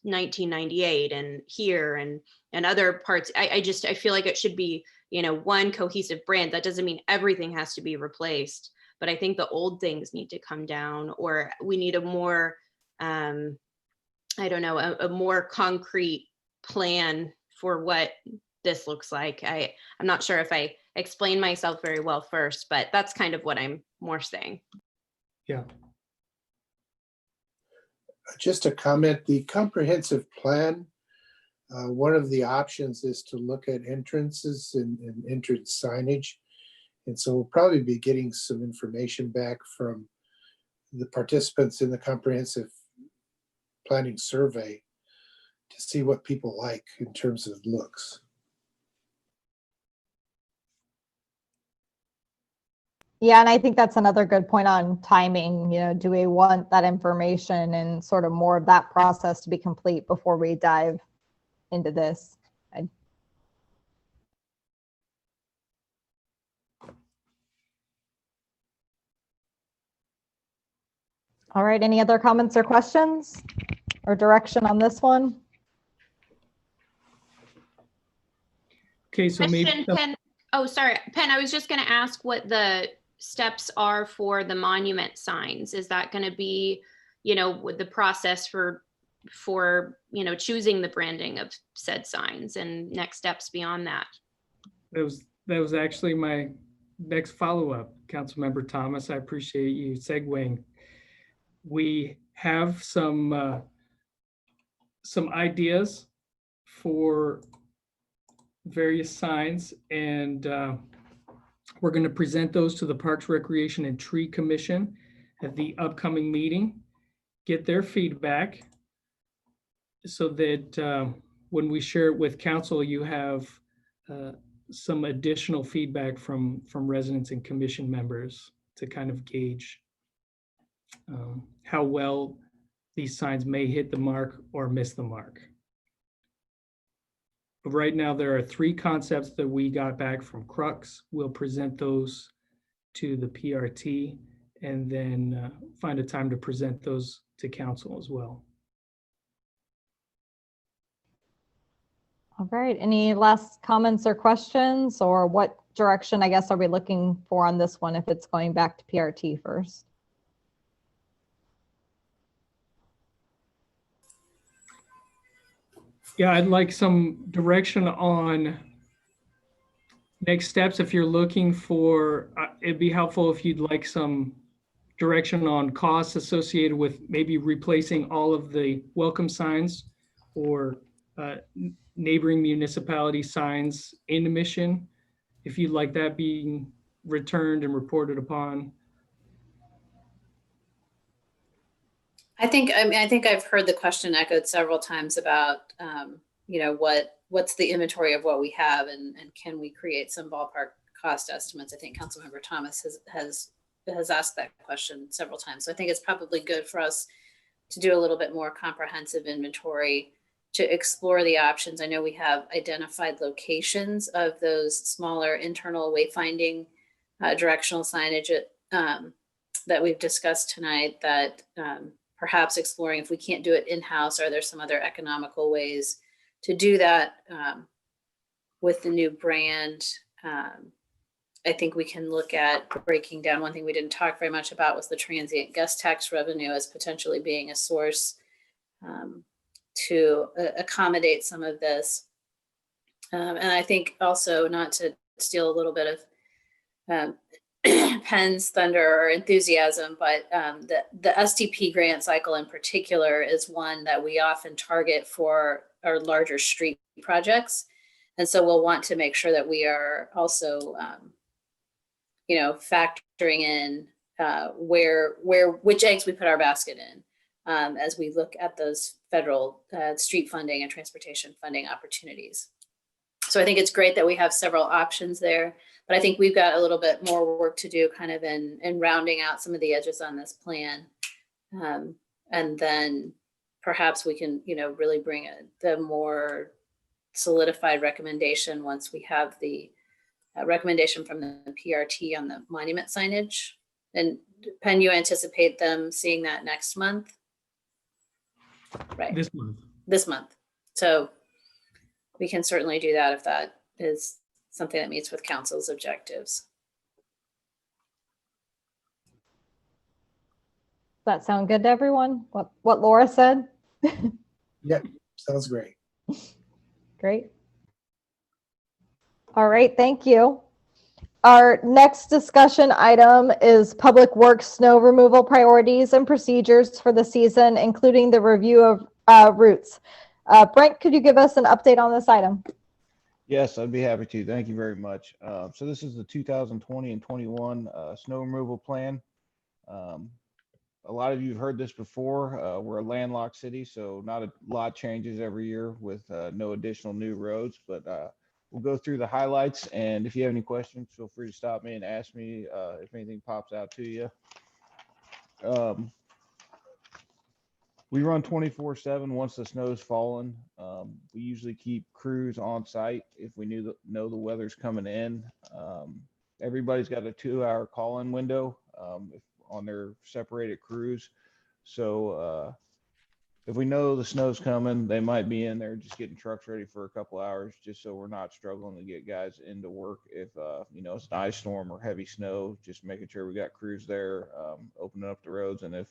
1998 and here and other parts. I feel like it should be, you know, one cohesive brand. That doesn't mean everything has to be replaced, but I think the old things need to come down, or we need a more, I don't know, a more concrete plan for what this looks like. I'm not sure if I explained myself very well first, but that's kind of what I'm more saying. Yeah. Just a comment, the comprehensive plan, one of the options is to look at entrances and entrance signage. And so we'll probably be getting some information back from the participants in the comprehensive planning survey to see what people like in terms of looks. Yeah, and I think that's another good point on timing. You know, do we want that information and sort of more of that process to be complete before we dive into this? All right, any other comments or questions or direction on this one? Okay, so maybe. Question, Penn. Oh, sorry, Penn, I was just going to ask what the steps are for the monument signs. Is that going to be, you know, with the process for, you know, choosing the branding of said signs and next steps beyond that? That was actually my next follow-up, Councilmember Thomas. I appreciate you segueing. We have some ideas for various signs, and we're going to present those to the Parks, Recreation, and Tree Commission at the upcoming meeting, get their feedback so that when we share it with council, you have some additional feedback from residents and commission members to kind of gauge how well these signs may hit the mark or miss the mark. But right now, there are 3 concepts that we got back from Crux. We'll present those to the PRT and then find a time to present those to council as well. All right, any last comments or questions, or what direction, I guess, are we looking for on this one if it's going back to PRT first? Yeah, I'd like some direction on next steps. If you're looking for, it'd be helpful if you'd like some direction on costs associated with maybe replacing all of the welcome signs or neighboring municipality signs in the Mission, if you'd like that being returned and reported upon. I think I've heard the question echoed several times about, you know, what's the inventory of what we have, and can we create some ballpark cost estimates? I think Councilmember Thomas has asked that question several times. So I think it's probably good for us to do a little bit more comprehensive inventory to explore the options. I know we have identified locations of those smaller internal wayfinding directional signage that we've discussed tonight, that perhaps exploring, if we can't do it in-house, are there some other economical ways to do that with the new brand? I think we can look at breaking down. One thing we didn't talk very much about was the transient guest tax revenue as potentially being a source to accommodate some of this. And I think also, not to steal a little bit of Penn's thunder or enthusiasm, but the STP grant cycle in particular is one that we often target for our larger street projects. And so we'll want to make sure that we are also, factoring in which eggs we put our basket in as we look at those federal street funding and transportation funding opportunities. So I think it's great that we have several options there, but I think we've got a little bit more work to do kind of in rounding out some of the edges on this plan. And then perhaps we can, really bring the more solidified recommendation once we have the recommendation from the PRT on the monument signage. And Penn, you anticipate them seeing that next month? Right. This month. So we can certainly do that if that is something that meets with council's objectives. Does that sound good to everyone? What Laura said? Yep, sounds great. Great. All right, thank you. Our next discussion item is Public Works snow removal priorities and procedures for the season, including the review of routes. Brent, could you give us an update on this item? Yes, I'd be happy to. Thank you very much. So this is the 2020 and 21 snow removal plan. A lot of you have heard this before. We're a landlocked city, so not a lot changes every year with no additional new roads, but we'll go through the highlights. And if you have any questions, feel free to stop me and ask me if anything pops out to you. We run 24/7 once the snow's fallen. We usually keep crews on site if we know the weather's coming in. Everybody's got a 2-hour call-in window on their separated crews. So if we know the snow's coming, they might be in there just getting trucks ready for a couple hours, just so we're not struggling to get guys into work if it's an ice storm or heavy snow. Just making sure we got crews there, opening up the roads, and if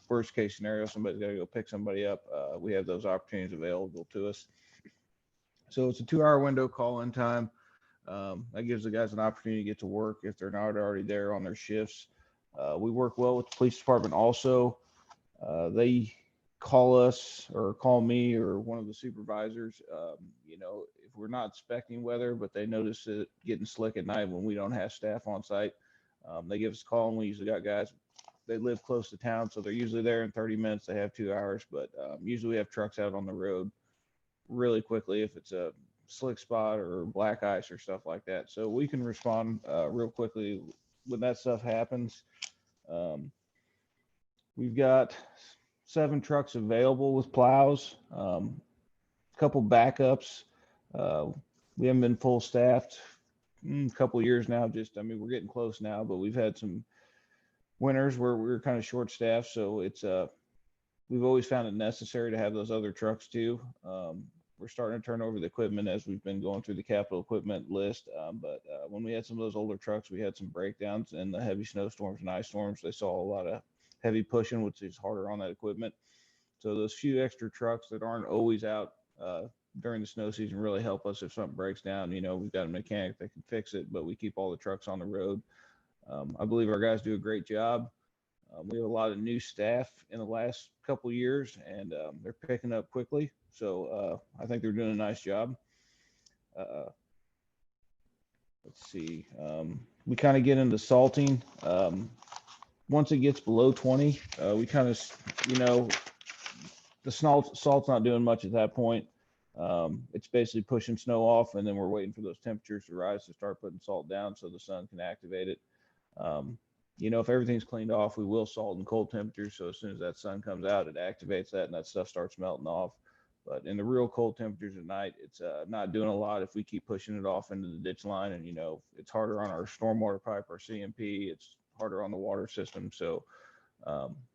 worst case scenario, somebody's got to go pick somebody up, we have those opportunities available to us. So it's a 2-hour window call-in time. That gives the guys an opportunity to get to work if they're not already there on their shifts. We work well with the police department also. They call us or call me or one of the supervisors, if we're not expecting weather, but they notice it getting slick at night when we don't have staff on site. They give us a call, and we usually got guys. They live close to town, so they're usually there in 30 minutes. They have 2 hours, but usually we have trucks out on the road really quickly if it's a slick spot or black ice or stuff like that. So we can respond real quickly when that stuff happens. We've got 7 trucks available with plows, a couple backups. We haven't been full staffed a couple of years now. We're getting close now, but we've had some winters where we were kind of short staffed. So it's, we've always found it necessary to have those other trucks too. We're starting to turn over the equipment as we've been going through the capital equipment list. But when we had some of those older trucks, we had some breakdowns in the heavy snowstorms and ice storms. They saw a lot of heavy pushing, which is harder on that equipment. So those few extra trucks that aren't always out during the snow season really help us if something breaks down. We've got a mechanic that can fix it, but we keep all the trucks on the road. I believe our guys do a great job. We have a lot of new staff in the last couple of years, and they're picking up quickly. So I think they're doing a nice job. Let's see. We kind of get into salting. Once it gets below 20, we kind of, the salt's not doing much at that point. It's basically pushing snow off, and then we're waiting for those temperatures to rise to start putting salt down so the sun can activate it. If everything's cleaned off, we will salt in cold temperatures. So as soon as that sun comes out, it activates that and that stuff starts melting off. But in the real cold temperatures at night, it's not doing a lot if we keep pushing it off into the ditch line. And, it's harder on our stormwater pipe, our CMP. It's harder on the water system. So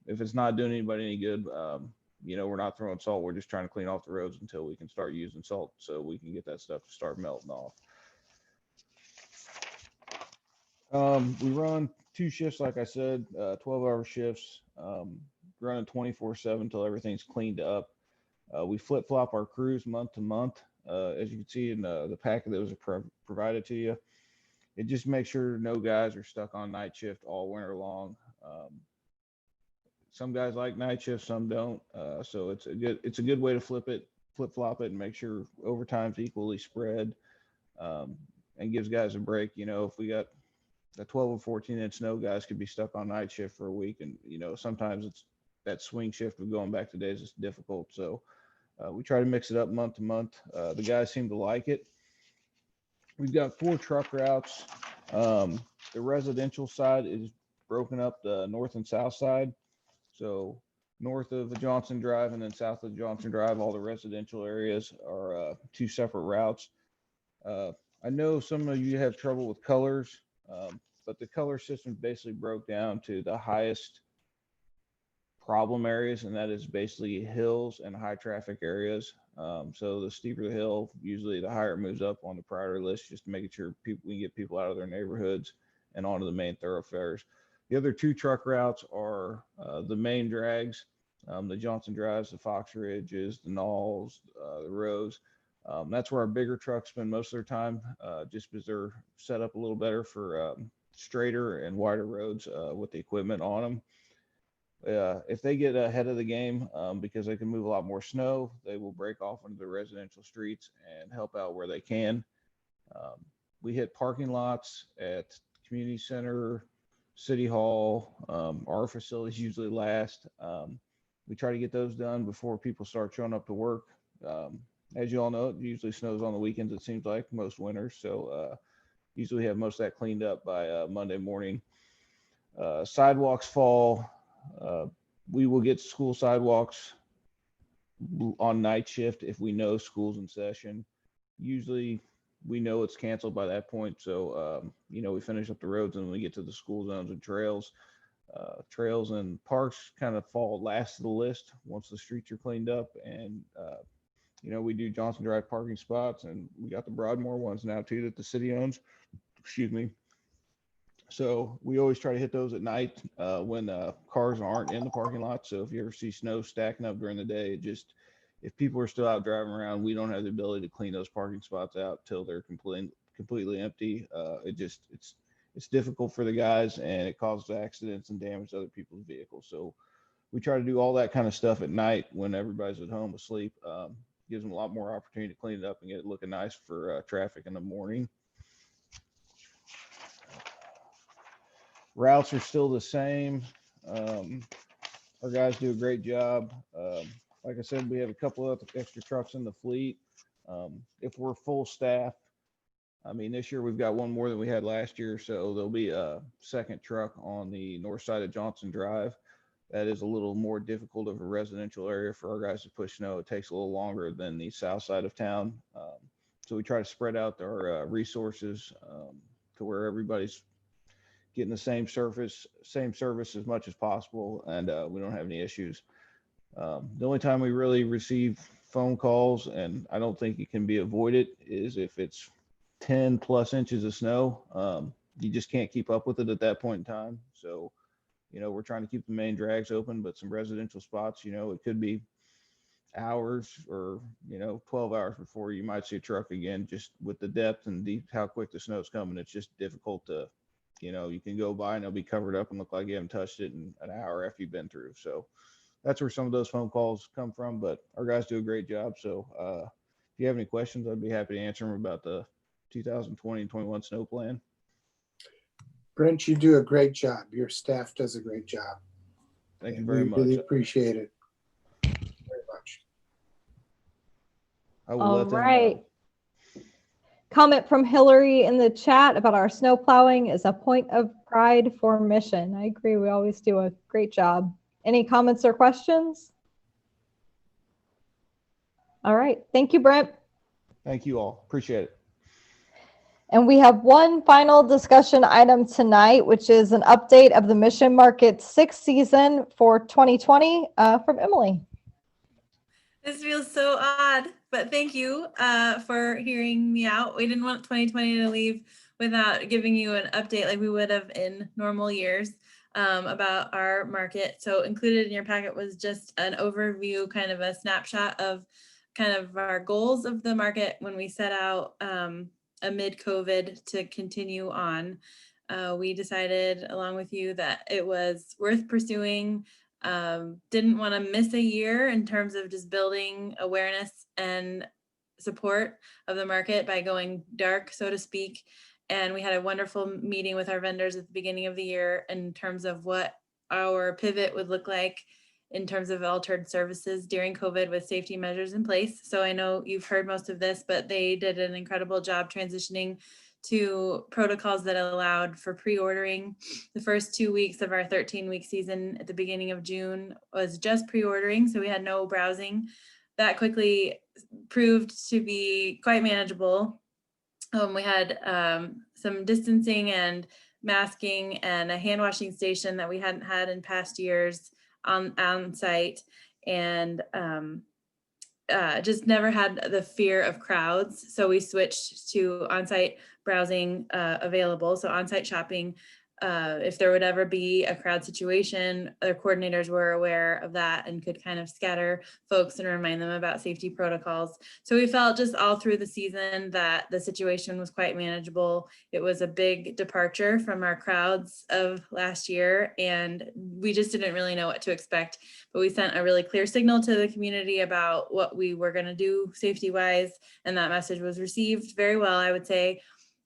if it's not doing anybody any good, we're not throwing salt. We're just trying to clean off the roads until we can start using salt so we can get that stuff to start melting off. We run 2 shifts, like I said, 12-hour shifts, running 24/7 until everything's cleaned up. We flip-flop our crews month to month. As you can see in the packet that was provided to you, it just makes sure no guys are stuck on night shift all winter long. Some guys like night shift, some don't. So it's a good way to flip-flop it and make sure overtime's equally spread, and gives guys a break. You know, if we got a 12 or 14-inch snow, guys could be stuck on night shift for a week, and you know, sometimes it's that swing shift of going back to days is difficult. So we try to mix it up month to month. The guys seem to like it. We've got 4 truck routes. The residential side is broken up the north and south side. So north of the Johnson Drive and then south of Johnson Drive, all the residential areas are 2 separate routes. I know some of you have trouble with colors, but the color system basically broke down to the highest problem areas, and that is basically hills and high traffic areas. So the steeper the hill, usually the higher it moves up on the priority list, just making sure we can get people out of their neighborhoods and onto the main thoroughfares. The other 2 truck routes are the main drags, the Johnson Drives, the Fox Ridges, the Knolls, the Rose. That's where our bigger trucks spend most of their time, just because they're set up a little better for straighter and wider roads with the equipment on them. If they get ahead of the game, because they can move a lot more snow, they will break off into the residential streets and help out where they can. We hit parking lots at community center, city hall. Our facilities usually last. We try to get those done before people start showing up to work. As you all know, it usually snows on the weekends, it seems like, most winters. So usually have most of that cleaned up by Monday morning. Sidewalks fall. We will get school sidewalks on night shift if we know school's in session. Usually we know it's canceled by that point. So, you know, we finish up the roads and we get to the school zones and trails. Trails and parks kind of fall last to the list once the streets are cleaned up. And, you know, we do Johnson Drive parking spots, and we got the Broadmoor ones now too that the city owns. Excuse me. So we always try to hit those at night when cars aren't in the parking lot. So if you ever see snow stacking up during the day, if people are still out driving around, we don't have the ability to clean those parking spots out till they're completely empty. It's difficult for the guys, and it causes accidents and damage to other people's vehicles. So we try to do all that kind of stuff at night when everybody's at home asleep. Gives them a lot more opportunity to clean it up and get it looking nice for traffic in the morning. Routes are still the same. Our guys do a great job. Like I said, we have a couple of extra trucks in the fleet. If we're full staff, I mean, this year we've got one more than we had last year, so there'll be a second truck on the north side of Johnson Drive. That is a little more difficult of a residential area for our guys to push snow. It takes a little longer than the south side of town. So we try to spread out our resources to where everybody's getting the same service as much as possible, and we don't have any issues. The only time we really receive phone calls, and I don't think it can be avoided, is if it's 10 plus inches of snow. You just can't keep up with it at that point in time. So, you know, we're trying to keep the main drags open, but some residential spots, you know, it could be hours or, you know, 12 hours before you might see a truck again. Just with the depth and how quick the snow's coming, it's just difficult to, you know, you can go by and it'll be covered up and look like you haven't touched it in an hour after you've been through. So that's where some of those phone calls come from, but our guys do a great job. So if you have any questions, I'd be happy to answer them about the 2020 and 21 snow plan. Brent, you do a great job. Your staff does a great job. Thank you very much. We really appreciate it very much. I will All let them right. Comment from Hillary in the chat about our snow plowing is a point of pride for mission. I agree. We always do a great job. Any comments or questions? All right. Thank you, Brent. Thank you all. Appreciate it. And we have one final discussion item tonight, which is an update of the Mission Market 6th season for 2020 from Emily. This feels so odd, but thank you for hearing me out. We didn't want 2020 to leave without giving you an update like we would have in normal years. about our market. So included in your packet was just an overview, kind of a snapshot of kind of our goals of the market when we set out amid COVID to continue on. We decided along with you that it was worth pursuing. Didn't want to miss a year in terms of just building awareness and support of the market by going dark, so to speak. And we had a wonderful meeting with our vendors at the beginning of the year in terms of what our pivot would look like in terms of altered services during COVID with safety measures in place. So I know you've heard most of this, but they did an incredible job transitioning to protocols that allowed for pre-ordering. The first 2 weeks of our 13-week season at the beginning of June was just pre-ordering, so we had no browsing. That quickly proved to be quite manageable. We had some distancing and masking and a hand washing station that we hadn't had in past years on site, and just never had the fear of crowds. So we switched to on-site browsing available. So on-site shopping, if there would ever be a crowd situation, their coordinators were aware of that and could kind of scatter folks and remind them about safety protocols. So we felt just all through the season that the situation was quite manageable. It was a big departure from our crowds of last year, and we just didn't really know what to expect. But we sent a really clear signal to the community about what we were going to do safety-wise, and that message was received very well, I would say.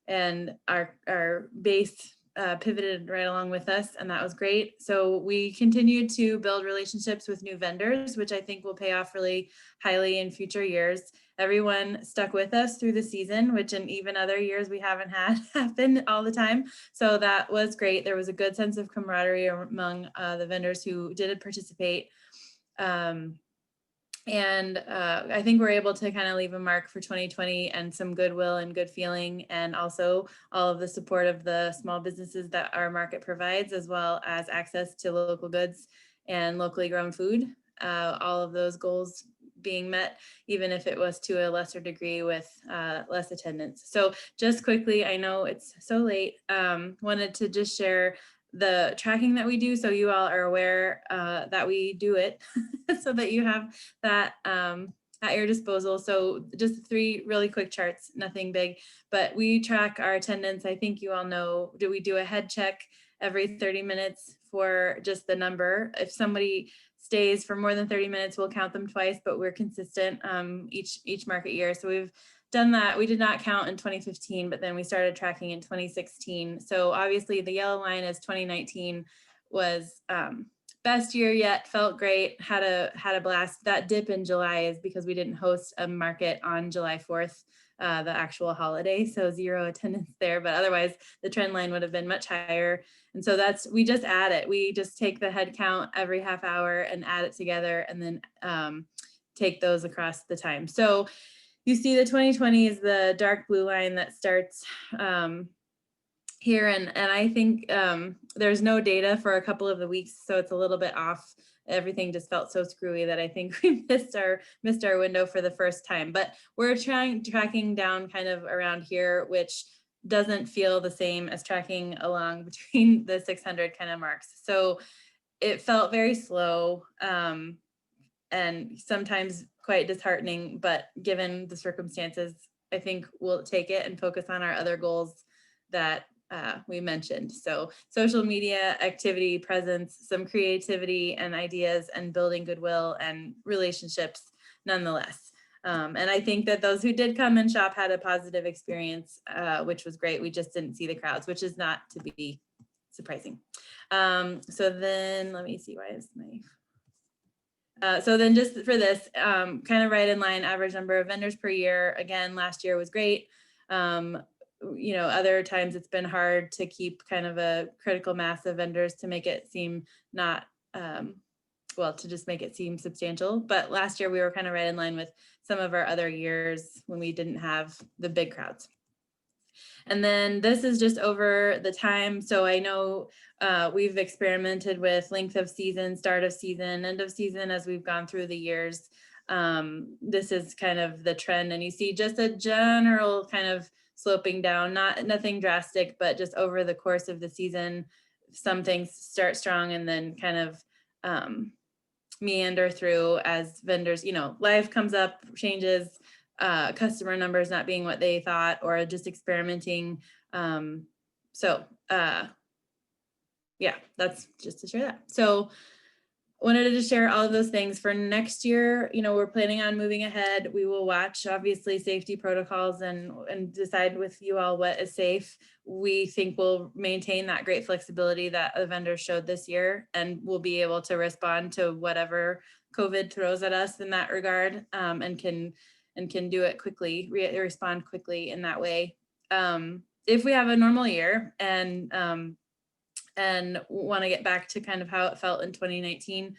And our base pivoted right along with us, and that was great. So we continued to build relationships with new vendors, which I think will pay off really highly in future years. Everyone stuck with us through the season, which in even other years we haven't had happen all the time. So that was great. There was a good sense of camaraderie among the vendors who did participate. I think we're able to kind of leave a mark for 2020 and some goodwill and good feeling, and also all of the support of the small businesses that our market provides, as well as access to local goods and locally grown food. All of those goals being met, even if it was to a lesser degree with less attendance. So just quickly, I know it's so late, wanted to just share the tracking that we do, so you all are aware that we do it, so that you have that at your disposal. So just 3 really quick charts, nothing big, but we track our attendance. I think you all know, we do a head check every 30 minutes for just the number. If somebody stays for more than 30 minutes, we'll count them twice, but we're consistent each market year. So we've done that. We did not count in 2015, but then we started tracking in 2016. So obviously the yellow line is 2019 was best year yet, felt great, had a blast. That dip in July is because we didn't host a market on July 4th, the actual holiday. So 0 attendance there, but otherwise the trend line would have been much higher. And so we just add it. We just take the head count every half hour and add it together, and then take those across the time. So you see the 2020 is the dark blue line that starts here. And I think there's no data for a couple of the weeks, so it's a little bit off. Everything just felt so screwy that I think we missed our window for the first time. But we're tracking down kind of around here, which doesn't feel the same as tracking along between the 600 kind of marks. So it felt very slow and sometimes quite disheartening, but given the circumstances, I think we'll take it and focus on our other goals that we mentioned. So social media activity, presence, some creativity and ideas, and building goodwill and relationships nonetheless. And I think that those who did come and shop had a positive experience, which was great. We just didn't see the crowds, which is not to be surprising. So then let me see, why is my... so then just for this, kind of right in line, average number of vendors per year. Again, last year was great. You know, other times it's been hard to keep kind of a critical mass of vendors to make it seem not, well, to just make it seem substantial. But last year we were kind of right in line with some of our other years when we didn't have the big crowds. And then this is just over the time. So I know we've experimented with length of season, start of season, end of season as we've gone through the years. This is kind of the trend, and you see just a general kind of sloping down, nothing drastic, but just over the course of the season, some things start strong and then kind of meander through as vendors, life comes up, changes, customer numbers not being what they thought, or just experimenting. Yeah, that's just to share that. So wanted to share all of those things for next year. We're planning on moving ahead. We will watch, obviously, safety protocols and decide with you all what is safe. We think we'll maintain that great flexibility that the vendors showed this year, and we'll be able to respond to whatever COVID throws at us in that regard, and can do it quickly, respond quickly in that way. If we have a normal year and want to get back to kind of how it felt in 2019,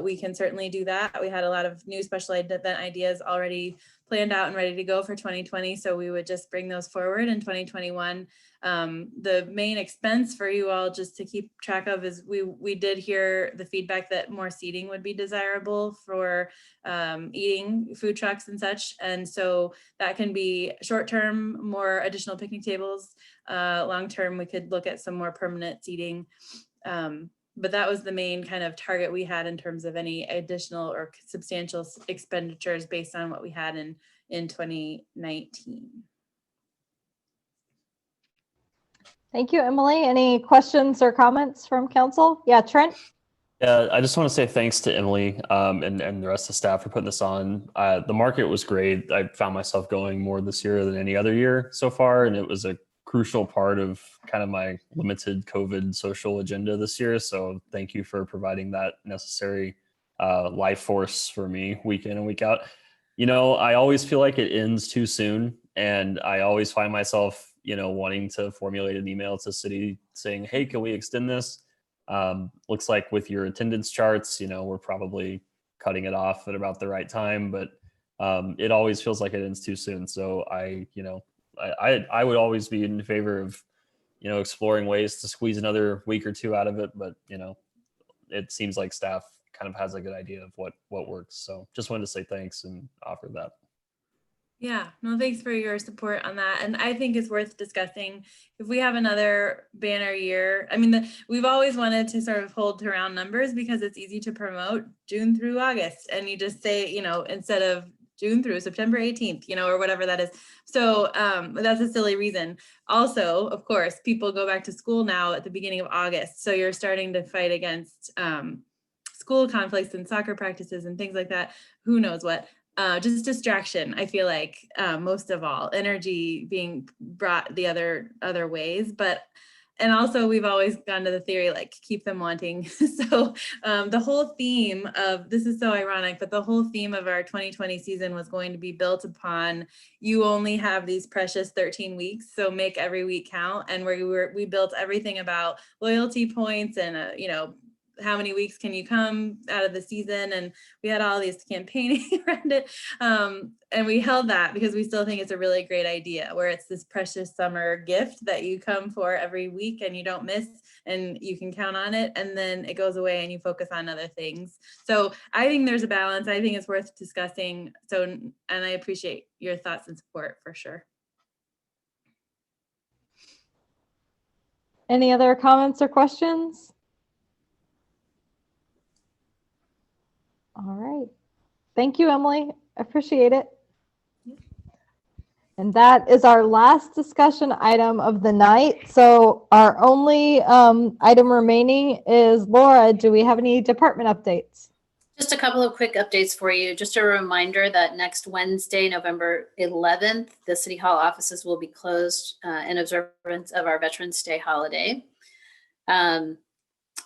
we can certainly do that. We had a lot of new special event ideas already planned out and ready to go for 2020. So we would just bring those forward in 2021. The main expense for you all just to keep track of is we did hear the feedback that more seating would be desirable for eating, food trucks and such. And so that can be short-term, more additional picnic tables. Long-term, we could look at some more permanent seating. But that was the main kind of target we had in terms of any additional or substantial expenditures based on what we had in 2019. Thank you, Emily. Any questions or comments from council? Yeah, Trent? Yeah, I just want to say thanks to Emily and the rest of the staff for putting this on. The market was great. I found myself going more this year than any other year so far, and it was a crucial part of kind of my limited COVID social agenda this year. So thank you for providing that necessary life force for me week in and week out. I always feel like it ends too soon, and I always find myself, wanting to formulate an email to city saying, hey, can we extend this? Looks like with your attendance charts, we're probably cutting it off at about the right time, but it always feels like it ends too soon. So I would always be in favor of, exploring ways to squeeze another week or two out of it. But, it seems like staff kind of has a good idea of what works. So just wanted to say thanks and offer that. Yeah, no, thanks for your support on that. And I think it's worth discussing if we have another banner year. I mean, we've always wanted to sort of hold to round numbers because it's easy to promote June through August. And you just say, instead of June through September 18th, or whatever that is. So that's a silly reason. Also, of course, people go back to school now at the beginning of August. So you're starting to fight against school conflicts and soccer practices and things like that. Who knows what? Just distraction, I feel like, most of all, energy being brought the other ways. And also we've always gone to the theory, like, keep them wanting. So the whole theme of, this is so ironic, but the whole theme of our 2020 season was going to be built upon, you only have these precious 13 weeks, so make every week count. And we built everything about loyalty points and, how many weeks can you come out of the season? And we had all these campaigning around it. And we held that because we still think it's a really great idea, where it's this precious summer gift that you come for every week and you don't miss and you can count on it. And then it goes away and you focus on other things. So I think there's a balance. I think it's worth discussing. And I appreciate your thoughts and support for sure. Any other comments or questions? All right. Thank you, Emily. I appreciate it. And that is our last discussion item of the night. So our only item remaining is, Laura, do we have any department updates? Just a couple of quick updates for you. Just a reminder that next Wednesday, November 11th, the City Hall offices will be closed in observance of our Veterans Day holiday.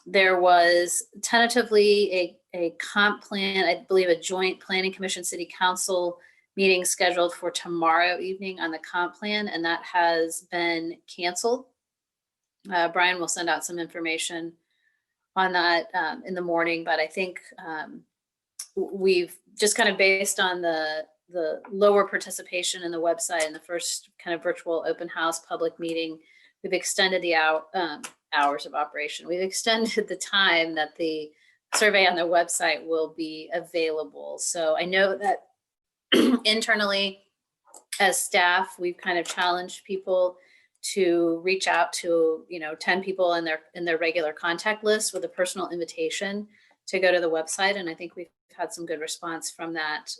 There was tentatively a comp plan, I believe a joint planning commission city council meeting scheduled for tomorrow evening on the comp plan, and that has been canceled. Brian will send out some information on that in the morning, but I think we've just kind of based on the lower participation in the website and the first kind of virtual open house public meeting, we've extended the hours of operation. We've extended the time that the survey on the website will be available. So I know that internally as staff, we've kind of challenged people to reach out to 10 people in their regular contact list with a personal invitation to go to the website, and I think we've had some good response from that.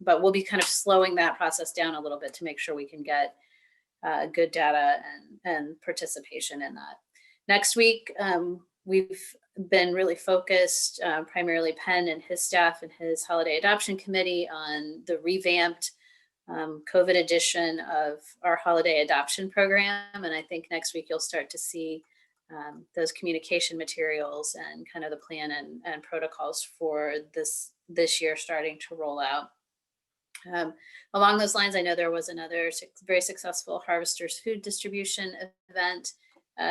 But we'll be kind of slowing that process down a little bit to make sure we can get good data and participation in that. Next week, we've been really focused, primarily Penn and his staff and his holiday adoption committee, on the revamped COVID edition of our holiday adoption program. And I think next week you'll start to see those communication materials and kind of the plan and protocols for this year starting to roll out. Along those lines, I know there was another very successful Harvesters food distribution event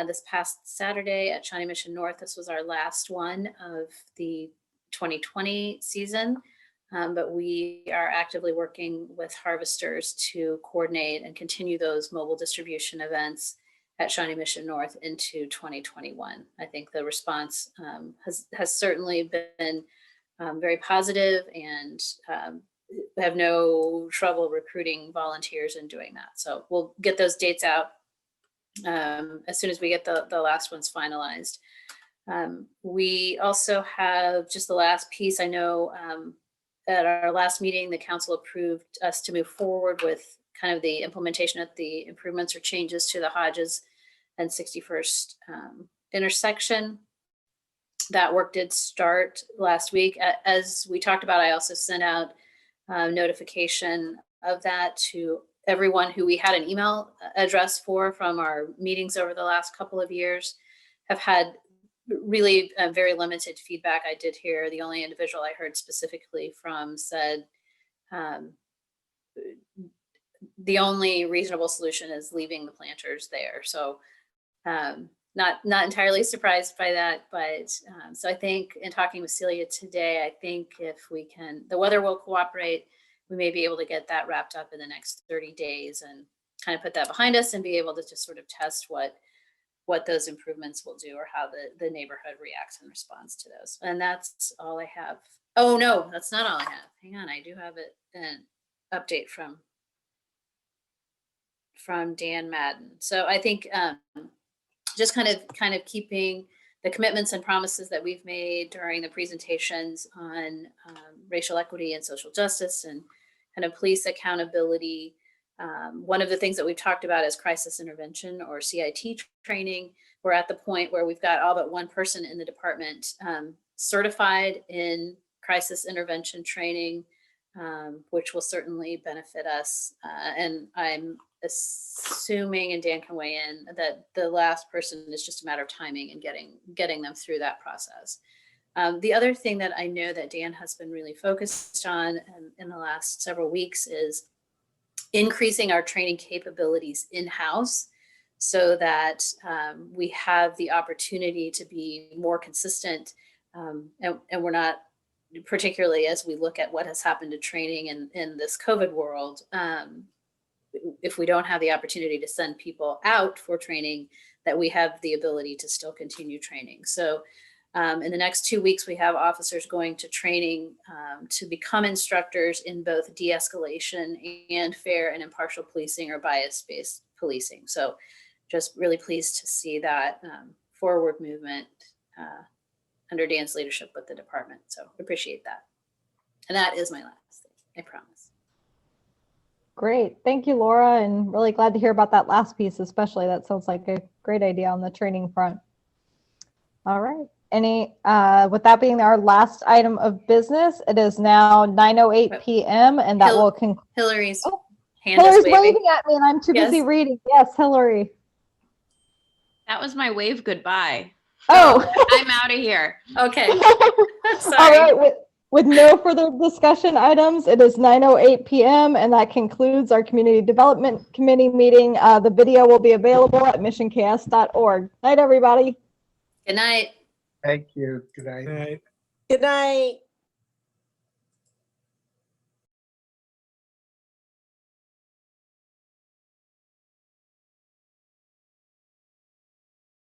this past Saturday at Shawnee Mission North. This was our last one of the 2020 season, but we are actively working with Harvesters to coordinate and continue those mobile distribution events at Shawnee Mission North into 2021. I think the response has certainly been very positive, and have no trouble recruiting volunteers and doing that. So we'll get those dates out as soon as we get the last ones finalized. We also have just the last piece. I know at our last meeting, the council approved us to move forward with kind of the implementation of the improvements or changes to the Hodges and 61st intersection. That work did start last week. As we talked about, I also sent out notification of that to everyone who we had an email address for from our meetings over the last couple of years. Have had really very limited feedback. I did hear the only individual I heard specifically from said the only reasonable solution is leaving the planters there. So not entirely surprised by that, but so I think in talking with Celia today, I think if we can, the weather will cooperate, we may be able to get that wrapped up in the next 30 days and kind of put that behind us and be able to just sort of test what those improvements will do, or how the neighborhood reacts and responds to those. And that's all I have. Oh no, that's not all I have. Hang on, I do have an update from Dan Madden. So I think just kind of keeping the commitments and promises that we've made during the presentations on racial equity and social justice and kind of police accountability. One of the things that we've talked about is crisis intervention, or CIT training. We're at the point where we've got all but one person in the department certified in crisis intervention training, which will certainly benefit us. And I'm assuming, and Dan can weigh in, that the last person is just a matter of timing and getting them through that process. The other thing that I know that Dan has been really focused on in the last several weeks is increasing our training capabilities in-house, so that we have the opportunity to be more consistent, and we're not, particularly as we look at what has happened to training in this COVID world, if we don't have the opportunity to send people out for training, that we have the ability to still continue training. So in the next 2 weeks, we have officers going to training to become instructors in both de-escalation and fair and impartial policing, or bias-based policing. So just really pleased to see that forward movement under Dan's leadership with the department. So appreciate that. And that is my last thing, I promise. Great. Thank you, Laura. And really glad to hear about that last piece, especially. That sounds like a great idea on the training front. All right. With that being our last item of business, it is now 9:08 p.m. and that will conclude. Hillary's hand Hillary's is waving at me and I'm too busy reading. Yes, Hillary. That was my wave goodbye. Oh, I'm out of here. Okay. Sorry. All right. With no further discussion items, it is 9:08 p.m. and that concludes our Community Development Committee meeting. The video will be available at missionks.org. Night, everybody. Good night. Thank you. Good night. Good night.